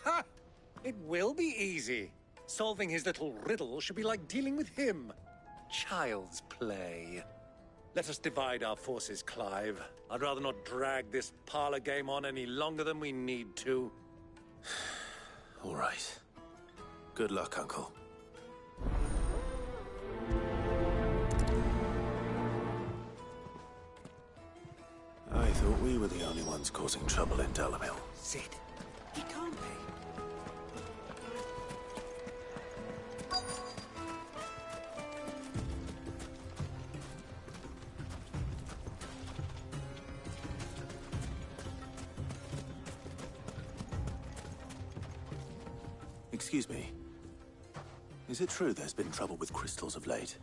Ha! It will be easy. Solving his little riddle should be like dealing with him. Child's play. Let us divide our forces, Clive. I'd rather not drag this parlor game on any longer than we need to. All right. Good luck, Uncle. I thought we were the only ones causing trouble in Dalamil. Sid, he can't be. Excuse me. Is it true there's been trouble with crystals of late?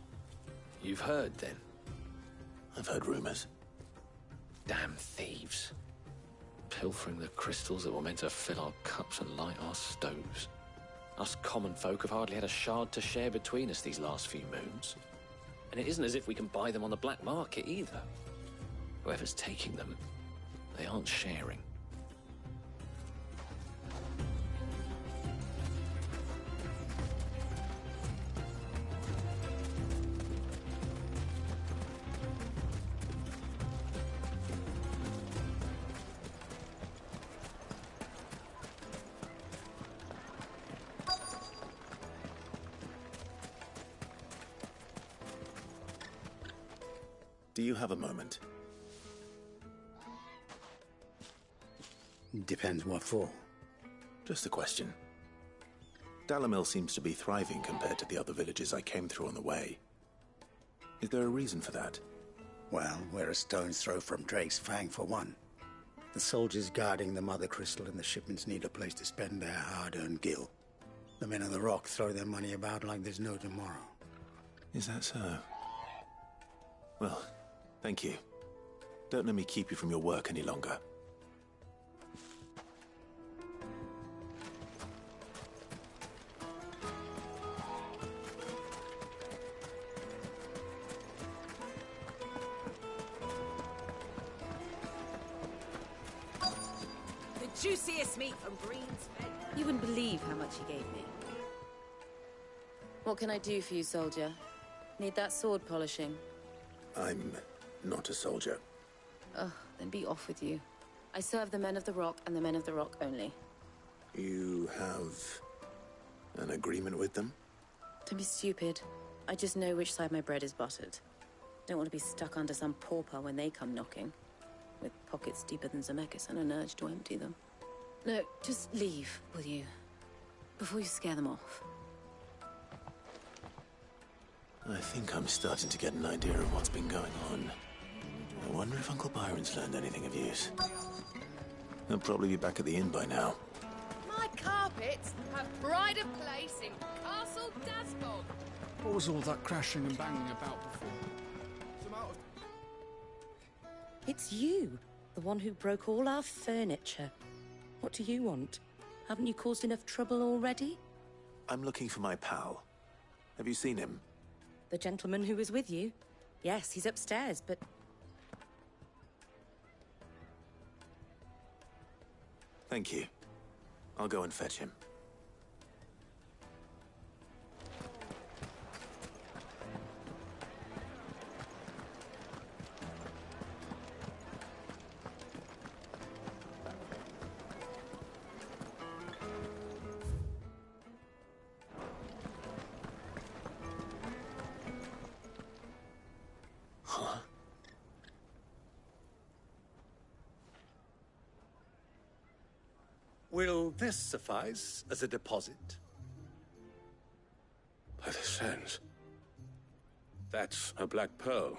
You've heard, then? I've heard rumors. Damn thieves. Pilfering the crystals that were meant to fill our cups and light our stoves. Us common folk have hardly had a shard to share between us these last few moons. And it isn't as if we can buy them on the black market either. Whoever's taking them, they aren't sharing. Do you have a moment? Depends what for. Just a question. Dalamil seems to be thriving compared to the other villages I came through on the way. Is there a reason for that? Well, we're a stone's throw from Drake's Fang, for one. The soldiers guarding the Mother Crystal and the shipments need a place to spend their hard-earned gil. The men of the Rock throw their money about like there's no tomorrow. Is that so? Well, thank you. Don't let me keep you from your work any longer. The juiciest meat from Green's Fed. You wouldn't believe how much he gave me. What can I do for you, soldier? Need that sword polishing? I'm not a soldier. Ugh, then be off with you. I serve the men of the Rock and the men of the Rock only. You have an agreement with them? Don't be stupid. I just know which side my bread is buttered. Don't want to be stuck under some pauper when they come knocking. With pockets deeper than Zemeckis and an urge to empty them. No, just leave, will you? Before you scare them off. I think I'm starting to get an idea of what's been going on. I wonder if Uncle Byron's learned anything of use. He'll probably be back at the inn by now. My carpets have pride of place in Castle Dasbog. What was all that crashing and banging about before? It's you, the one who broke all our furniture. What do you want? Haven't you caused enough trouble already? I'm looking for my pal. Have you seen him? The gentleman who was with you? Yes, he's upstairs, but... Thank you. I'll go and fetch him. Will this suffice as a deposit? By the sands. That's a black pearl.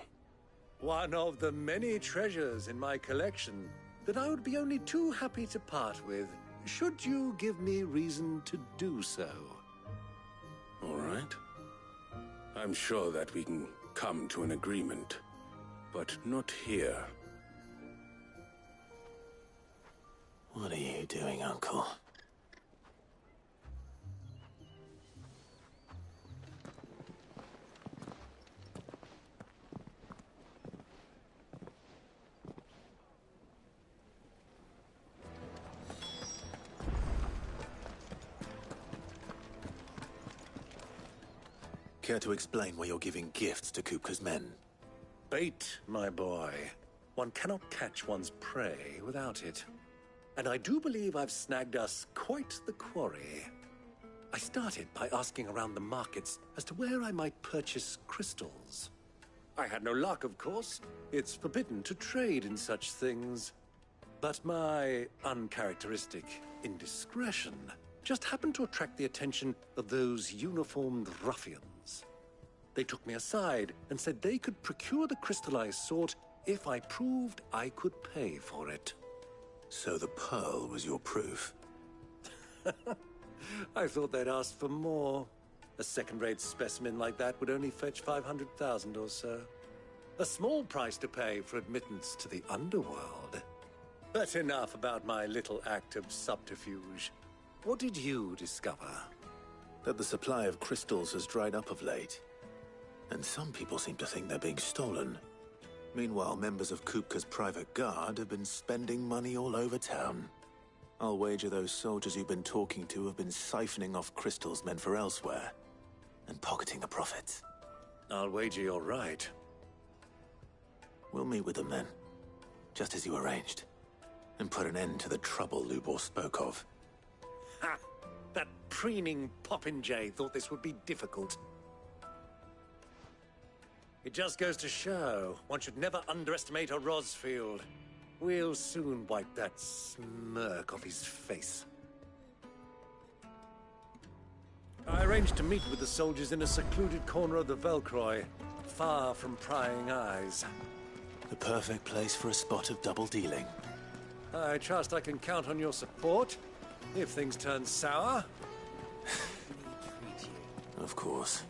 One of the many treasures in my collection that I would be only too happy to part with should you give me reason to do so. All right. I'm sure that we can come to an agreement, but not here. What are you doing, Uncle? Care to explain why you're giving gifts to Kupka's men? Bait, my boy. One cannot catch one's prey without it. And I do believe I've snagged us quite the quarry. I started by asking around the markets as to where I might purchase crystals. I had no luck, of course. It's forbidden to trade in such things. But my uncharacteristic indiscretion just happened to attract the attention of those uniformed ruffians. They took me aside and said they could procure the crystal I sought if I proved I could pay for it. So the pearl was your proof? I thought they'd asked for more. A second-rate specimen like that would only fetch 500,000 or so. A small price to pay for admittance to the underworld. But enough about my little act of subterfuge. What did you discover? That the supply of crystals has dried up of late. And some people seem to think they're being stolen. Meanwhile, members of Kupka's private guard have been spending money all over town. I'll wager those soldiers you've been talking to have been siphoning off crystals meant for elsewhere, and pocketing the profits. I'll wager you're right. We'll meet with them then, just as you arranged, and put an end to the trouble Lubor spoke of. Ha! That preening popinjay thought this would be difficult. It just goes to show one should never underestimate a Rosfield. We'll soon wipe that smirk off his face. I arranged to meet with the soldiers in a secluded corner of the Velcroy, far from prying eyes. The perfect place for a spot of double dealing. I trust I can count on your support, if things turn sour. Of course.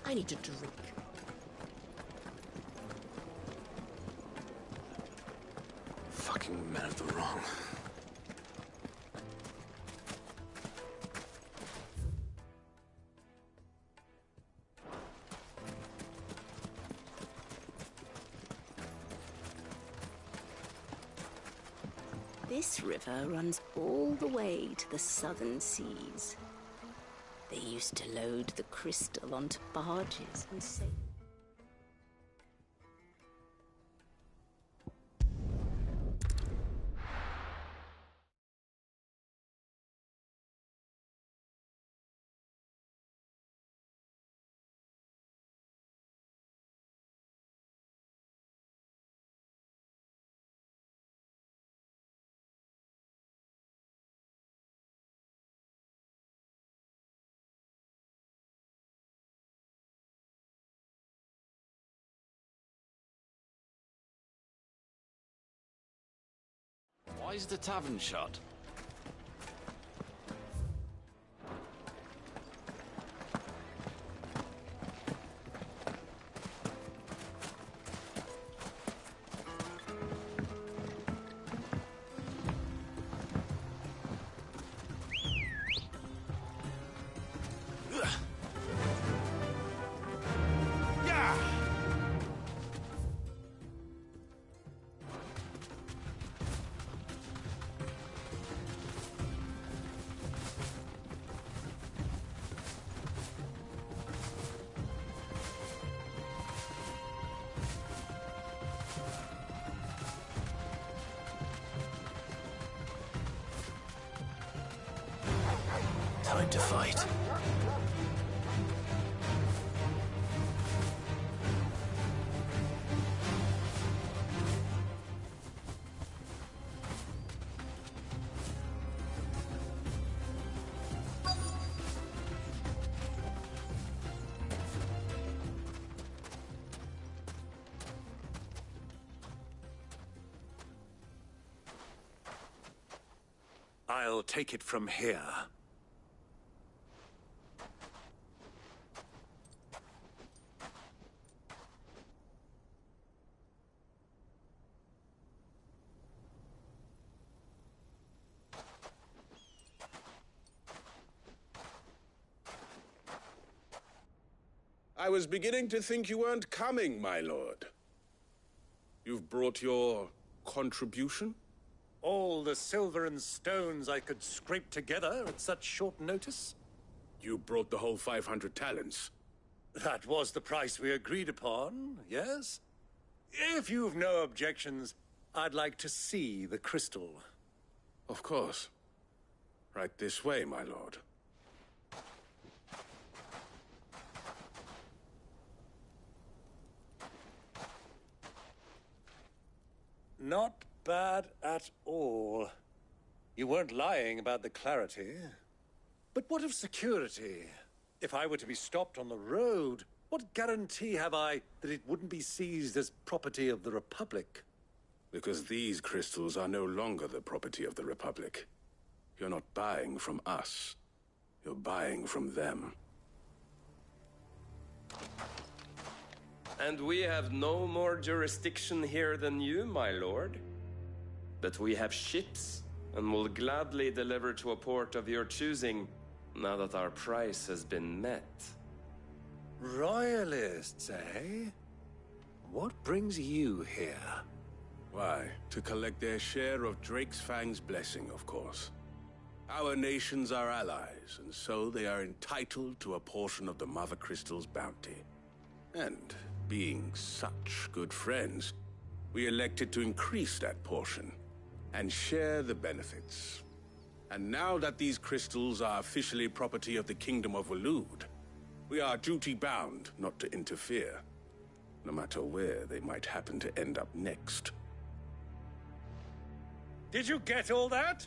I need a drink. Fucking men of the wrong. This river runs all the way to the southern seas. They used to load the crystal onto barges and sail. Why is the tavern shut? Time to fight. I'll take it from here. I was beginning to think you weren't coming, my lord. You've brought your contribution? All the silver and stones I could scrape together at such short notice? You brought the whole 500 talents. That was the price we agreed upon, yes? If you've no objections, I'd like to see the crystal. Of course. Right this way, my lord. Not bad at all. You weren't lying about the clarity. But what of security? If I were to be stopped on the road, what guarantee have I that it wouldn't be seized as property of the Republic? Because these crystals are no longer the property of the Republic. You're not buying from us. You're buying from them. And we have no more jurisdiction here than you, my lord. But we have ships, and will gladly deliver to a port of your choosing, now that our price has been met. Royalists, eh? What brings you here? Why, to collect their share of Drake's Fang's blessing, of course. Our nations are allies, and so they are entitled to a portion of the Mother Crystal's bounty. And being such good friends, we elected to increase that portion and share the benefits. And now that these crystals are officially property of the Kingdom of Waloed, we are duty-bound not to interfere, no matter where they might happen to end up next. Did you get all that?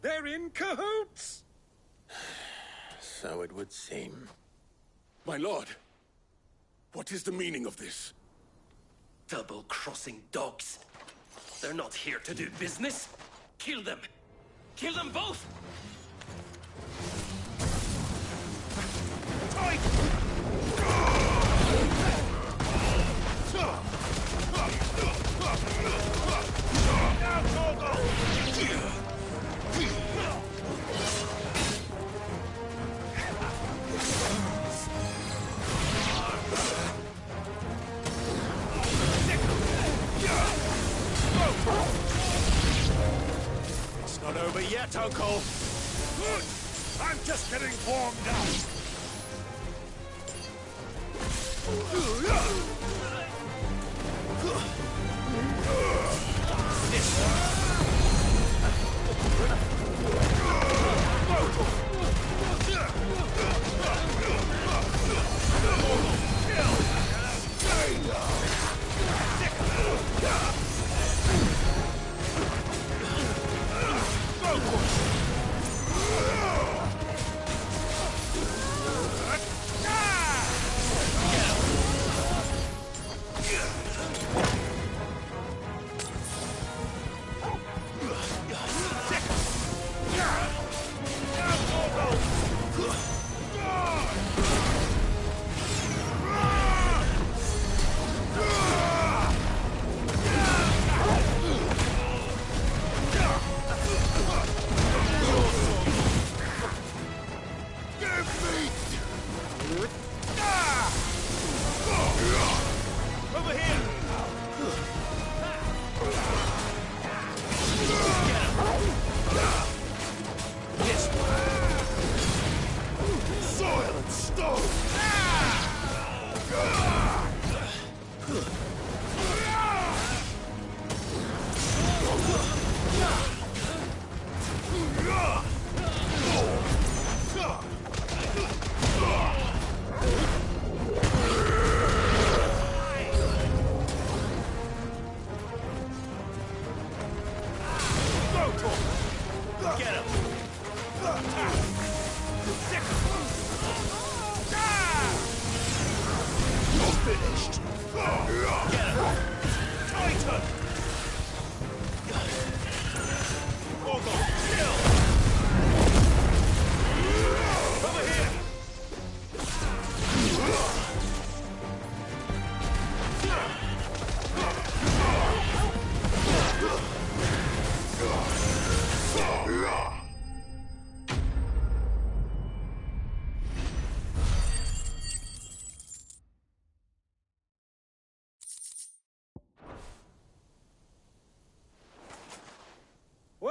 They're in cahoots! So it would seem. My lord, what is the meaning of this? Double-crossing dogs. They're not here to do business. Kill them! Kill them both! It's not over yet, Uncle. Good. I'm just getting warmed up.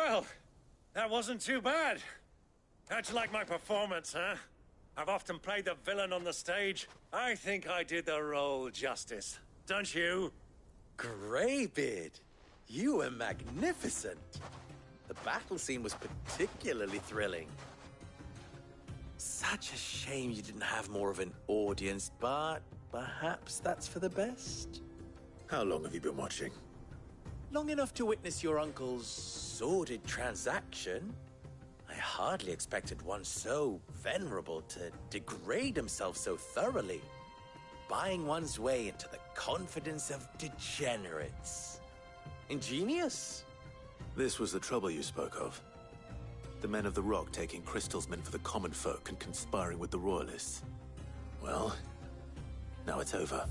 Well, that wasn't too bad. How'd you like my performance, huh? I've often played the villain on the stage. I think I did the role justice. Don't you? Greybeard, you were magnificent. The battle scene was particularly thrilling. Such a shame you didn't have more of an audience, but perhaps that's for the best. How long have you been watching? Long enough to witness your uncle's sordid transaction. I hardly expected one so venerable to degrade himself so thoroughly, buying one's way into the confidence of degenerates. Ingenious. This was the trouble you spoke of. The men of the Rock taking crystals meant for the common folk and conspiring with the Royalists. Well, now it's over.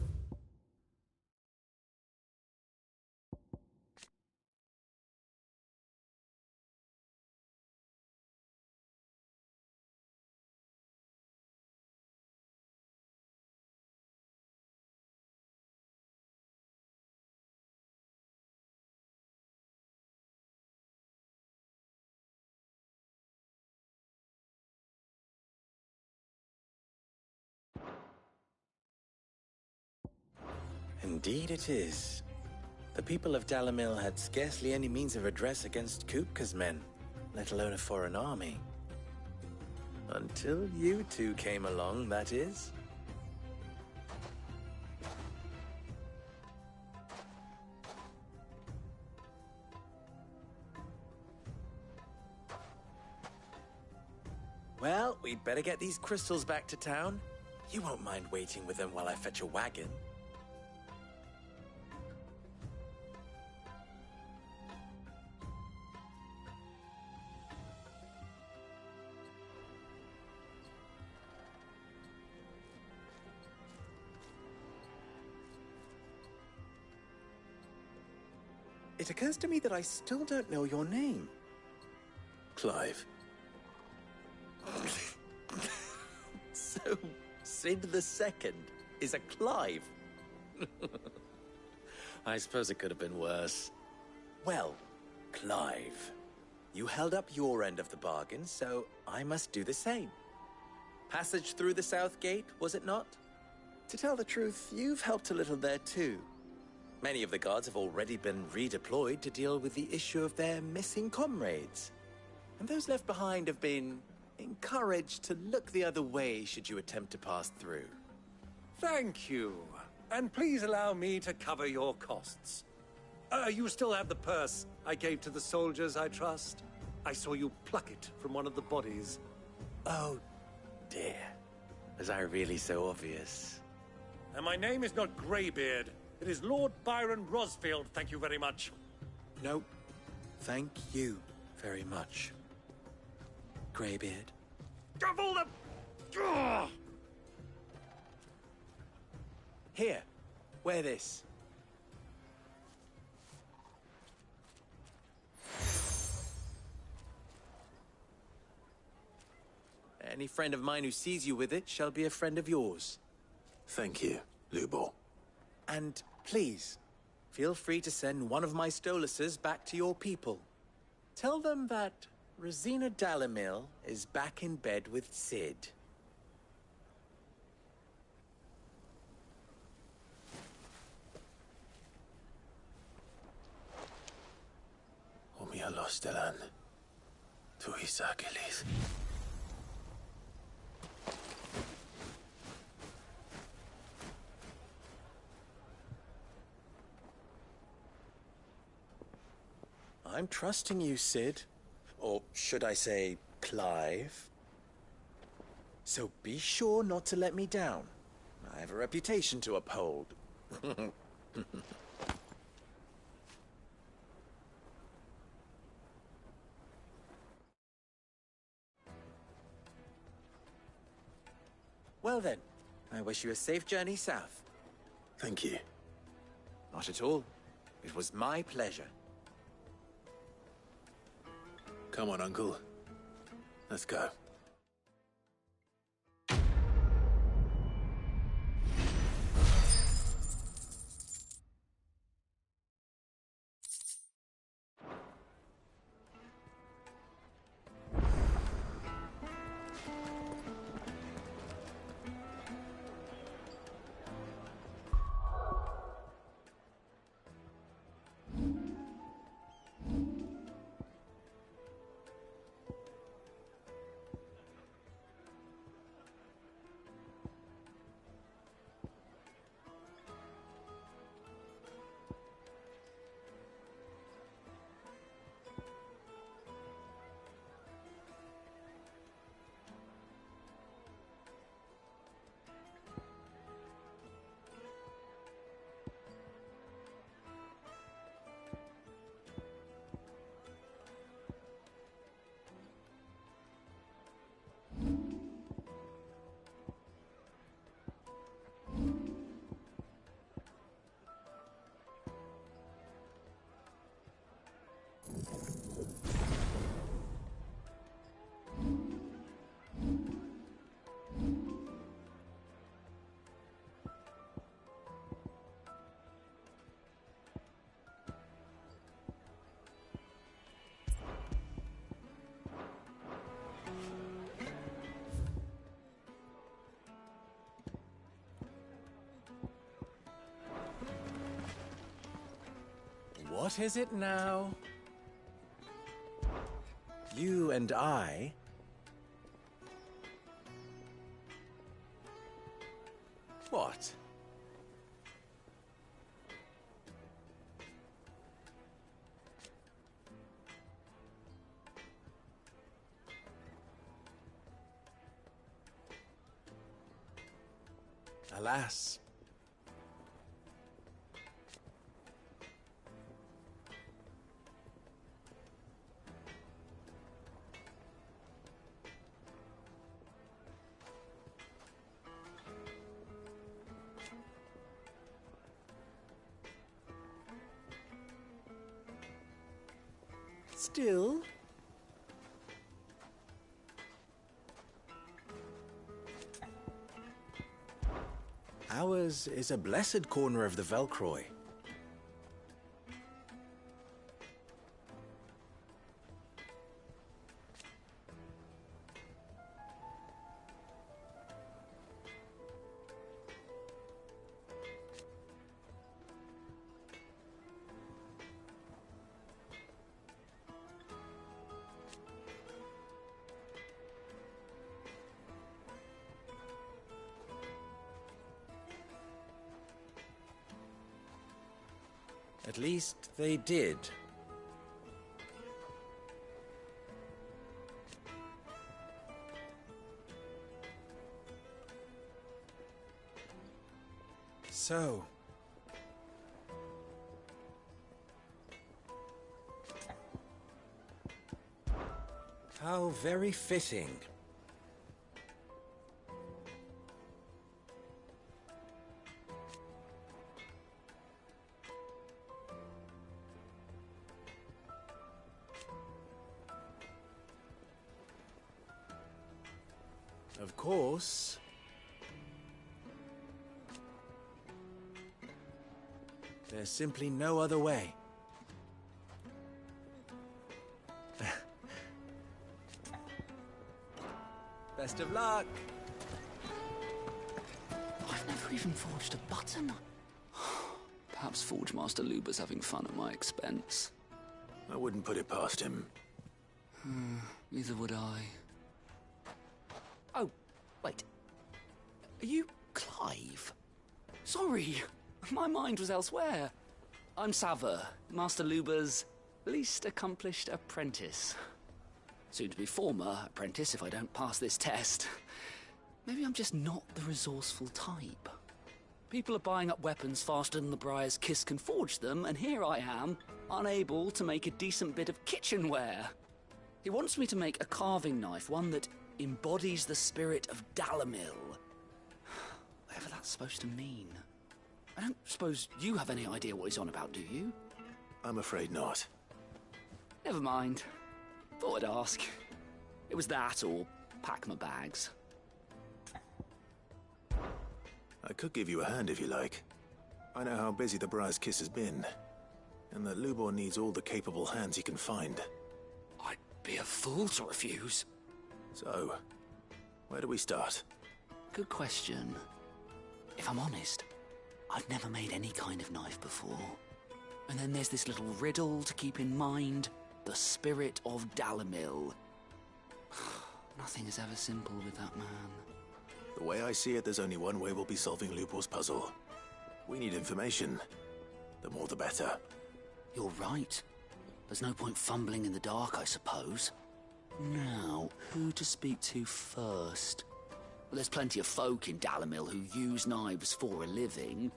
Indeed it is. The people of Dalamil had scarcely any means of redress against Kupka's men, let alone a foreign army. Until you two came along, that is. Well, we'd better get these crystals back to town. You won't mind waiting with them while I fetch a wagon. It occurs to me that I still don't know your name. Clive. So, Sid the Second is a Clive? I suppose it could have been worse. Well, Clive, you held up your end of the bargain, so I must do the same. Passage through the South Gate, was it not? To tell the truth, you've helped a little there too. Many of the guards have already been redeployed to deal with the issue of their missing comrades. And those left behind have been encouraged to look the other way should you attempt to pass through. Thank you. And please allow me to cover your costs. You still have the purse I gave to the soldiers, I trust? I saw you pluck it from one of the bodies. Oh, dear. Was I really so obvious? And my name is not Greybeard. It is Lord Byron Rosfield, thank you very much. No, thank you very much, Greybeard. Of all the... Ugh! Here, wear this. Any friend of mine who sees you with it shall be a friend of yours. Thank you, Lubor. And please, feel free to send one of my Stoluses back to your people. Tell them that Rosina Dalamil is back in bed with Sid. Omia Lostelan. Tuisakelis. I'm trusting you, Sid. Or should I say, Clive. So be sure not to let me down. I have a reputation to uphold. Well then, I wish you a safe journey south. Thank you. Not at all. It was my pleasure. Come on, Uncle. Let's go. What is it now? You and I... What? Alas. Still... Ours is a blessed corner of the Velcroy. At least they did. So... how very fitting. Of course. There's simply no other way. Best of luck! I've never even forged a button. Perhaps Forge Master Luber's having fun at my expense. I wouldn't put it past him. Neither would I. Oh, wait. Are you Clive? Sorry, my mind was elsewhere. I'm Sava, Master Luber's least accomplished apprentice. Soon to be former apprentice if I don't pass this test. Maybe I'm just not the resourceful type. People are buying up weapons faster than the Briar's Kiss can forge them, and here I am, unable to make a decent bit of kitchenware. He wants me to make a carving knife, one that embodies the spirit of Dalamil. Whatever that's supposed to mean. I don't suppose you have any idea what he's on about, do you? I'm afraid not. Never mind. Thought I'd ask. It was that or pack my bags. I could give you a hand if you like. I know how busy the Briar's Kiss has been, and that Lubor needs all the capable hands he can find. I'd be a fool to refuse. So, where do we start? Good question. If I'm honest, I've never made any kind of knife before. And then there's this little riddle to keep in mind. The spirit of Dalamil. Nothing is ever simple with that man. The way I see it, there's only one way we'll be solving Lubor's puzzle. We need information. The more the better. You're right. There's no point fumbling in the dark, I suppose. Now, who to speak to first? Well, there's plenty of folk in Dalamil who use knives for a living.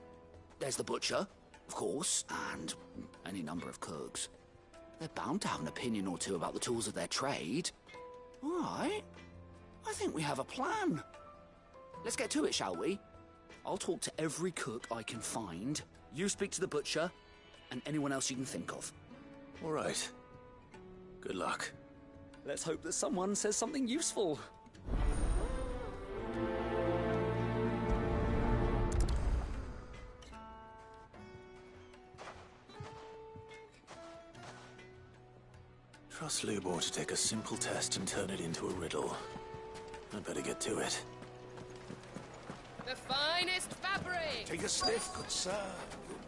There's the butcher, of course, and any number of cooks. They're bound to have an opinion or two about the tools of their trade. All right. I think we have a plan. Let's get to it, shall we? I'll talk to every cook I can find. You speak to the butcher, and anyone else you can think of. All right. Good luck. Let's hope that someone says something useful. Trust Lubor to take a simple test and turn it into a riddle. I'd better get to it. The finest fabric! Take a sniff, good sir.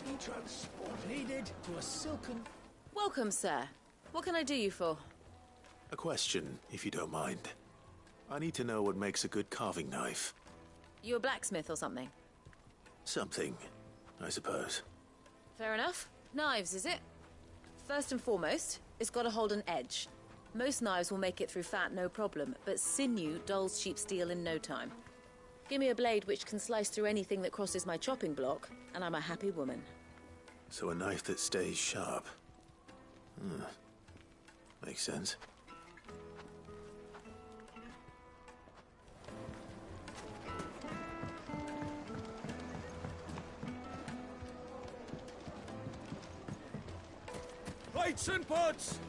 You'll transport needed to a silken... Welcome, sir. What can I do you for? A question, if you don't mind. I need to know what makes a good carving knife. You a blacksmith or something? Something, I suppose. Fair enough. Knives, is it? First and foremost, it's got to hold an edge. Most knives will make it through fat, no problem, but sinew dulls cheap steel in no time. Give me a blade which can slice through anything that crosses my chopping block, and I'm a happy woman. So a knife that stays sharp. Makes sense. Plates and pots!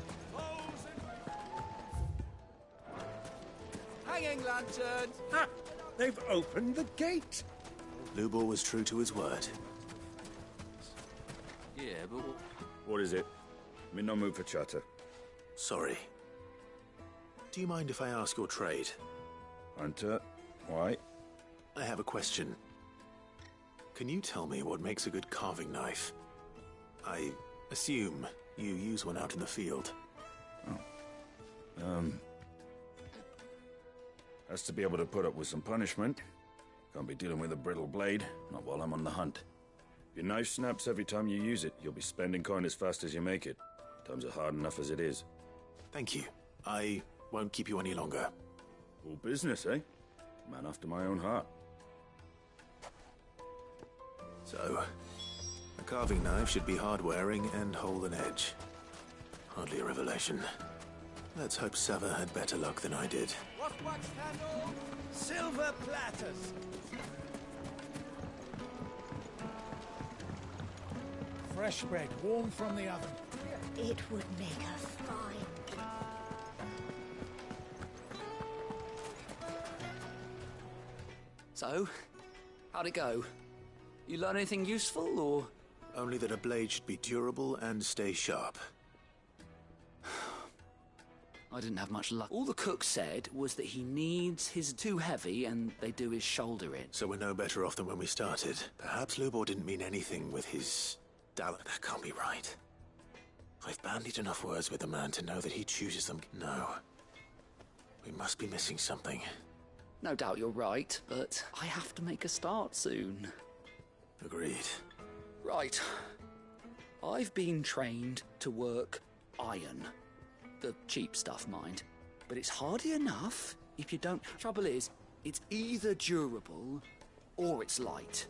Hanging lanterns! Ha! They've opened the gate! Lubor was true to his word. Yeah, but What is it? I'm in no mood for chatter. Sorry. Do you mind if I ask your trade? Hunter, why? I have a question. Can you tell me what makes a good carving knife? I assume you use one out in the field. Has to be able to put up with some punishment. Can't be dealing with a brittle blade, not while I'm on the hunt. If your knife snaps every time you use it, you'll be spending coin as fast as you make it. Times are hard enough as it is. Thank you. I won't keep you any longer. All business, eh? Man after my own heart. So, a carving knife should be hard-wearing and hold an edge. Hardly a revelation. Let's hope Sava had better luck than I did. What wax handle? Silver platters. Fresh bread, warm from the oven. It would make a fine. So, how'd it go? You learn anything useful, or...? Only that a blade should be durable and stay sharp. I didn't have much luck. All the cook said was that he needs his too heavy and they do his shoulder in. So we're no better off than when we started. Perhaps Lubor didn't mean anything with his... That can't be right. I've bandied enough words with the man to know that he chooses them. No. We must be missing something. No doubt you're right, but I have to make a start soon. Agreed. Right. I've been trained to work iron. The cheap stuff, mind. But it's hardy enough if you don't... Trouble is, it's either durable or it's light.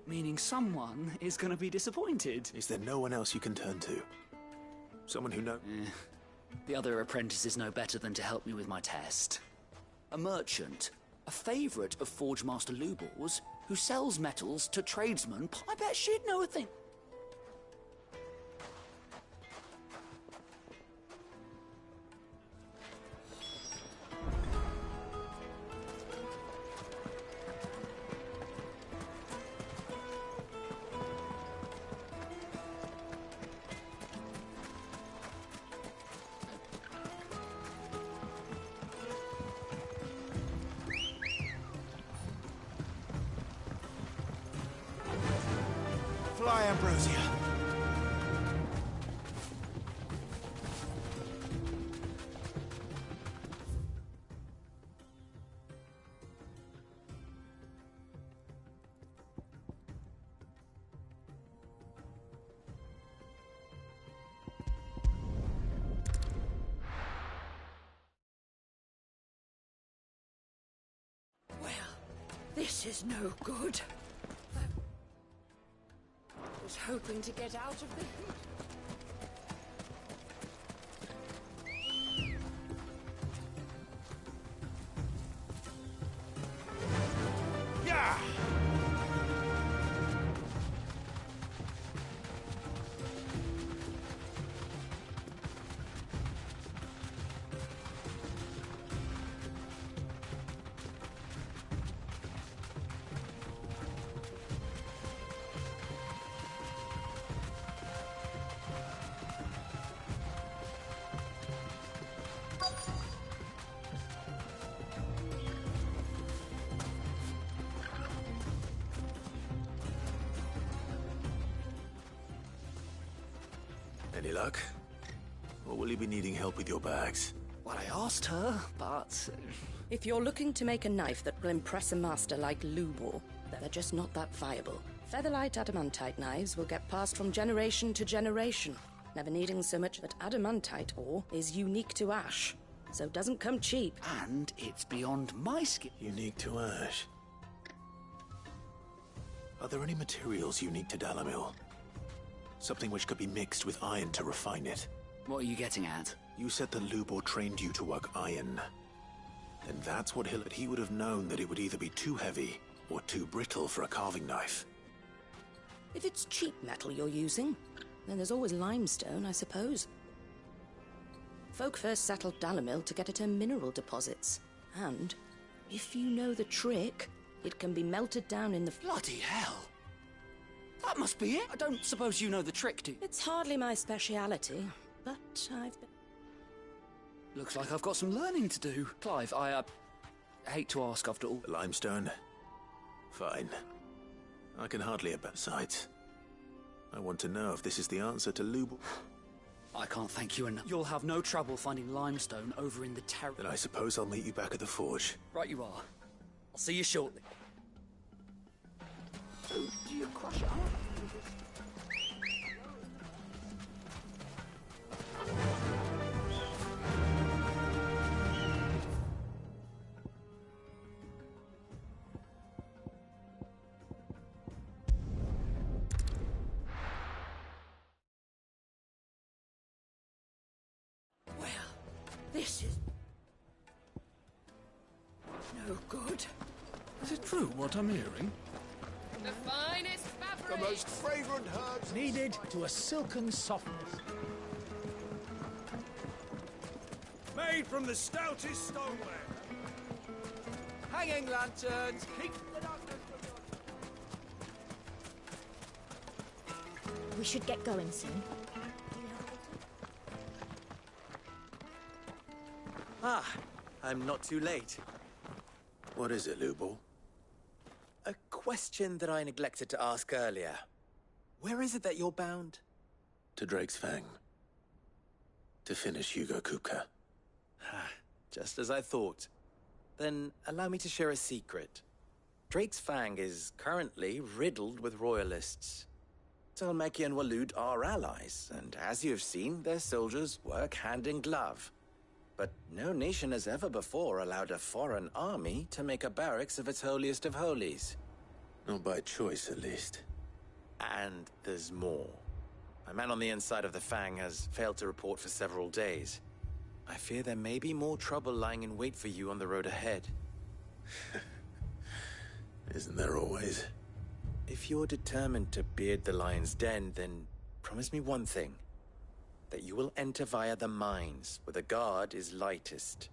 Meaning someone is going to be disappointed. Is there no one else you can turn to? Someone who knows... The other apprentice is no better than to help me with my test. A merchant, a favourite of Forge Master Lubor's, who sells metals to tradesmen. I bet she'd know a thing. Fly, Ambrosia. Well, this is no good. I was hoping to get out of the heat. Yeah! Any luck? Or will you be needing help with your bags? Well, I asked her, but... If you're looking to make a knife that will impress a master like Lubor, they're just not that viable. Featherlight adamantite knives will get passed from generation to generation, never needing so much that adamantite ore is unique to Ash, so it doesn't come cheap. And it's beyond my skill. Unique to Ash. Are there any materials unique to Dalamil? Something which could be mixed with iron to refine it? What are you getting at? You said that Lubor trained you to work iron. Then that's what he would have known that it would either be too heavy or too brittle for a carving knife. If it's cheap metal you're using, then there's always limestone, I suppose. Folk first settled Dalamil to get at her mineral deposits. And, if you know the trick, it can be melted down in the... Bloody hell! That must be it! I don't suppose you know the trick, do you? It's hardly my speciality, but I've been... Looks like I've got some learning to do. Clive, I hate to ask after all. Limestone? Fine. I can hardly abet sides. I want to know if this is the answer to Lubor. I can't thank you enough. You'll have no trouble finding limestone over in the terrace. Then I suppose I'll meet you back at the forge. Right you are. I'll see you shortly. So, do you crush it up? This is no good. Is it true what I'm hearing? The finest fabric! The most fragrant herbs needed to a silken softness. made from the stoutest stoneware. Hanging lanterns, keep the darkness from your... We should get going soon. Ah, I'm not too late. What is it, Lubor? A question that I neglected to ask earlier. Where is it that you're bound? To Drake's Fang. To finish Hugo Kupka. Just as I thought. Then allow me to share a secret. Drake's Fang is currently riddled with royalists. Talmeki and Waloed are allies, and as you have seen, their soldiers work hand in glove. But no nation has ever before allowed a foreign army to make a barracks of its holiest of holies. Not by choice, at least. And there's more. A man on the inside of the Fang has failed to report for several days. I fear there may be more trouble lying in wait for you on the road ahead. Isn't there always? If you're determined to beard the lion's den, then promise me one thing. That you will enter via the mines, where the guard is lightest.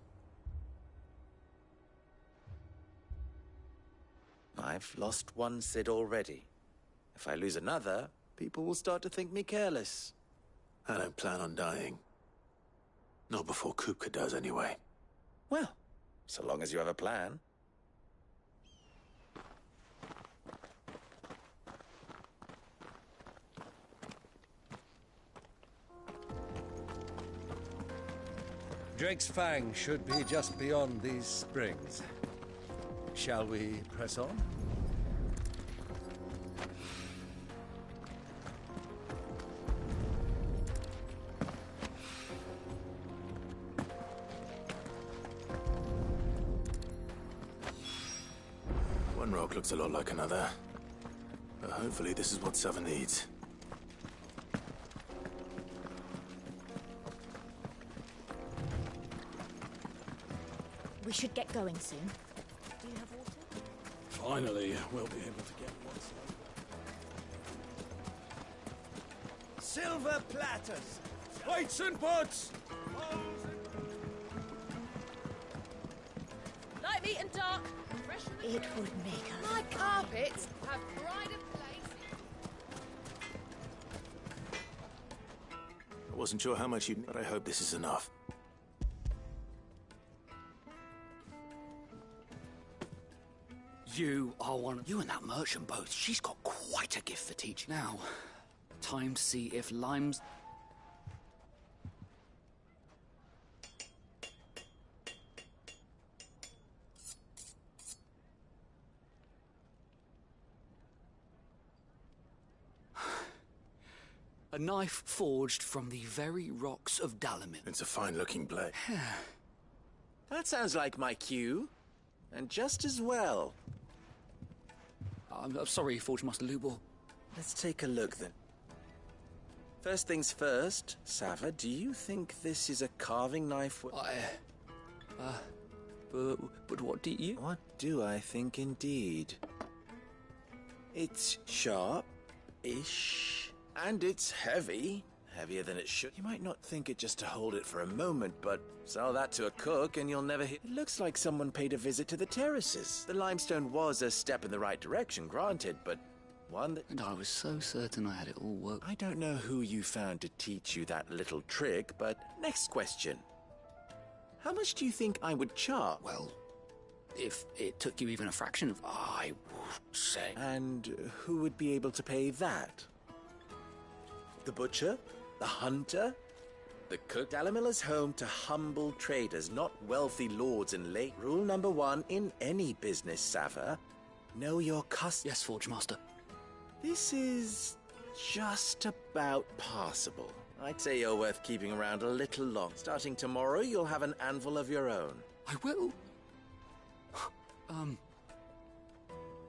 I've lost one Cid already. If I lose another, people will start to think me careless. I don't plan on dying. Not before Kupka does, anyway. Well, so long as you have a plan. Drake's Fang should be just beyond these springs. Shall we press on? One rock looks a lot like another. But hopefully this is what Southern needs. We should get going soon. Do you have water? Finally, we'll be able to get one. Silver platters, plates and pots. Light, meat and dark. Fresh It would make us. My carpets have pride of place. I wasn't sure how much you'd... but I hope this is enough. You are one of... You and that merchant both. She's got quite a gift for teaching. Now, time to see if Lime's... A knife forged from the very rocks of Dalamil. It's a fine-looking blade. That sounds like my cue. And just as well. I'm sorry, Forge Master Lubor. Let's take a look then. First things first, Sava, do you think this is a carving knife? But what do you... What do I think indeed? It's sharp-ish, and it's heavy. Heavier than it should. You might not think it just to hold it for a moment, but sell that to a cook and you'll never hit... It looks like someone paid a visit to the terraces. The limestone was a step in the right direction, granted, but one that... And I was so certain I had it all worked. I don't know who you found to teach you that little trick, but next question. How much do you think I would charge? Well, if it took you even a fraction of... I would say... And who would be able to pay that? The butcher? The hunter? The cook? Dalamilla's home to humble traders, not wealthy lords and late. Rule number 1 in any business, Sava. Know your customers. Yes, Forge Master. This is just about passable. I'd say you're worth keeping around a little long. Starting tomorrow, you'll have an anvil of your own. I will.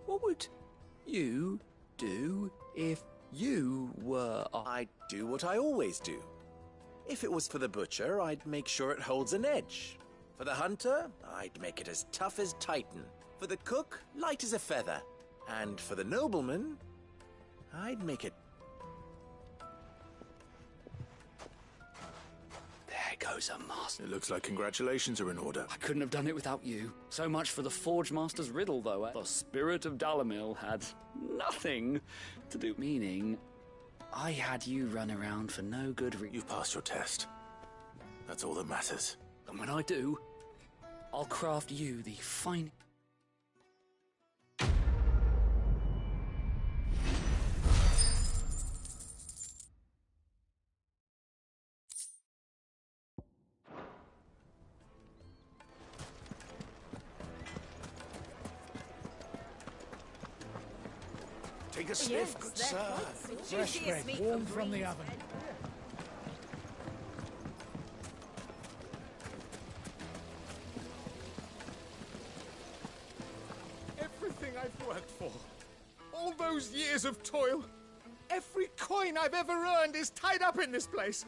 What would you do if you were... I'd do what I always do. If it was for the butcher, I'd make sure it holds an edge. For the hunter, I'd make it as tough as Titan. For the cook, light as a feather. And for the nobleman, I'd make it... There goes a master. It looks like congratulations are in order. I couldn't have done it without you. So much for the Forge Master's riddle, though. The spirit of Dalamil had nothing to do... Meaning, I had you run around for no good reason. You've passed your test. That's all that matters. And when I do, I'll craft you the fine... Take a sniff, good sir. Fresh bread, warm from the oven. Everything I've worked for, all those years of toil, every coin I've ever earned is tied up in this place.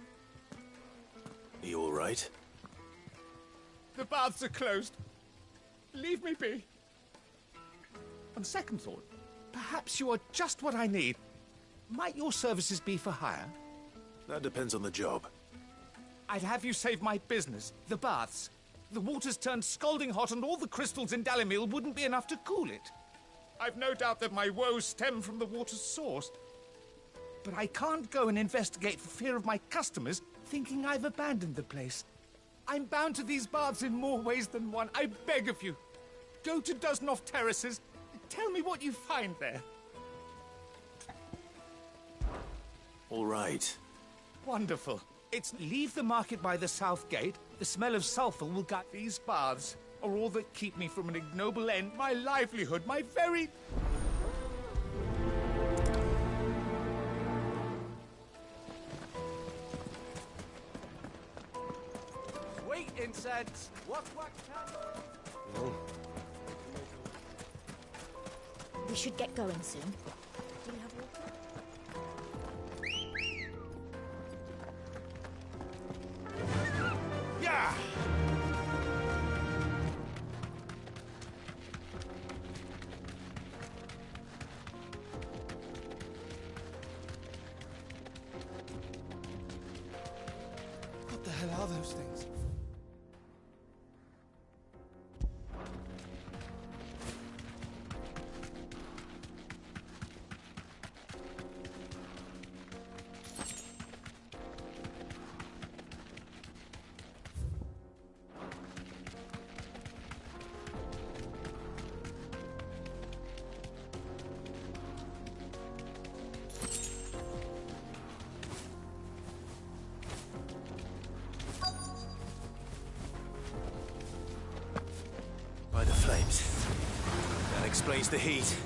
Are you all right? The baths are closed. Leave me be. On second thought, perhaps you are just what I need. Might your services be for hire? That depends on the job. I'd have you save my business, the baths. The water's turned scalding hot and all the crystals in Dalamil wouldn't be enough to cool it. I've no doubt that my woes stem from the water's source. But I can't go and investigate for fear of my customers thinking I've abandoned the place. I'm bound to these baths in more ways than one. I beg of you. Go to Dusnoff Terraces. Tell me what you find there. All right. Wonderful. It's leave the market by the south gate. The smell of sulfur will guide these baths, are all that keep me from an ignoble end. My livelihood, my very... Sweet incense. What's wax candle? We should get going soon. Do you have water? Yeah! What the hell are those things? By the flames. That explains the heat.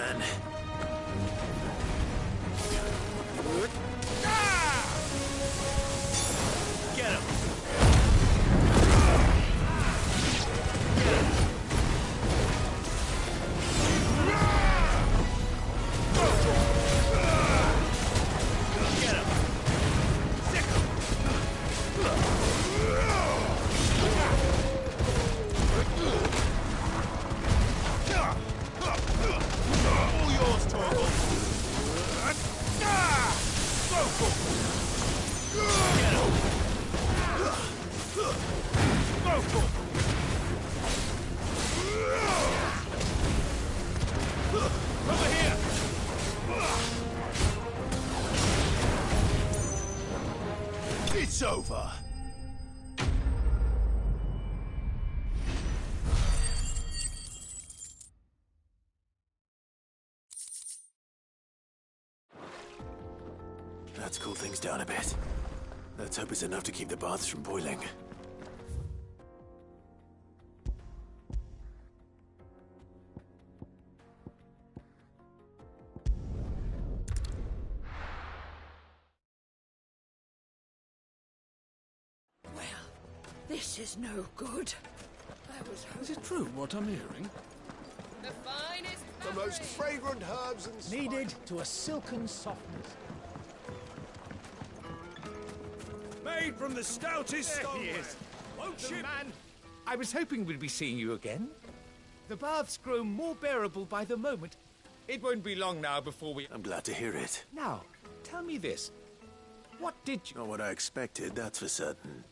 man. Get him! It's over. Let's cool things down a bit. Let's hope it's enough to keep the baths from boiling. This is no good. Is it true what I'm hearing? The finest The most fragrant herbs and Needed to a silken softness. Made from the stoutest There stone. he is. Won't The you? man. I was hoping we'd be seeing you again. The baths grow more bearable by the moment. It won't be long now before we... I'm glad to hear it. Now, tell me this. What did you... Not what I expected, that's for certain.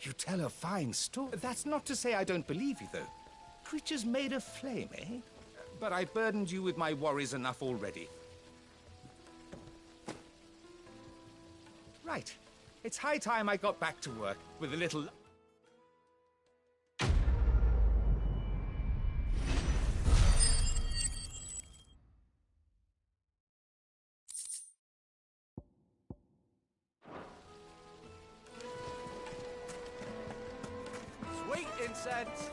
You tell a fine story. That's not to say I don't believe you, though. Creatures made of flame, eh? But I burdened you with my worries enough already. Right. It's high time I got back to work with a little... Sweet incense.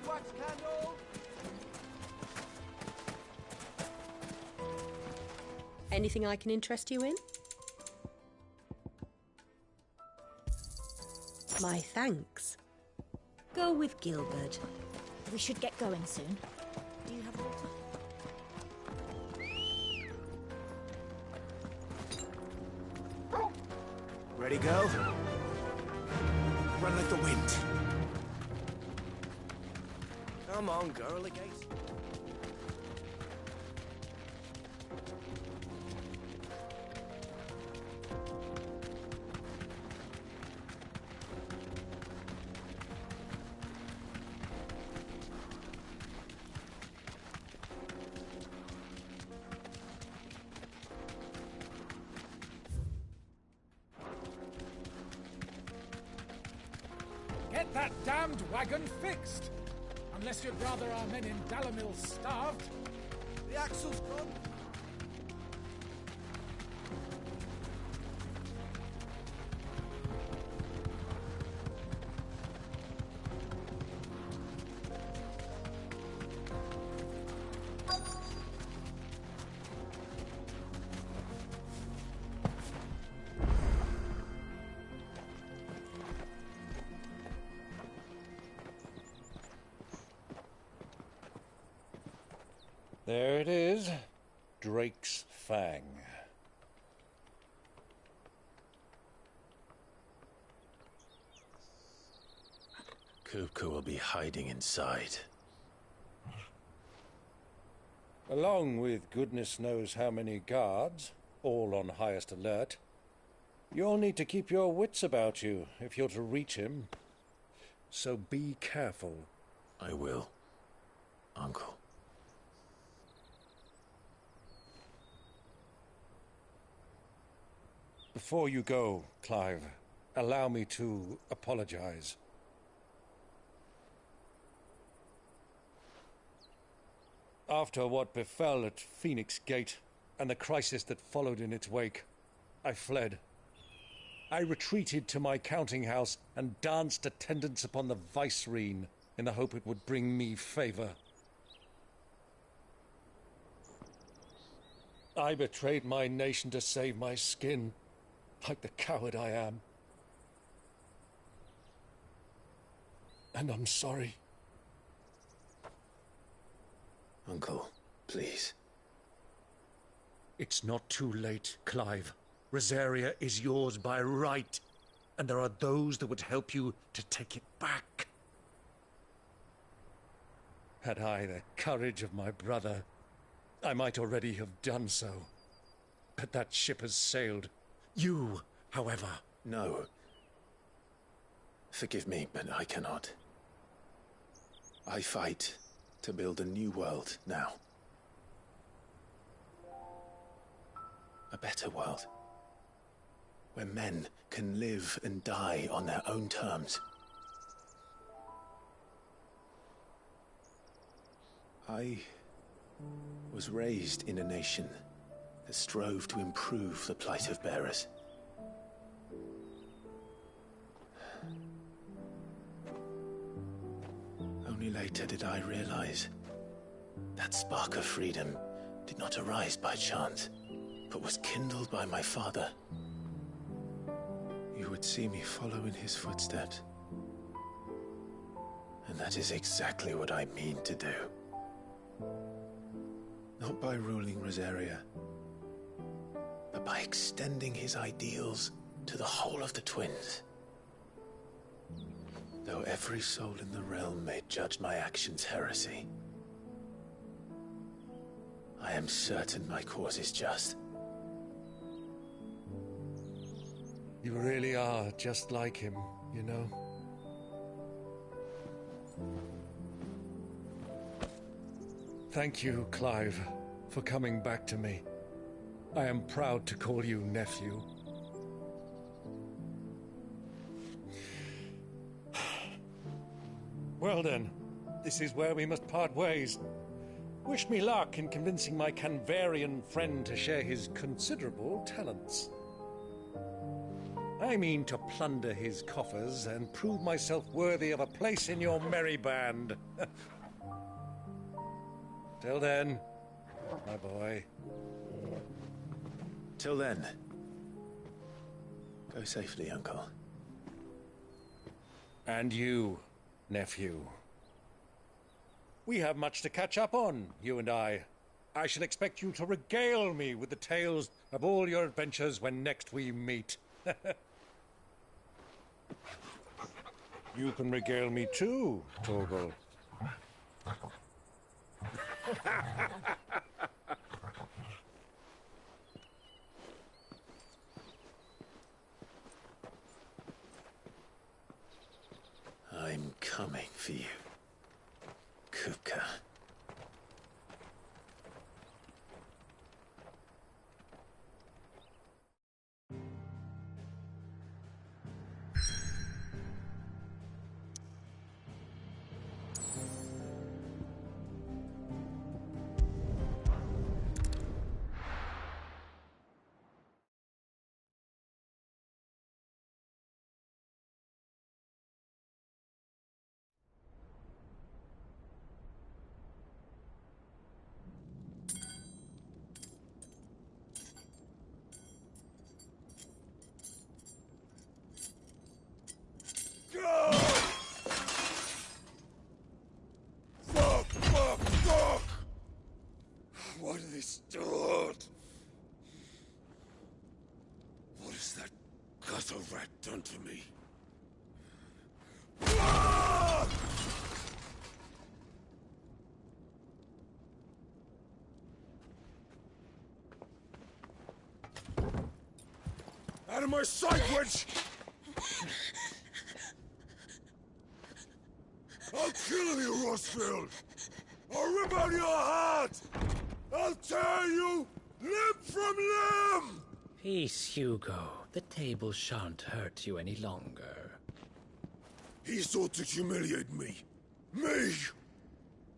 Wax candle. Anything I can interest you in? My thanks. Go with Gilbert. We should get going soon. Do you have water? Ready, go? Run like the wind. Come on, girly gates. Get that damned wagon fixed! Unless you'd rather our men in Dalamil starved. The axle's gone. There it is. Drake's Fang. Kupka will be hiding inside. Along with goodness knows how many guards, all on highest alert. You'll need to keep your wits about you if you're to reach him. So be careful. I will, Uncle. Before you go, Clive, allow me to apologize. After what befell at Phoenix Gate and the crisis that followed in its wake, I fled. I retreated to my counting house and danced attendance upon the vicereine in the hope it would bring me favor. I betrayed my nation to save my skin, like the coward I am. And I'm sorry. Uncle, please. It's not too late, Clive. Rosaria is yours by right, and there are those that would help you to take it back. Had I the courage of my brother, I might already have done so. But that ship has sailed. You, however... No. Forgive me, but I cannot. I fight to build a new world now. A better world. Where men can live and die on their own terms. I was raised in a nation that strove to improve the plight of bearers. Only later did I realize that spark of freedom did not arise by chance, but was kindled by my father. You would see me follow in his footsteps. And that is exactly what I mean to do. Not by ruling Rosaria, but by extending his ideals to the whole of the twins. Though every soul in the realm may judge my actions heresy, I am certain my cause is just. You really are just like him, you know? Thank you, Clive, for coming back to me. I am proud to call you nephew. Well then, this is where we must part ways. Wish me luck in convincing my Canvarian friend to share his considerable talents. I mean to plunder his coffers and prove myself worthy of a place in your merry band. Till then, my boy. Till then. Go safely, Uncle. And you, nephew. We have much to catch up on, you and I. I shall expect you to regale me with the tales of all your adventures when next we meet. You can regale me too, Torgal. I'm coming for you, Kupka. Fuck! What have they stored? What has that gutter rat done to me? Out of my sight, witch! I'll kill you, Rosfield! I'll rip out your heart! I'll tear you limb from limb! Peace, Hugo. The table shan't hurt you any longer. He sought to humiliate me. Me!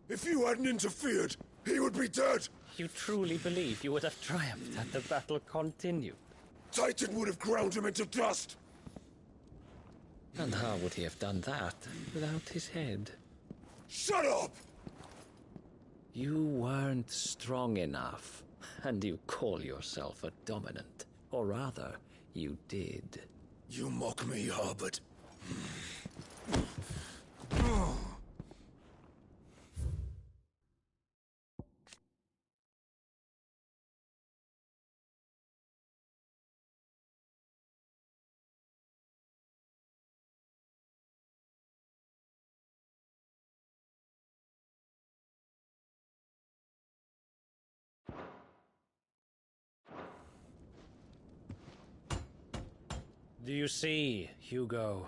If you hadn't interfered, he would be dead! You truly believe you would have triumphed had the battle continued? Titan would have ground him into dust! And how would he have done that without his head? Shut up! You weren't strong enough, and you call yourself a dominant. Or rather, you did. You mock me, Harbert. Do you see, Hugo?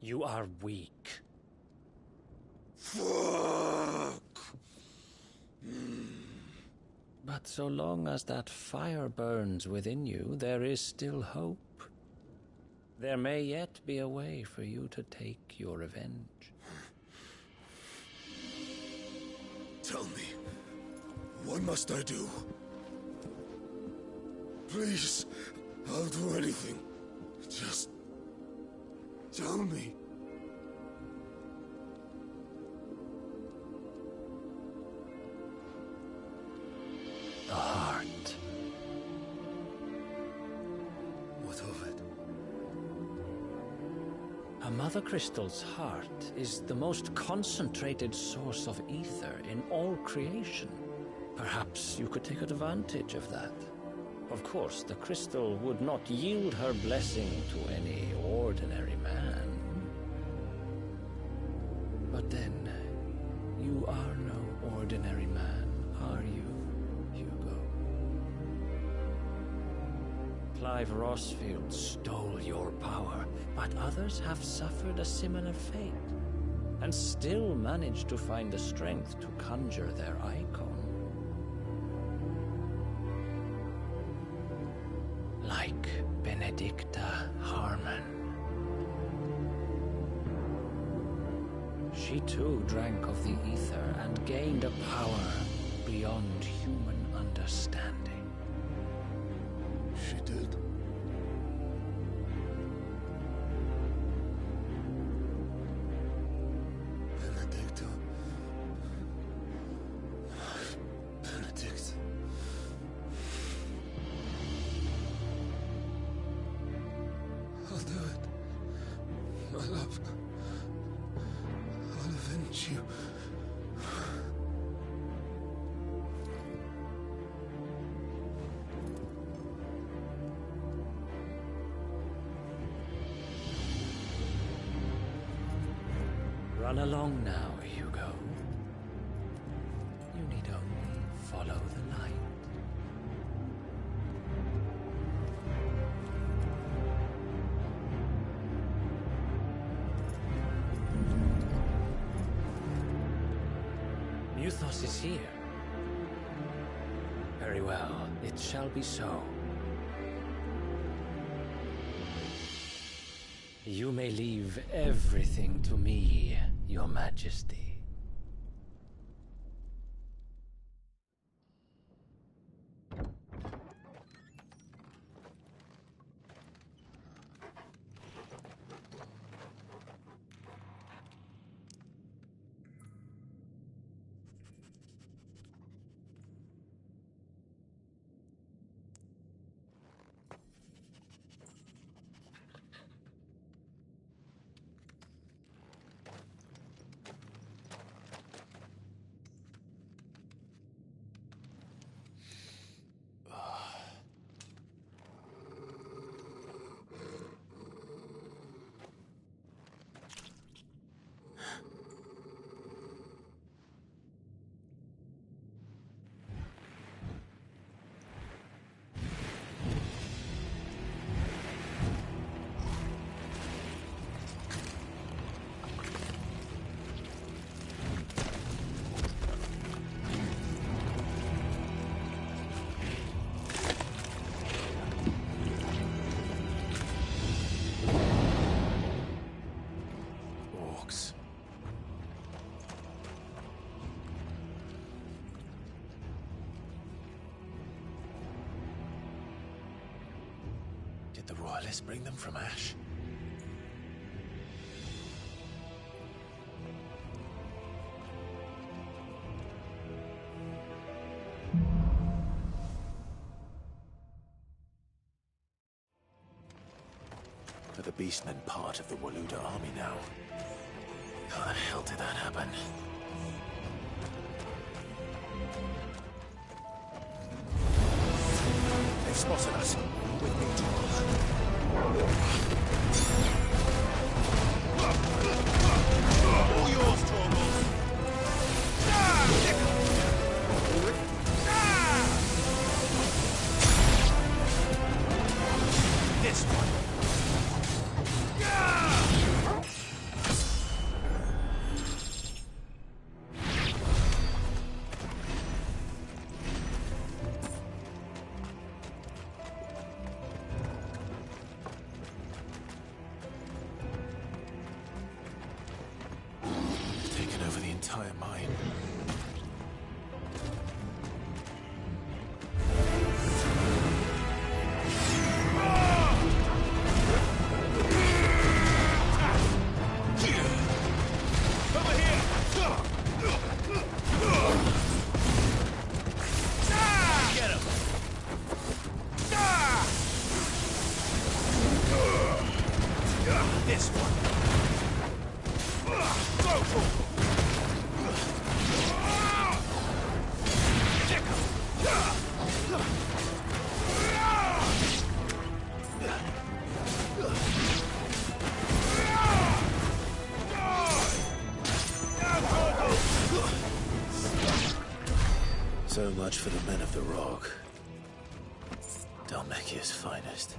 You are weak. Fuck! But so long as that fire burns within you, there is still hope. There may yet be a way for you to take your revenge. Tell me, what must I do? Please, I'll do anything. Just tell me. The heart. What of it? A Mother Crystal's heart is the most concentrated source of ether in all creation. Perhaps you could take advantage of that. Of course, the crystal would not yield her blessing to any ordinary man. But then, you are no ordinary man, are you, Hugo? Clive Rossfield stole your power, but others have suffered a similar fate, and still managed to find the strength to conjure their icon. Like Benedicta Harmon. She too drank of the ether and gained a power beyond human understanding. She did. Benedicta. Benedict. I'll do it. My love. I'll avenge you. Run along now, Hugo. You need only follow the light. Muthos is here. Very well, it shall be so. You may leave everything to me, Your Majesty. Did the Royalists bring them from Ash? the beastmen part of the Waluda army now. How the hell did that happen? They've spotted us. With me, all yours, Torvald. This one. Taken over the entire mine. This one. Go for it. So much for the men of the Rock. Dalmekia's finest.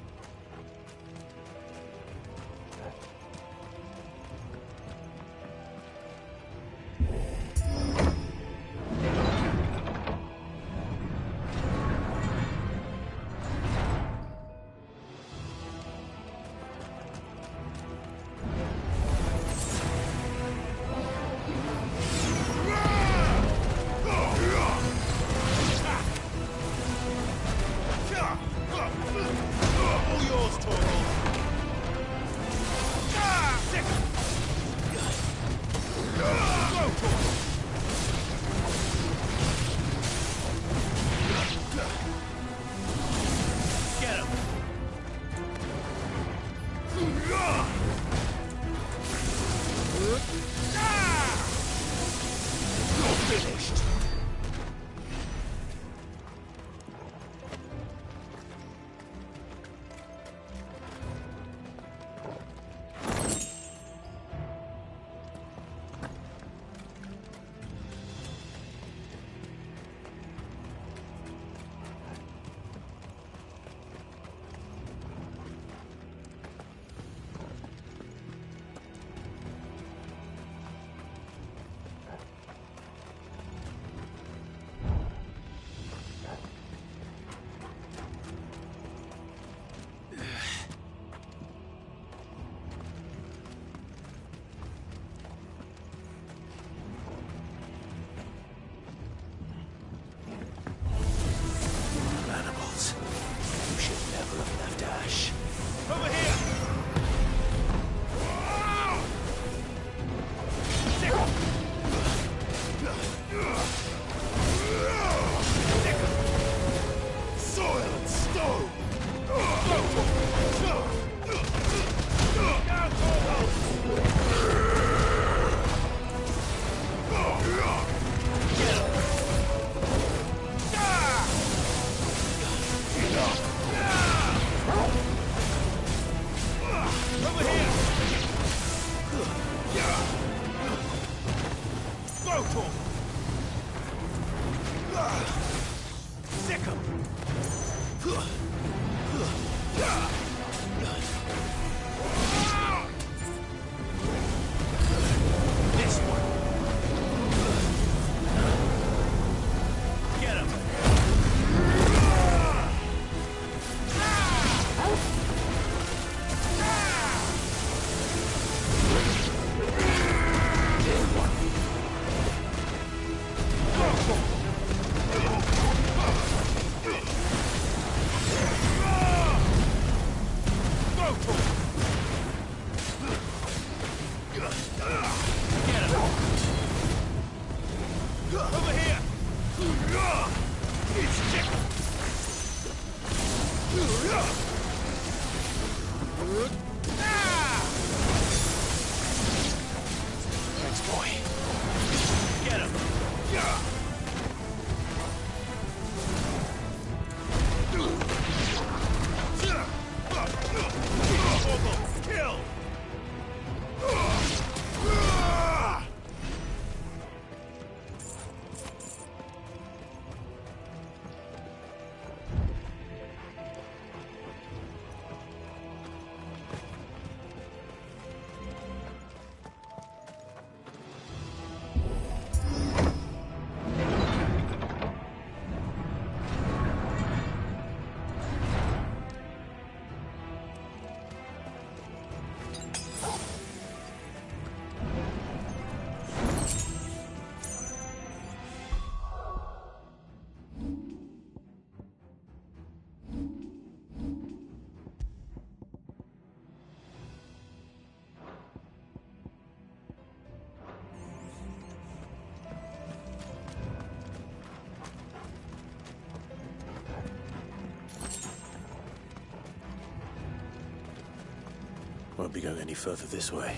Won't be going any further this way.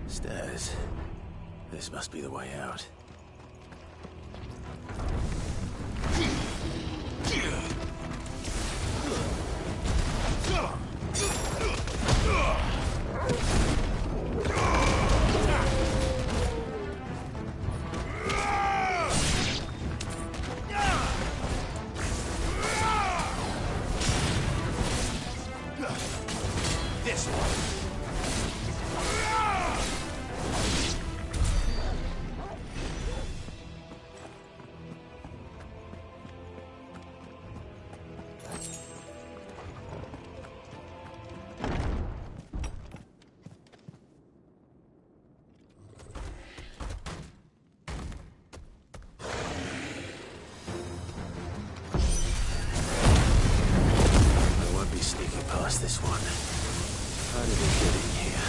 Stairs. This must be the way out. This one. I won't be sneaking past this one. How did it get in here?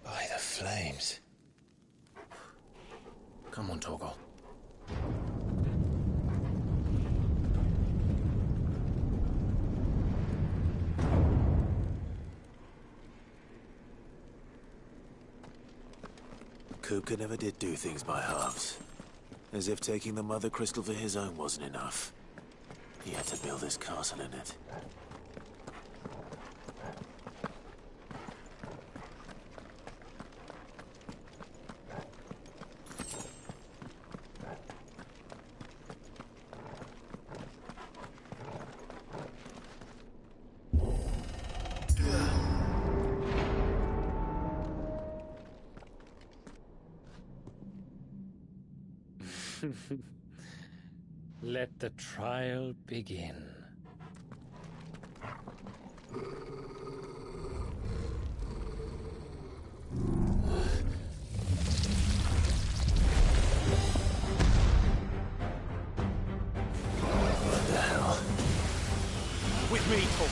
By the flames. Come on, Torgal. Kupka never did do things by halves. As if taking the Mother Crystal for his own wasn't enough. He had to build his castle in it. Let the trial begin. What the hell? With me, Tom.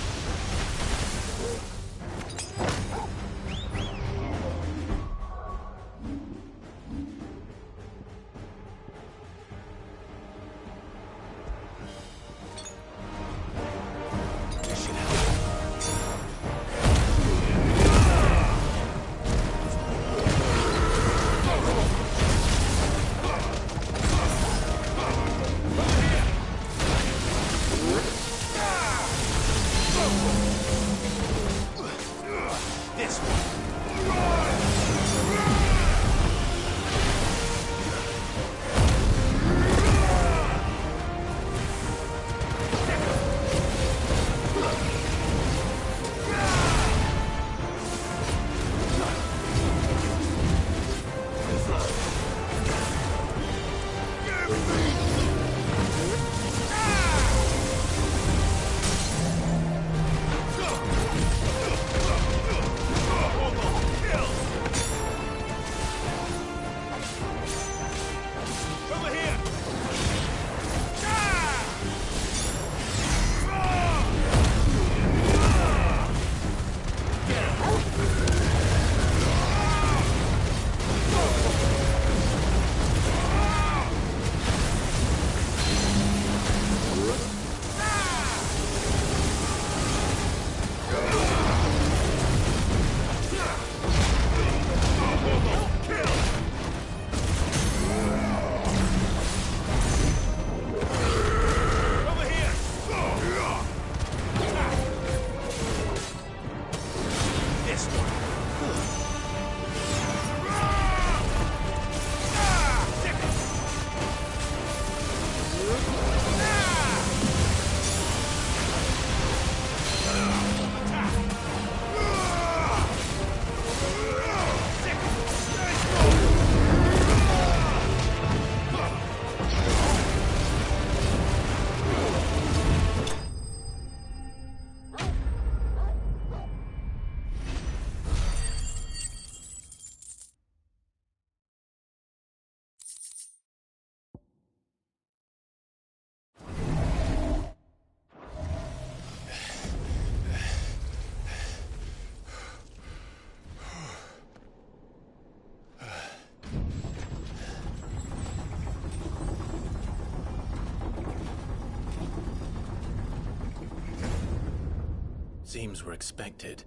seems were expected.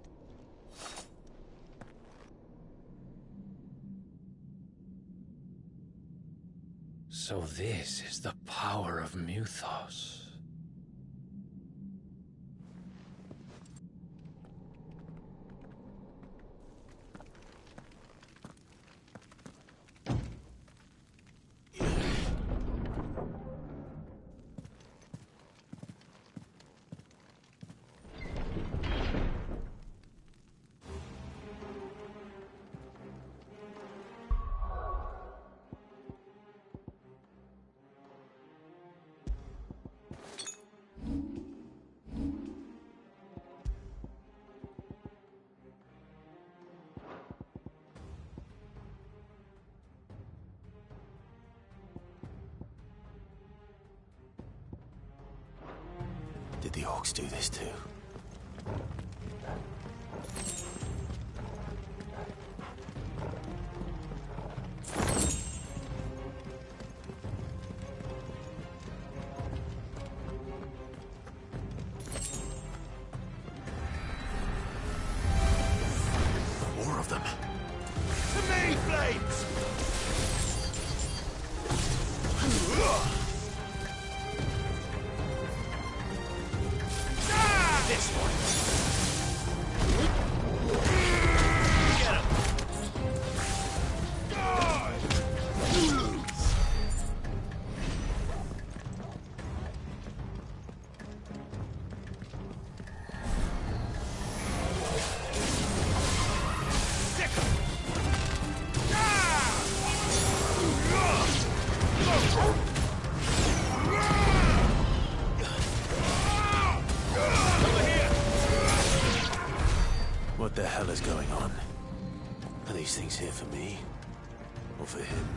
So this is the power of Muthos. Did the orcs do this too? More of them. To me, flames! This one. Get him. Stick him. What the hell is going on? Are these things here for me? Or for him?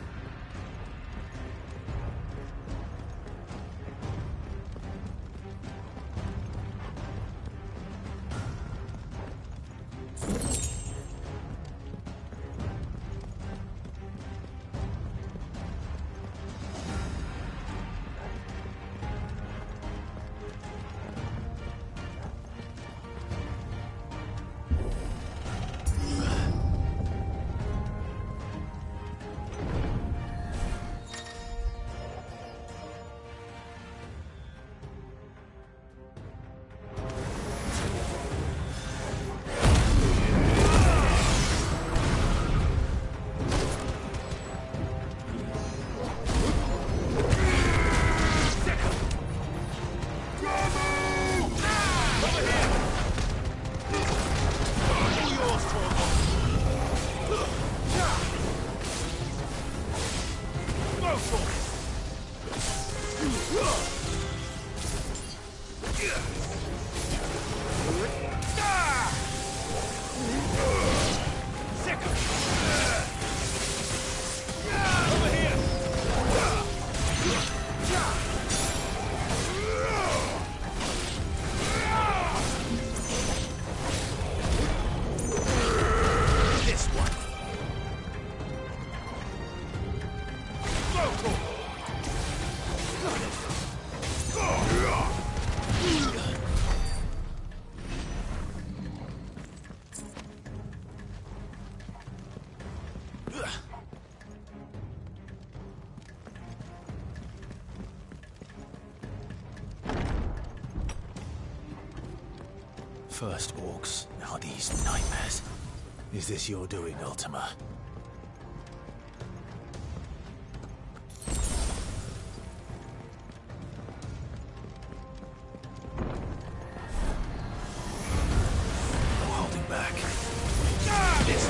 First orcs, now these nightmares. Is this your doing, Ultima? No holding back. This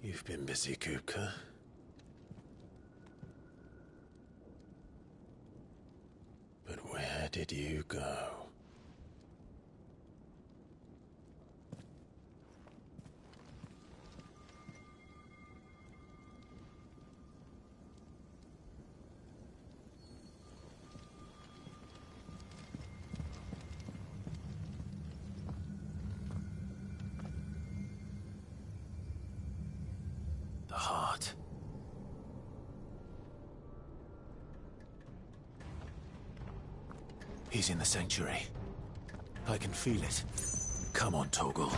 You've been busy, Kupka. But where did you go? The heart. He's in the sanctuary. I can feel it. Come on, Toggle.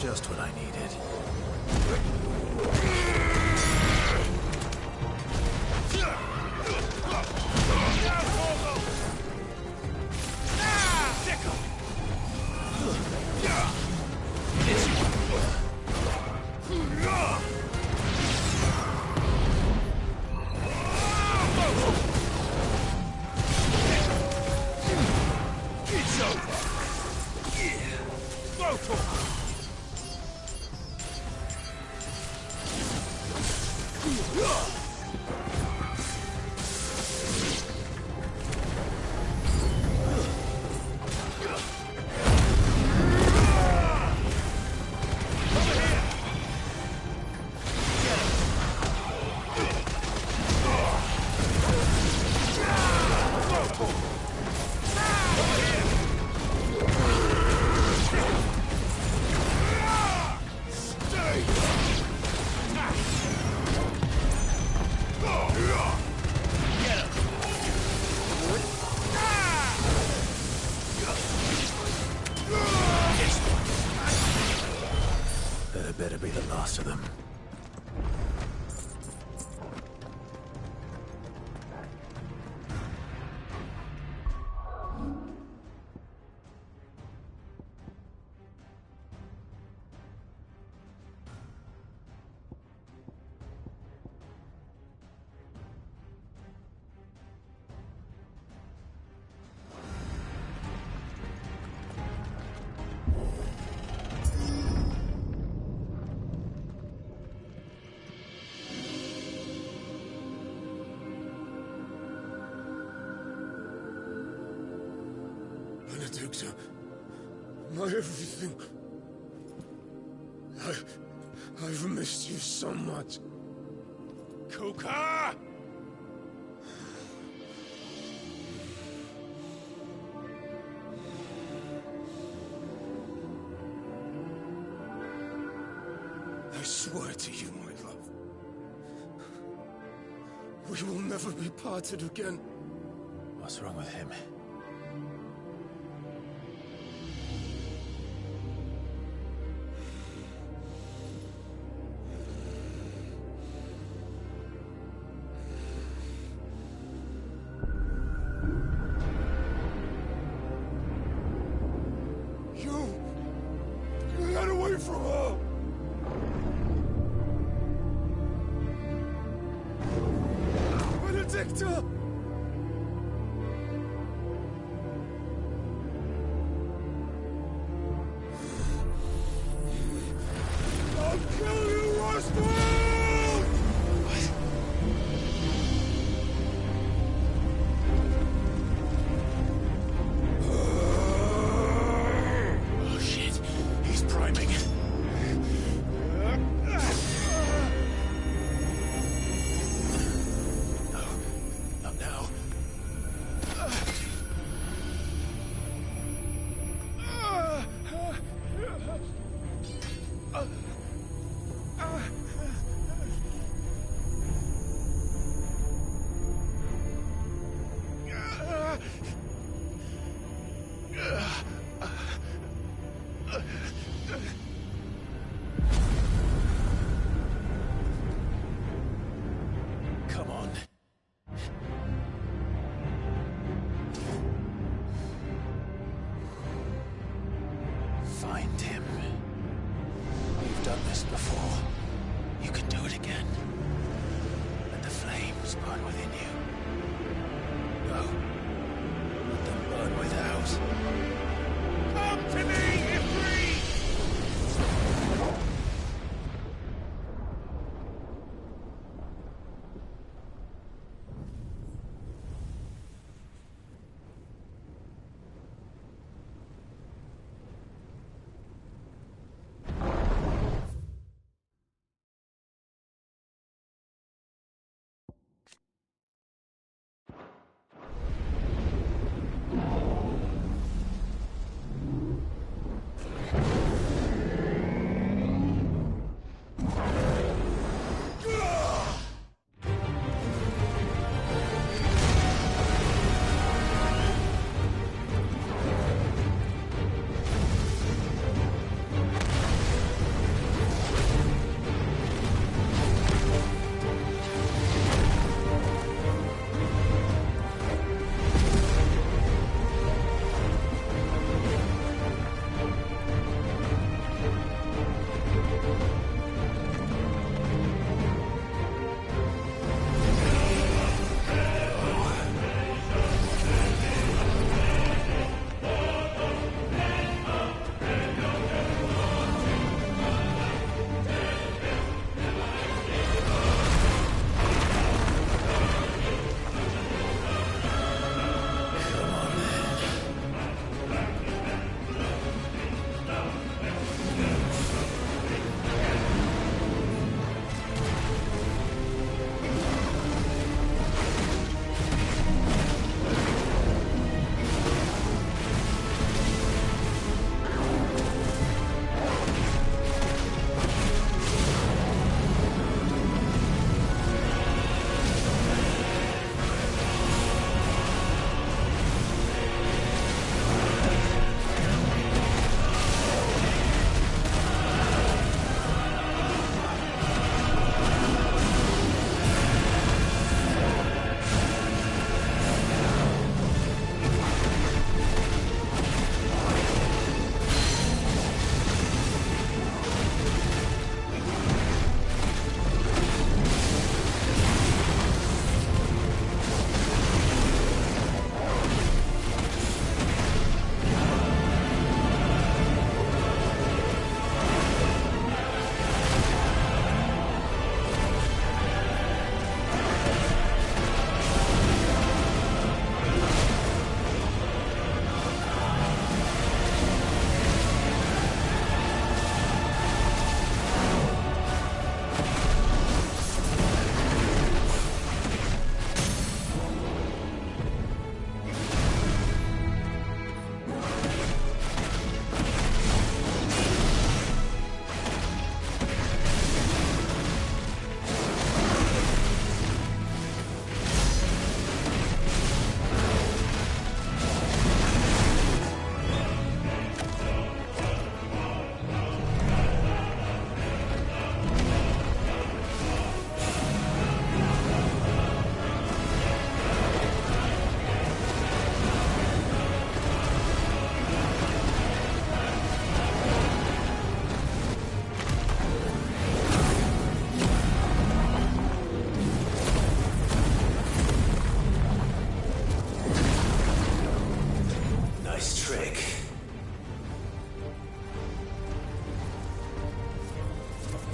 Just what I needed. It's over. Go for it. That better be the last of them. Benedicta, my everything. I've missed you so much. Kuka! I swear to you, my love, we will never be parted again. What's wrong with him? You got away from her! Inspector! I'll kill you, Roswell! Oh shit, he's priming. No, not now. Come on. Find him. You've done this before. You can do it again. Let the flames burn within you. No. Let them burn without. Come to me, Ifrit!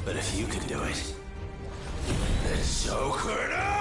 But if you can do it, then so could I!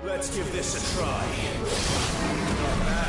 Let's give this a try. Not bad.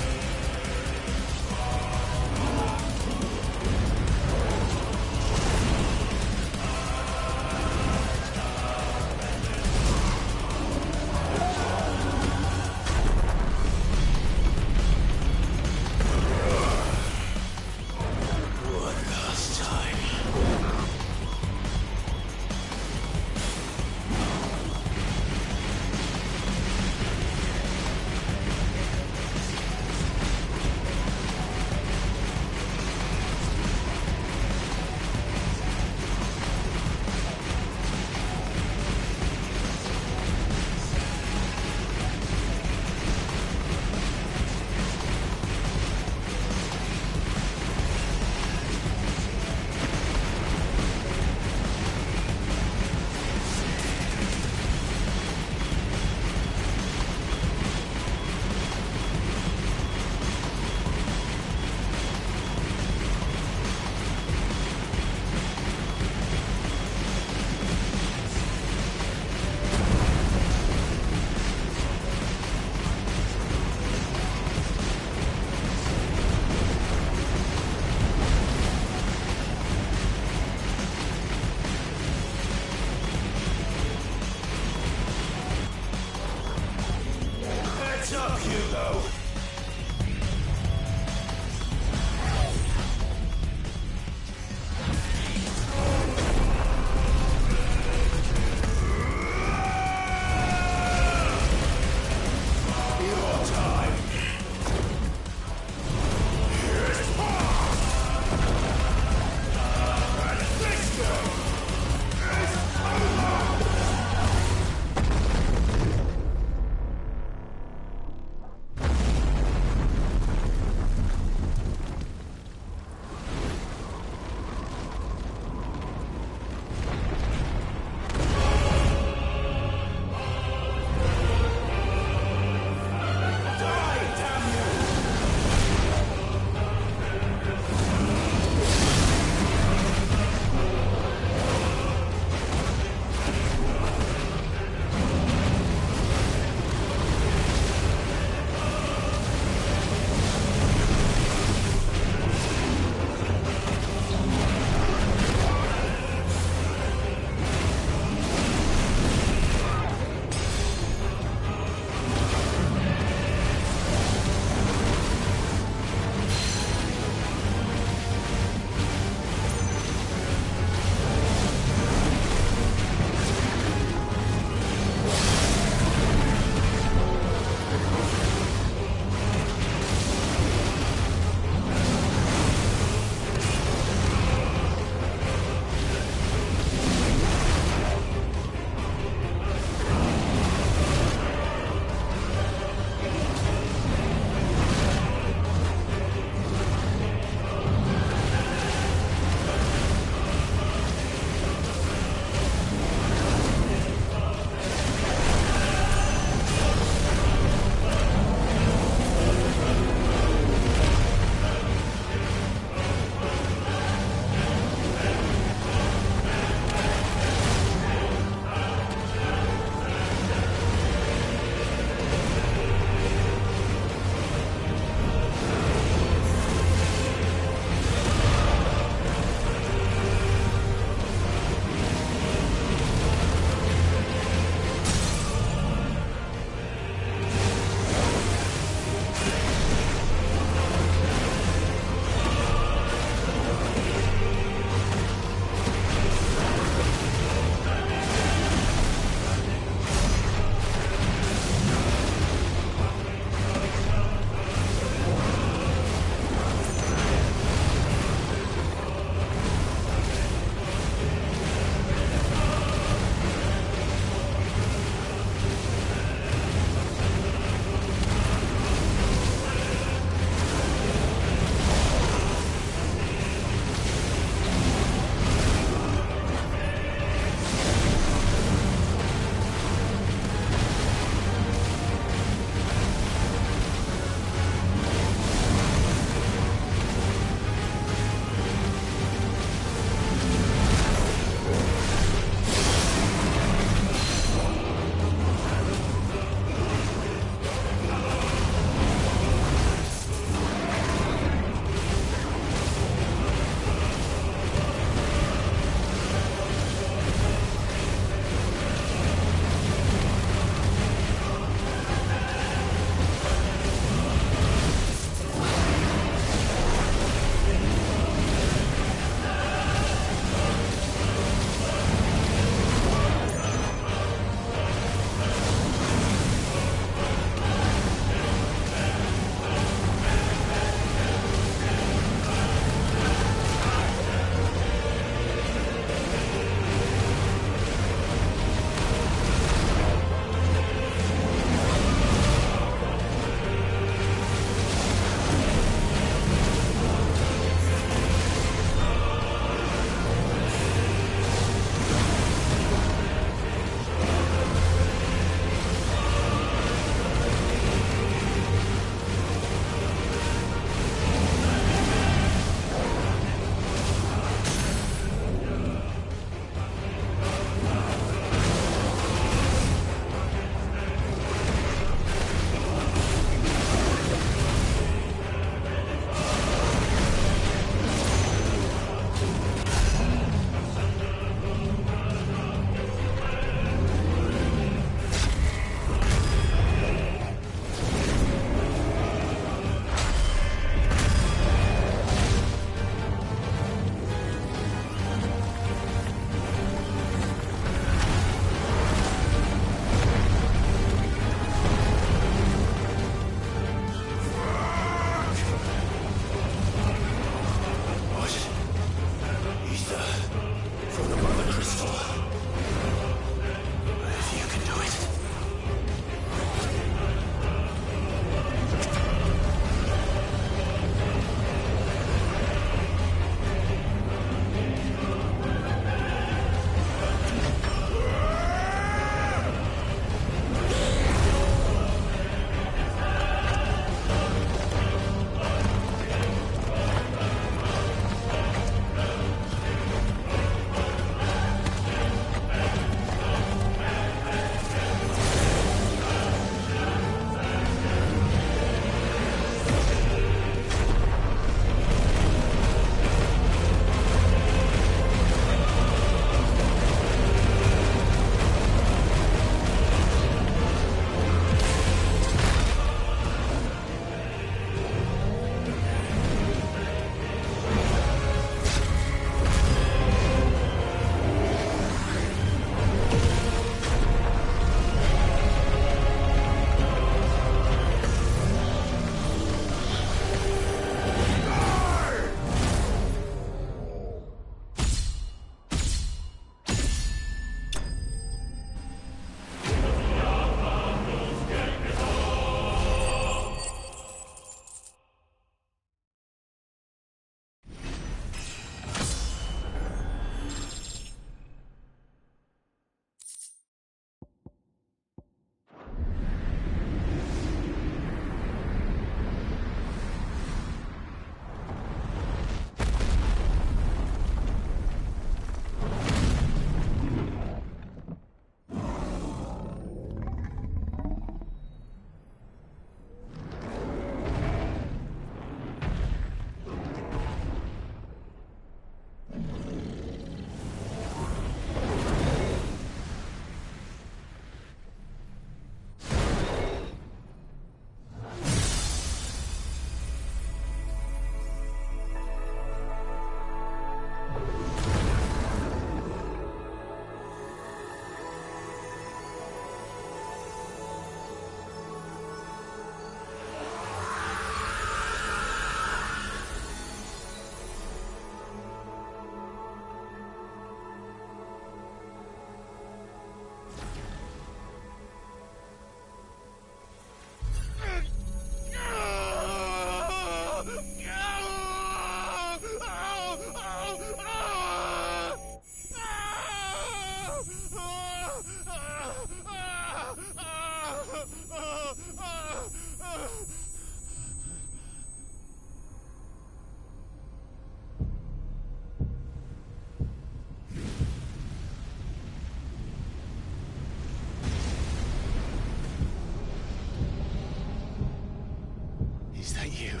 you,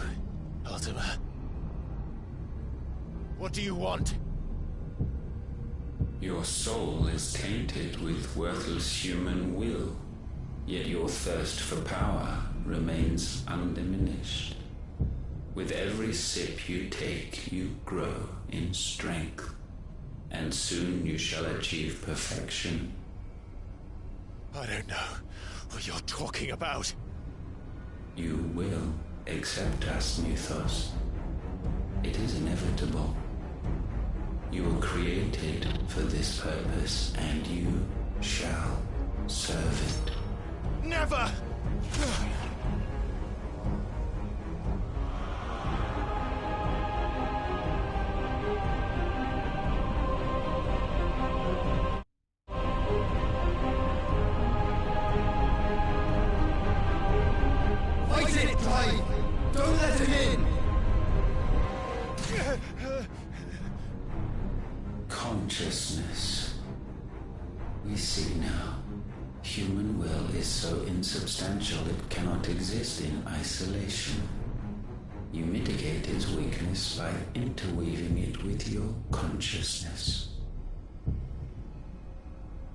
Ultima. What do you want? Your soul is tainted with worthless human will, yet your thirst for power remains undiminished. With every sip you take, you grow in strength, and soon you shall achieve perfection. I don't know what you're talking about. You will accept us, Mythos. It is inevitable. You were created for this purpose, and you shall serve it. Never! Fight it, Clive! Don't let him in! Consciousness. We see now. Human will is so insubstantial it cannot exist in isolation. You mitigate its weakness by interweaving it with your consciousness.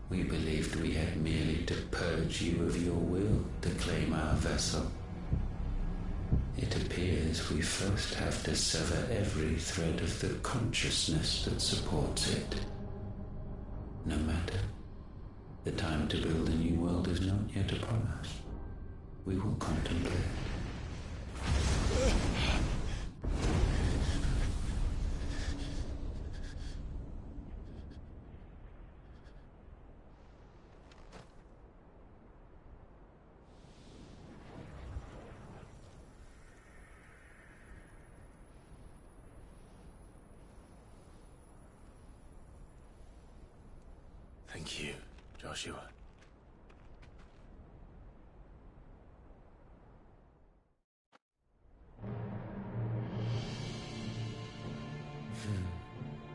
We believed we had merely to purge you of your will to claim our vessel. It appears we first have to sever every thread of the consciousness that supports it. No matter. The time to build a new world is not yet upon us. We will contemplate. Thank you, Joshua.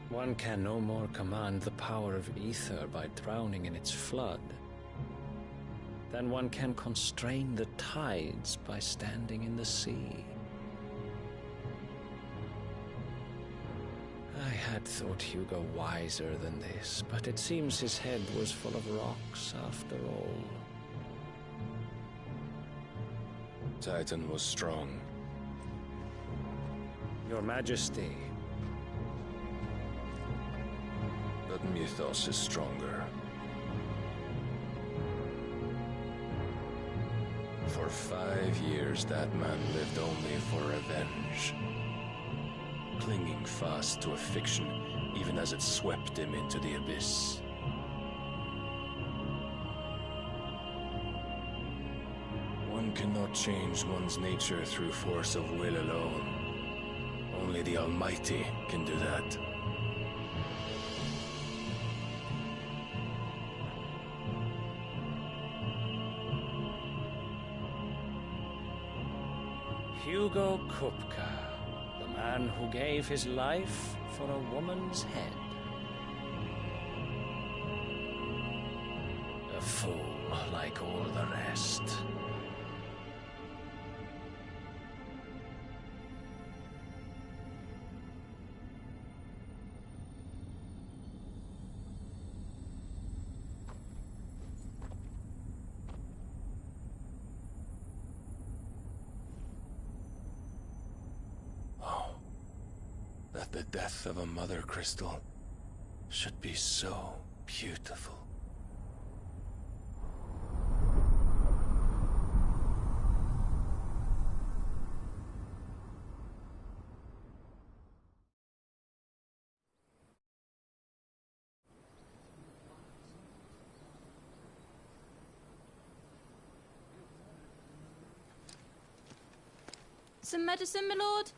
One can no more command the power of ether by drowning in its flood than one can constrain the tides by standing in the sea. I had thought Hugo wiser than this, but it seems his head was full of rocks after all. Titan was strong. Your Majesty. But Mythos is stronger. For 5 years, that man lived only for revenge. Clinging fast to a fiction, even as it swept him into the abyss. One cannot change one's nature through force of will alone. Only the Almighty can do that. Hugo Kupka, the man who gave his life for a woman's head. A fool like all the rest. That the death of a mother crystal should be so beautiful. Some medicine, my lord?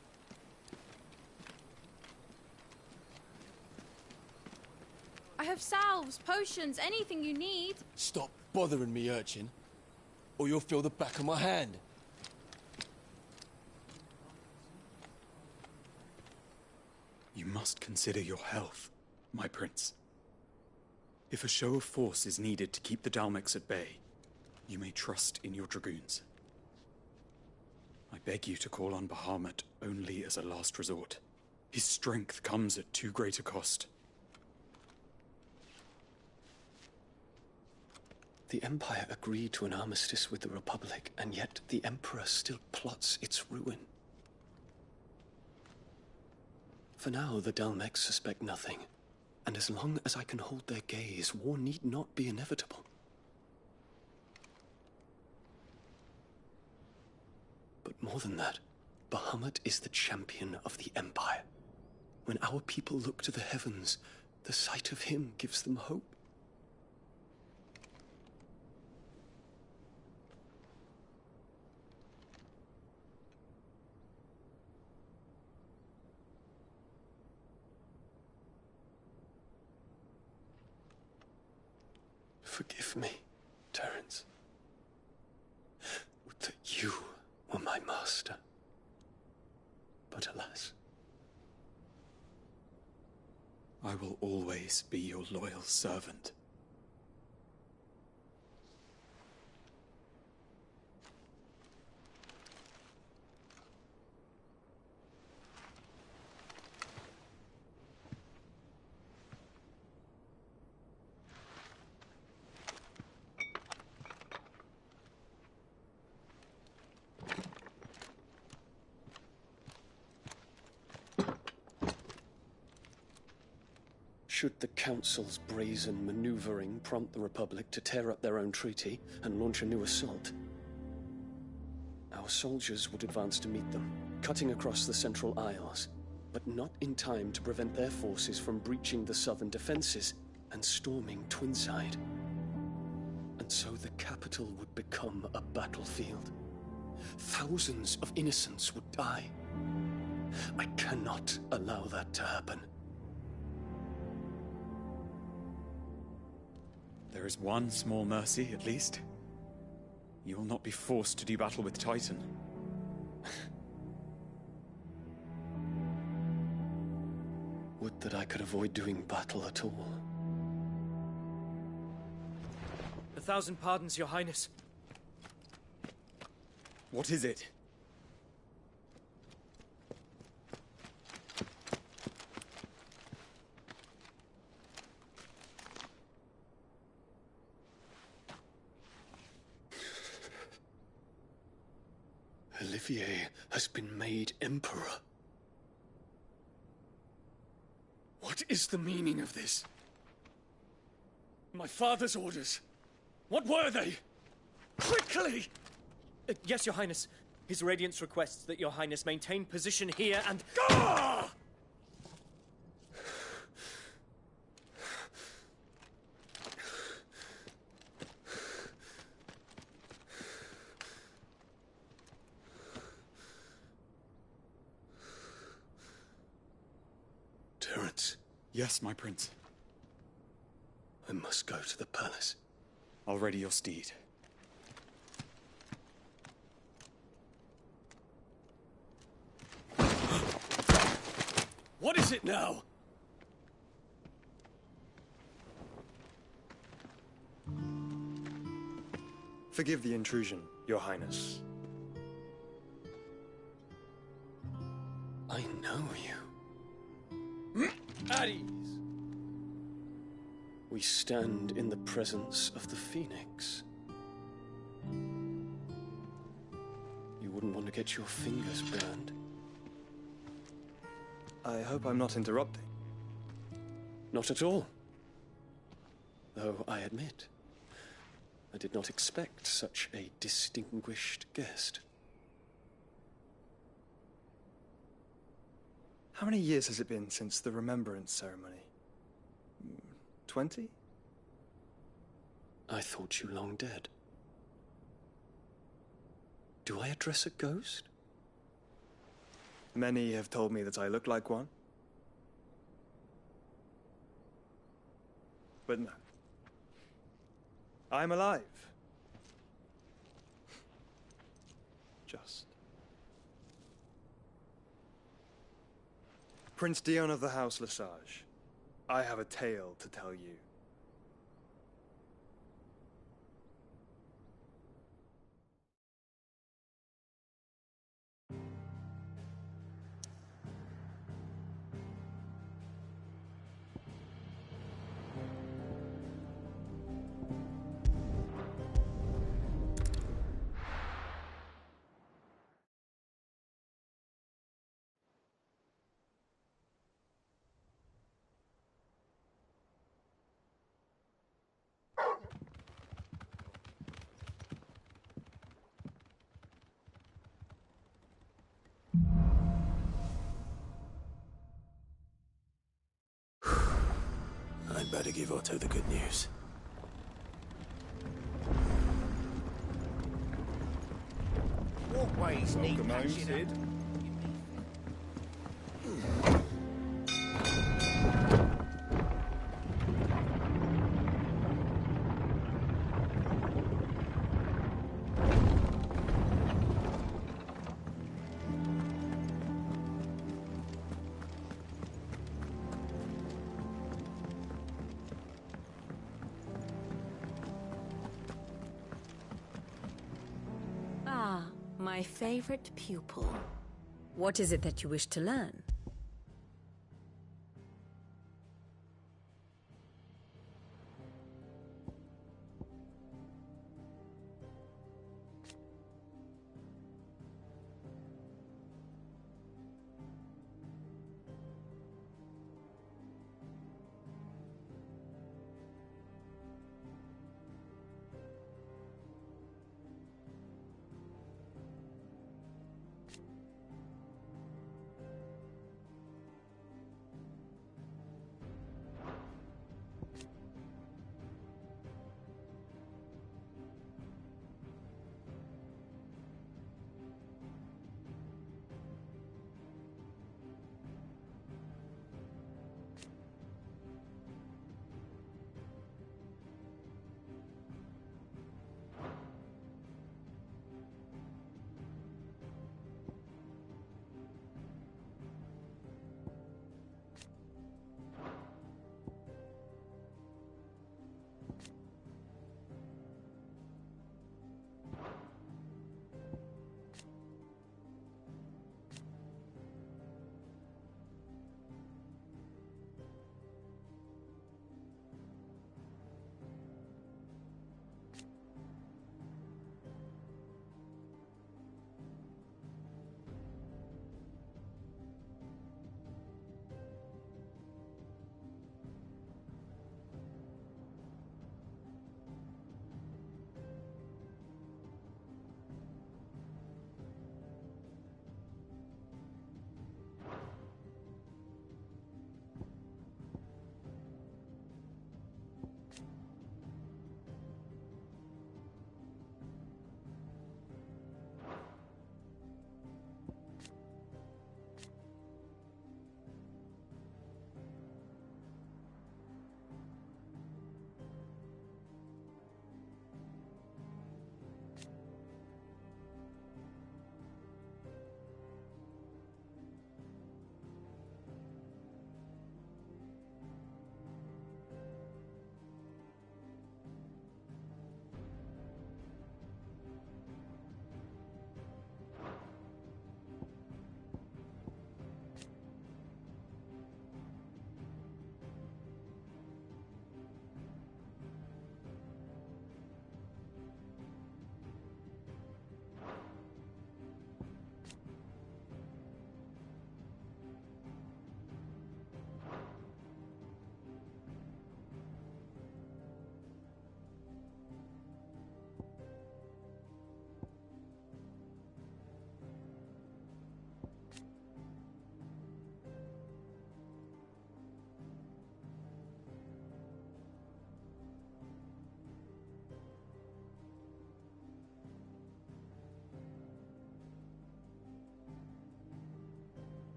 I have salves, potions, anything you need. Stop bothering me, urchin, or you'll feel the back of my hand. You must consider your health, my prince. If a show of force is needed to keep the Dalmex at bay, you may trust in your dragoons. I beg you to call on Bahamut only as a last resort. His strength comes at too great a cost. The Empire agreed to an armistice with the Republic, and yet the Emperor still plots its ruin. For now, the Dalmex suspect nothing, and as long as I can hold their gaze, war need not be inevitable. But more than that, Bahamut is the champion of the Empire. When our people look to the heavens, the sight of him gives them hope. Forgive me, Terence. Would that you were my master. But alas. I will always be your loyal servant. Should the Council's brazen maneuvering prompt the Republic to tear up their own treaty and launch a new assault, our soldiers would advance to meet them, cutting across the Central Isles, but not in time to prevent their forces from breaching the southern defenses and storming Twinside. And so the capital would become a battlefield. Thousands of innocents would die. I cannot allow that to happen. There is one small mercy, at least. You will not be forced to do battle with Titan. Would that I could avoid doing battle at all. 1,000 pardons, Your Highness. What is it? Olivier has been made Emperor. What is the meaning of this? My father's orders. What were they? Quickly! Yes, Your Highness. His Radiance requests that Your Highness maintain position here and... Gah! Terence. Yes, my prince. I must go to the palace. I'll ready your steed. What is it now? Forgive the intrusion, Your Highness. I know you. At ease. We stand in the presence of the Phoenix. You wouldn't want to get your fingers burned. I hope I'm not interrupting. Not at all. Though I admit, I did not expect such a distinguished guest. How many years has it been since the Remembrance ceremony? 20? I thought you long dead. Do I address a ghost? Many have told me that I look like one. But no. I'm alive. Just. Prince Dion of the House Lesage, I have a tale to tell you. I'd better give Otto the good news. Walkways need Welcome home, patching Sid. up. Ah, my favorite pupil. What is it that you wish to learn?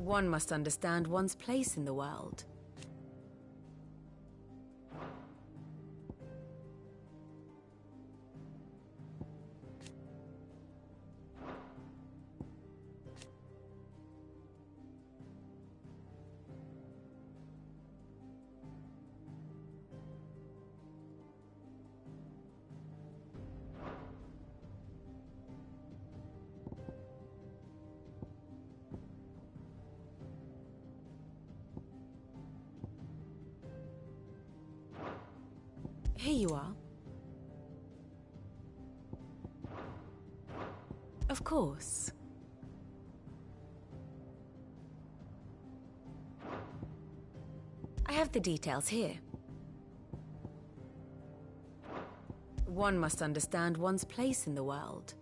One must understand one's place in the world. Here you are. Of course. I have the details here. One must understand one's place in the world.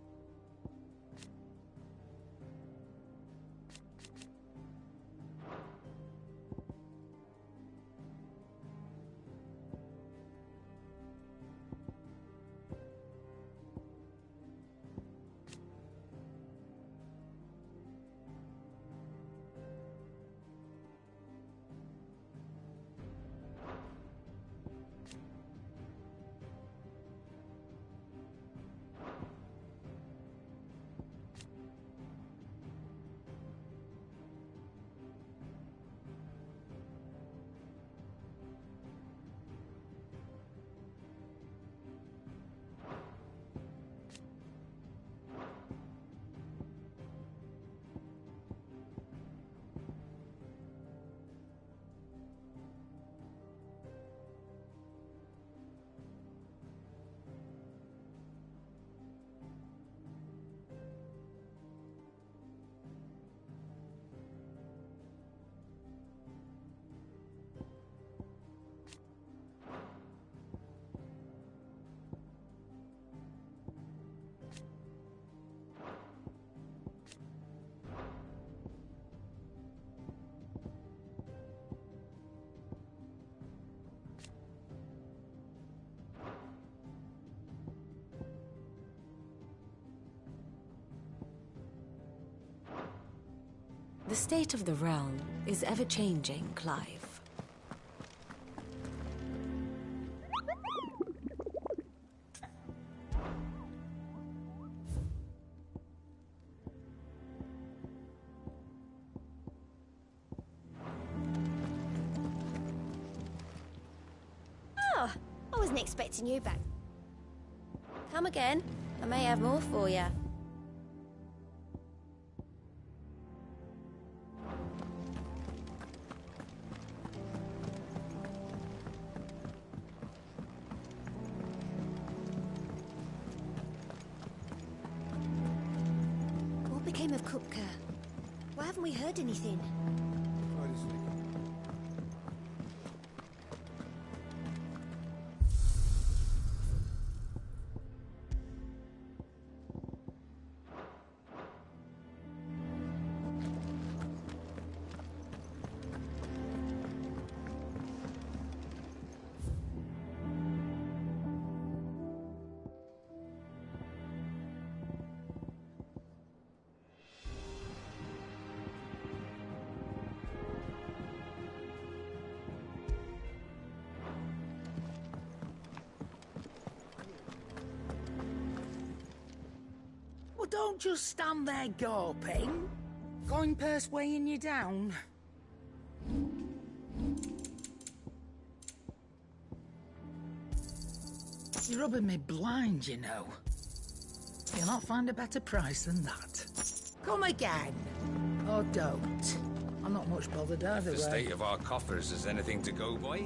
The state of the realm is ever-changing, Clive. Oh, I wasn't expecting you back. Come again. I may have more for you. What became of Kupka? Why haven't we heard anything? Well, don't just stand there gawping. Going purse weighing you down. You're rubbing me blind, you know. You'll not find a better price than that. Come again. Or don't. I'm not much bothered either The way. state of our coffers is anything to go by?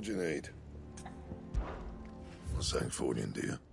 What do you need? Not saying for you, do you?